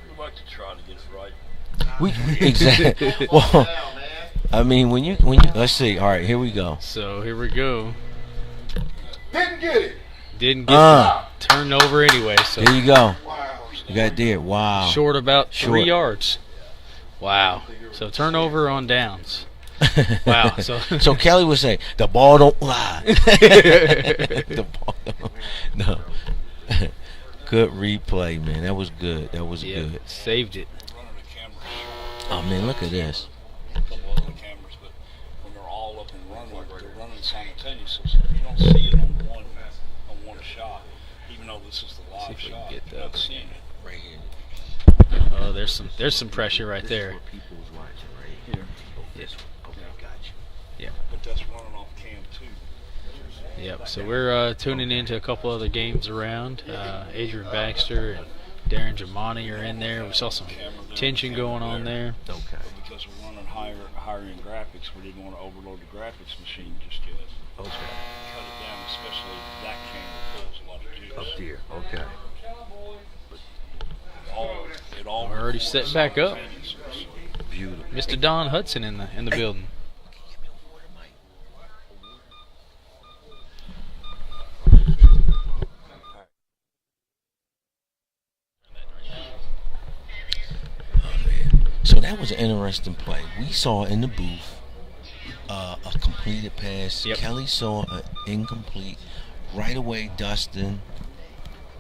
We like to try to get it right. We exactly. Well, I mean, when you let's see. All right, here we go. So here we go. Didn't get it. Didn't get turned over anyway. So Here you go. You got there. Wow. short about 3 Short. yards. Wow. So turnover on downs. Wow. So So Kelly would say, "The ball don't lie." The ball don't, no. Good replay, man. That was good. That was yeah, good. saved it. Running the camera. Oh man, look at this. A couple other cameras, but and simultaneous. So you don't see it on one shot, even though this is the live See if we can shot. get You're that. not seeing it. Right here. Oh, there's some pressure right there. Here. This one. Okay, gotcha. Yeah. But that's running off cam too. Yep. So we're tuning into a couple other games around. Adrian Baxter and Darren Giamatti are in there. We saw some tension going on there. Okay. But because we're running higher end graphics, we didn't want to overload the graphics machine just yet. Okay. Cut it down, especially that camera pulls a lot of juice. Up there. Okay. It all We're already setting back up. Beautiful. Mr. Don Hudson in the building. So that was an interesting play. We saw in the booth a completed pass. Yep. Kelly saw an incomplete. Right away, Dustin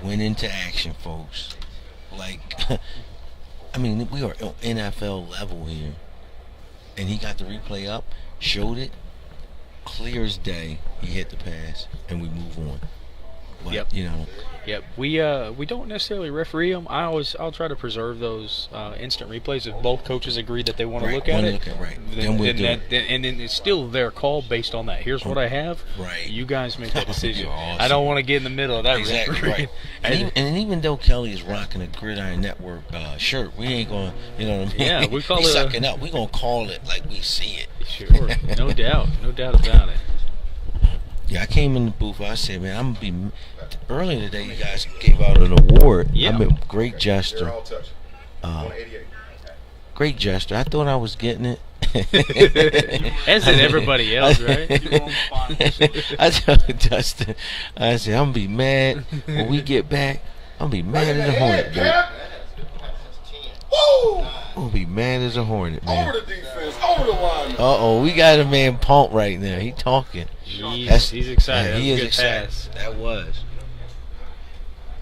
went into action, folks. Like, I mean, we are on NFL level here. And he got the replay up, showed it, clear as day. He hit the pass, and we move on. But, Yep. you know, Yep, we don't necessarily referee them. I'll try to preserve those instant replays if both coaches agree that they want to Right, look at wanna it. look at- right. Then we'll do it. And then it's still their call based on that. Here's what I have. Right. You guys make that decision. You're awesome. I don't want to get in the middle of that. exactly referee. right. And even though Kelly is rocking a Gridiron Network shirt, we ain't going to, you know what I mean? Yeah, we call we it a- sucking up. We going to call it like we see it. Sure, no doubt about it. Yeah, I came in the booth. I said, man, I'm going to be. Earlier today, you guys gave out an award. Yeah. I mean, great They're gesture. all touching. 188. Great gesture. I thought I was getting it. As did everybody else, right? I told Dustin, I said, I'm going to be mad when we get back. I'm going to be mad as a hornet, dude. Woo! I'm going to be mad as a hornet, man. Over the defense, over the line. Uh-oh, we got a man pumped right now. He talking. He's excited. Yeah, That he was is a good excited. pass. That was.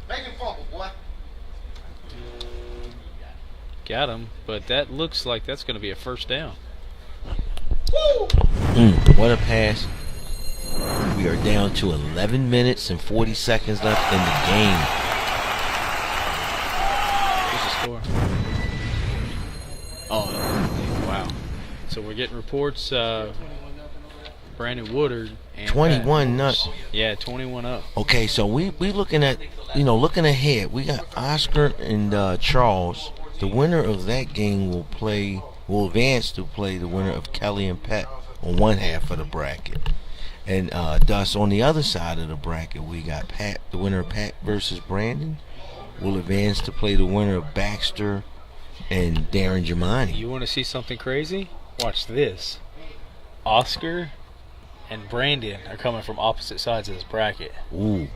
Make him fumble, boy. Got him, but that looks like that's going to be a first down. What a pass. We are down to 11 minutes and 40 seconds left in the game. What's the score? Oh, wow. So we're getting reports. Brandon Woodard and 21 nothing. Yeah, 21 up. Okay, so we looking at, looking ahead. We got Oscar and Charles. The winner of that game will advance to play the winner of Kelly and Pat on one half of the bracket. And thus on the other side of the bracket, we got Pat, the winner of Pat versus Brandon, will advance to play the winner of Baxter and Darren Giamatti. You want to see something crazy? Watch this. Oscar and Brandon are coming from opposite sides of this bracket. Ooh,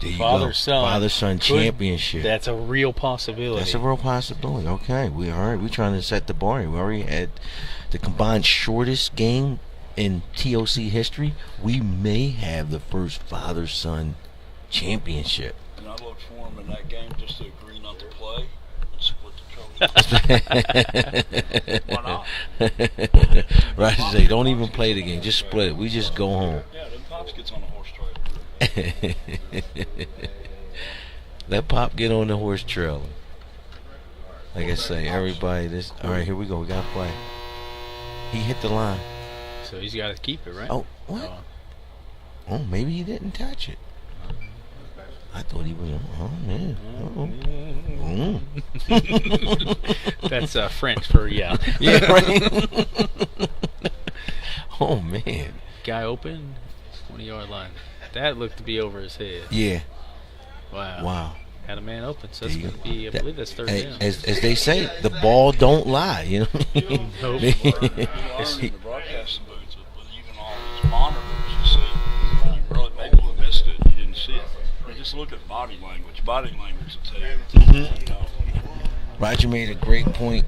there you go. Father-son. Father-son championship. That's a real possibility. That's a real possibility. Okay, we all right. We're trying to set the bar. We already had the combined shortest game in TOC history. We may have the first father-son championship. And I looked for him in that game just to agree not to play and split the trophy. Why not? Right, say don't even play the game. Just split it. We just go home. Yeah, then Pops gets on the horse trailer. Let Pop get on the horse trailer. Like I say, everybody. All right, here we go. We got to play. He hit the line. So he's got to keep it, right? Oh, what? Oh, maybe he didn't touch it. I thought he was. Oh man. That's French for yeah. Yeah, right. Oh man. Guy open, 20-yard line. That looked to be over his head. Yeah. Wow. Wow. had a man open, so that's There you going to be, I That- believe that's third Hey, down. as they say, the ball don't lie. You know what I mean? Nope. You learn in the broadcasting booths with even all these monitors, you see, you really maybe you missed it, you didn't see it. But just look at body language. Body language will tell you. You know, Roger made a great point.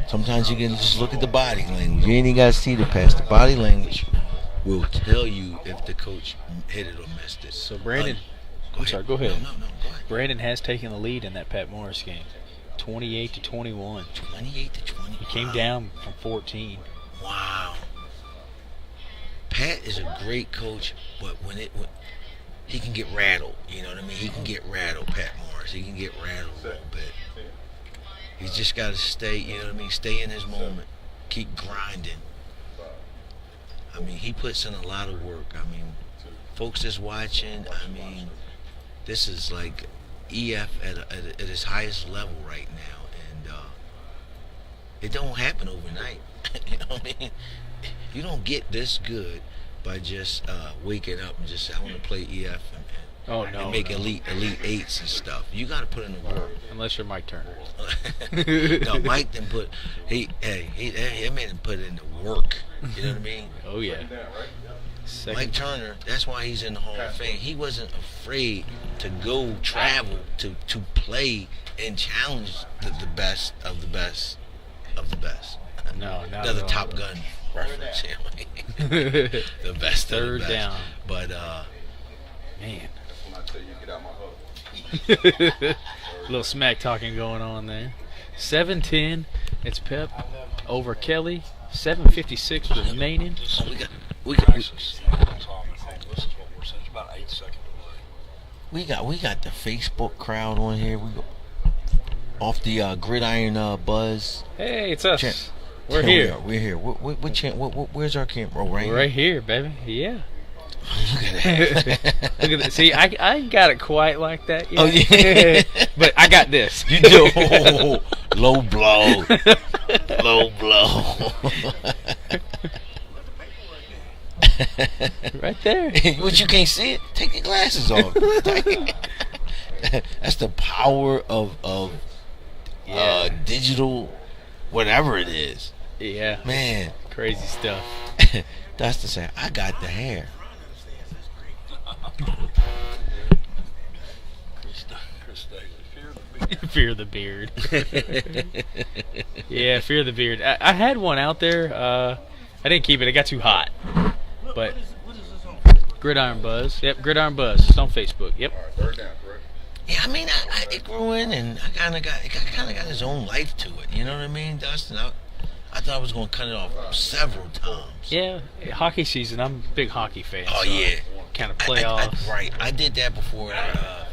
Sometimes you can just look at the body language. You ain't even got to see the pass. The body language will tell you if the coach hit it or missed it. So Brandon, Go I'm sorry, go ahead. No, go ahead. Brandon has taken the lead in that Pat Morris game, 28-21. 28 to 20. He came down from 14. Wow. Pat is a great coach, but when he can get rattled, you know what I mean? He can get rattled, Pat Morris. He can get rattled a little bit. He's just got to stay, you know what I mean? Stay in his moment. Keep grinding. I mean, he puts in a lot of work. I mean, folks that's watching, I mean, this is like EF at its highest level right now. And it don't happen overnight. You know what I mean? You don't get this good by just waking up and just say, I want to play EF and make elite eights and stuff. You got to put in the work. Unless you're Mike Turner. No, Mike didn't put. He made him put in the work. You know what I mean? Oh yeah. Mike Turner. That's why he's in the Hall of Fame. He wasn't afraid to go travel to play and challenge the best of the best of the best. No, not Another at all. Top Gun reference. The best Third of the best. down. But Man. When I tell you get out my hug. Little smack talking going on there. 7-10. It's Pep over Kelly. 7:56 remaining. we got This is what we're saying. It's about 8 seconds away. we got the Facebook crowd on here. We go off the Gridiron Buzz. Hey, it's us. Chan- We're Here here. We're here. Where's our camera? Oh, right We're right here, baby. Yeah. Look at that. Look at that. See, I ain't got it quite like that yet. Oh, yeah. But I got this. You do. Low blow. Low blow. Right there. What, you can't see it? Take your glasses off. That's the power of digital, whatever it is. Yeah. Man, Crazy stuff. that's to say, I got the hair. Fear the beard. Yeah, fear the beard. I had one out there. I didn't keep it. It got too hot. But Gridiron Buzz. Yep, Gridiron Buzz. It's on Facebook. Yep. All right, third down, correct? Yeah, I mean, it grew in, and I kind of got its own life to it. You know what I mean, Dustin? I thought I was going to cut it off several times. Yeah, hockey season. I'm a big hockey fan. Oh, so yeah. Kind of playoffs. Right. I did that before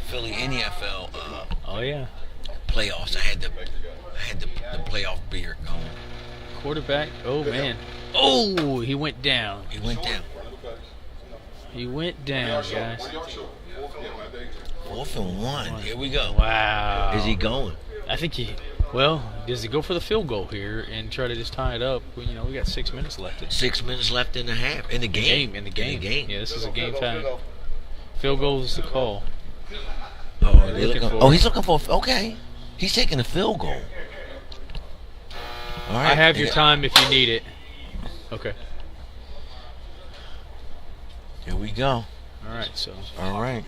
Philly NFL Oh yeah. playoffs. I had the playoff beard going. Quarterback. Oh man. Oh, he went down. He went down. He went down, guys. 4th and 1. Here we go. Wow. Is he going? I think he. Well, does he go for the field goal here and try to just tie it up? Well, you know, we got 6 minutes left. 6 minutes left in the half. In the game. In the game. Yeah, this is a game time. Field goal is the call. He's looking for. Okay, he's taking a field goal. All right. I have your time if you need it. Okay. Here we go. All right. So. All right.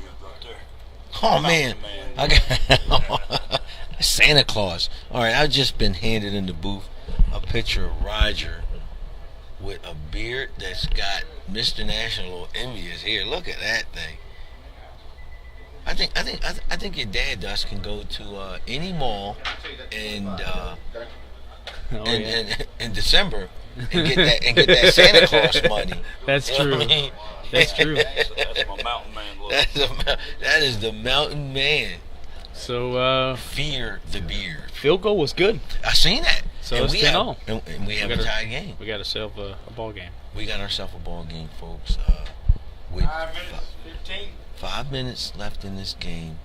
Oh man, I got Santa Claus. All right, I've just been handed in the booth a picture of Roger with a beard that's got Mr. National envious here. Look at that thing. I think your dad Dust can go to any mall and in December and get that Santa Claus money. That's You know true. what I mean? That's true. That's my mountain man look. That is the mountain man. So Fear the beard. field goal was good. I seen that. So and it's we 10-all. have, and we have a tie game. We got ourselves a ball game. We got ourselves a ball game, folks. With 5 minutes, 15. 5 minutes left in this game.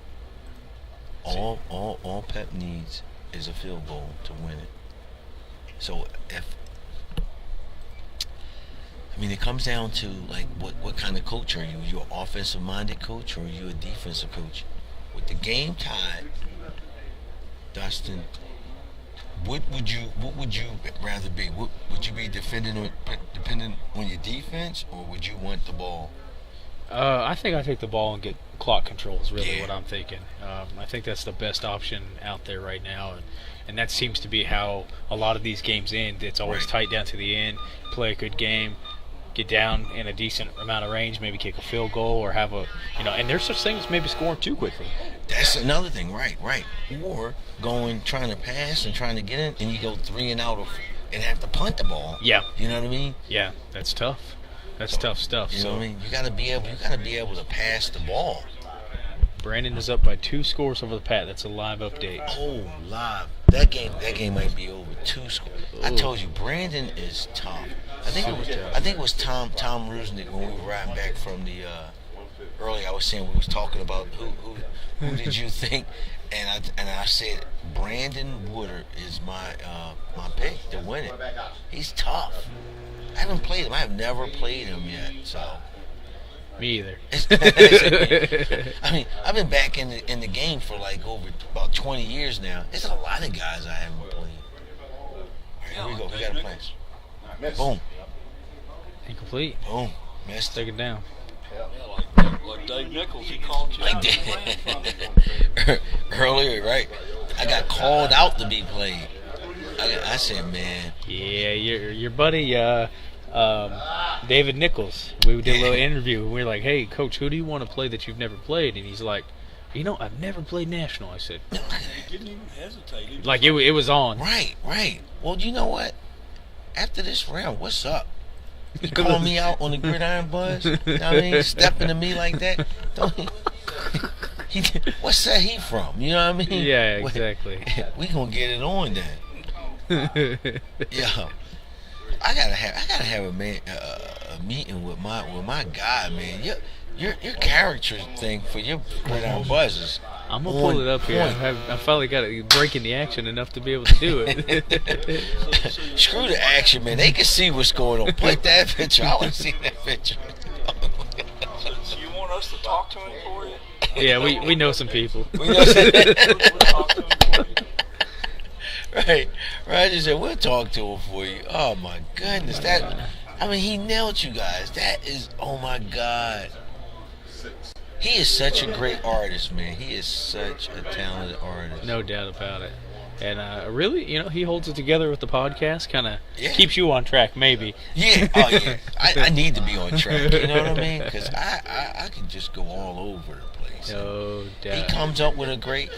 All Pep needs is a field goal to win it. So it comes down to like what kind of coach are you? Are you an offensive minded coach or are you a defensive coach? With the game tied, Dustin, what would you rather be? Would you be dependent on your defense or would you want the ball? I think I take the ball and get clock control is really Yeah. what I'm thinking. I think that's the best option out there right now, and that seems to be how a lot of these games end. It's always Right. tight down to the end. Play a good game, get down in a decent amount of range, maybe kick a field goal or have and there's such things as maybe scoring too quickly. That's another thing, right. Or trying to pass and trying to get in, and you go 3 and out and have to punt the ball. Yeah. You know what I mean? Yeah, that's tough. That's tough stuff. You know what I mean? You gotta be able to pass the ball. Brandon is up by 2 scores over the Pat. That's a live update. Oh, live. That game might be over 2 scores. I told you, Brandon is tough. I think it was Tom Rusnick when we were riding back from the earlier. I was saying we was talking about who did you think, and I said Brandon Woodard is my pick to win it. He's tough. I haven't played him. I have never played him yet. So. Me either. I mean, I've been back in the game for like over about 20 years now. There's a lot of guys I haven't played. All right, here we go. We got a plan. Boom. Incomplete. Boom. Missed. Take it down. Like Dave Nichols, he called you out. Earlier, right? I got called out to be played. I said, man. Yeah, your buddy David Nichols. We did a little interview. We were like, "Hey, coach, who do you want to play that you've never played?" And he's like, "I've never played national." I said, He didn't even hesitate. "Like it was on." Right. Well, you know what? After this round, what's up? You calling me out on the Gridiron Buzz? You know what I mean? Stepping to me like that? What set he from? You know what I mean? Yeah, exactly. We gonna get it on then. Yeah. I gotta have a meeting with my guy, man. Your character thing for your Gridiron Buzz is I'm gonna pull it up here. I finally got it breaking the action enough to be able to do it. Screw the action, man. They can see what's going on. Put that picture. I want to see that picture. So you want us to talk to him for you? Yeah, we know some people. We'll talk to him for you. Right. Roger said, we'll talk to him for you. Oh, my goodness. He nailed you guys. That is, oh, my God. He is such a great artist, man. He is such a talented artist. No doubt about it. And really, he holds it together with the podcast. Kind of keeps you on track, maybe. Yeah. Oh, yeah. I need to be on track. You know what I mean? Because I can just go all over the place. No doubt. He comes up with a great,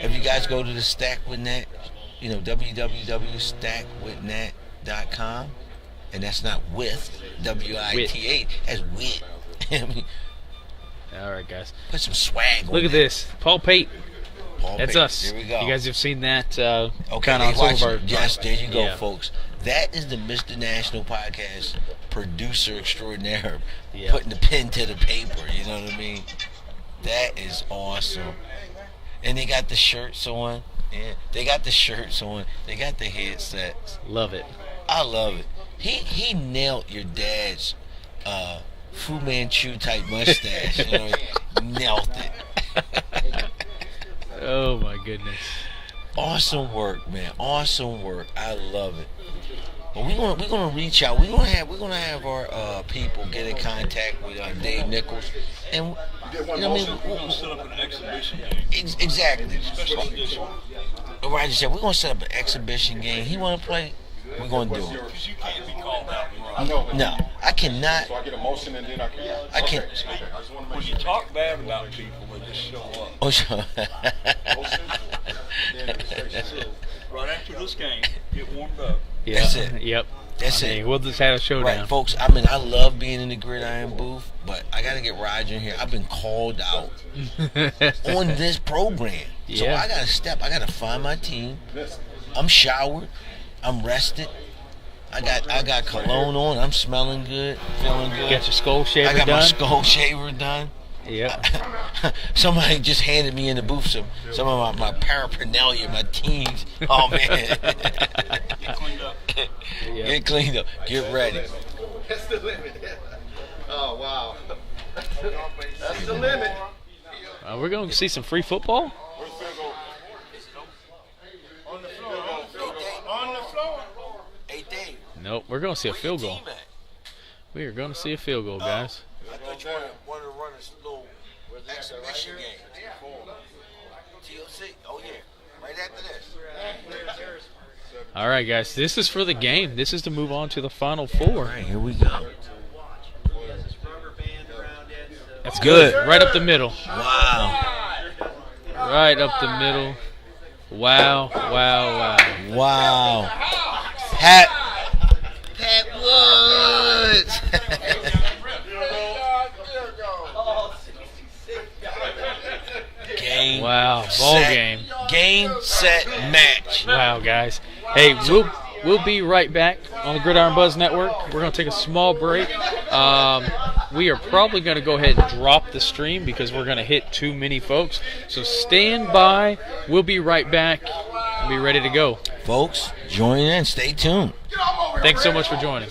if you guys go to the StackWithNet, www.stackwithnet.com, and that's not with, W-I-T-H, that's wit. All right, guys. Put some swag on Look at that. this. Paul Pate. That's Pate. us. There we go. You guys have seen that Okay, kind of on some of our... yes, there you go, Yeah. folks. That is the Mr. National Podcast producer extraordinaire Yeah. putting the pen to the paper, you know what I mean? That is awesome. And they got the shirts on. Yeah, they got the shirts on. They got the headsets. Love it. I love it. He nailed your dad's Fu Manchu type mustache. Nailed it. Oh, my goodness. Awesome work, man. Awesome work. I love it. But we're gonna reach out. We're gonna have our people get in contact with Dave Nichols, and We're going to set up an exhibition game. exactly. Special edition. Roger said we're gonna set up an exhibition game. He wanna play. We're gonna do it. Because you can't be called out. I know. No, I cannot. So I get a motion and then I can. I can't. Okay, I just want to When make you sure. talk bad about people, they just show up. Oh, sure. Right after this game, get warmed up. Yeah. That's it. Yep. That's I mean, it. we'll just have a showdown. Right, folks. I mean, I love being in the Gridiron booth, but I gotta get Roger in here. I've been called out on this program, so Yeah. I gotta step. I gotta find my team. I'm showered. I'm rested. I got cologne on. I'm smelling good, feeling good. Got your skull shaver I got done? my skull shaver done. Yep. Somebody just handed me in the booth some of my paraphernalia, my teams. Oh man, Get cleaned up. Yep. get cleaned up, get ready. That's the limit. Oh, wow. That's the limit. We're going to see some free football? On the floor. On the floor. Hey Dave, Nope. We're going to see a where field your goal. team at? We are going to see a field goal, guys. I thought you wanted to run a little exhibition game. TLC. Oh yeah, right after this. All right, guys. This is for the game. This is to move on to the Final All Four. right, here we go. That's good. Right up the middle. Wow, Right up the middle. Wow, wow, wow. wow. Pat Woods. Wow, ball game. Game, set, match. Wow, guys. Hey, we'll be right back on the Gridiron Buzz Network. We're going to take a small break. We are probably going to go ahead and drop the stream because we're going to hit too many folks. So stand by. We'll be right back. We'll be ready to go. Folks, join in. Stay tuned. Thanks so much for joining.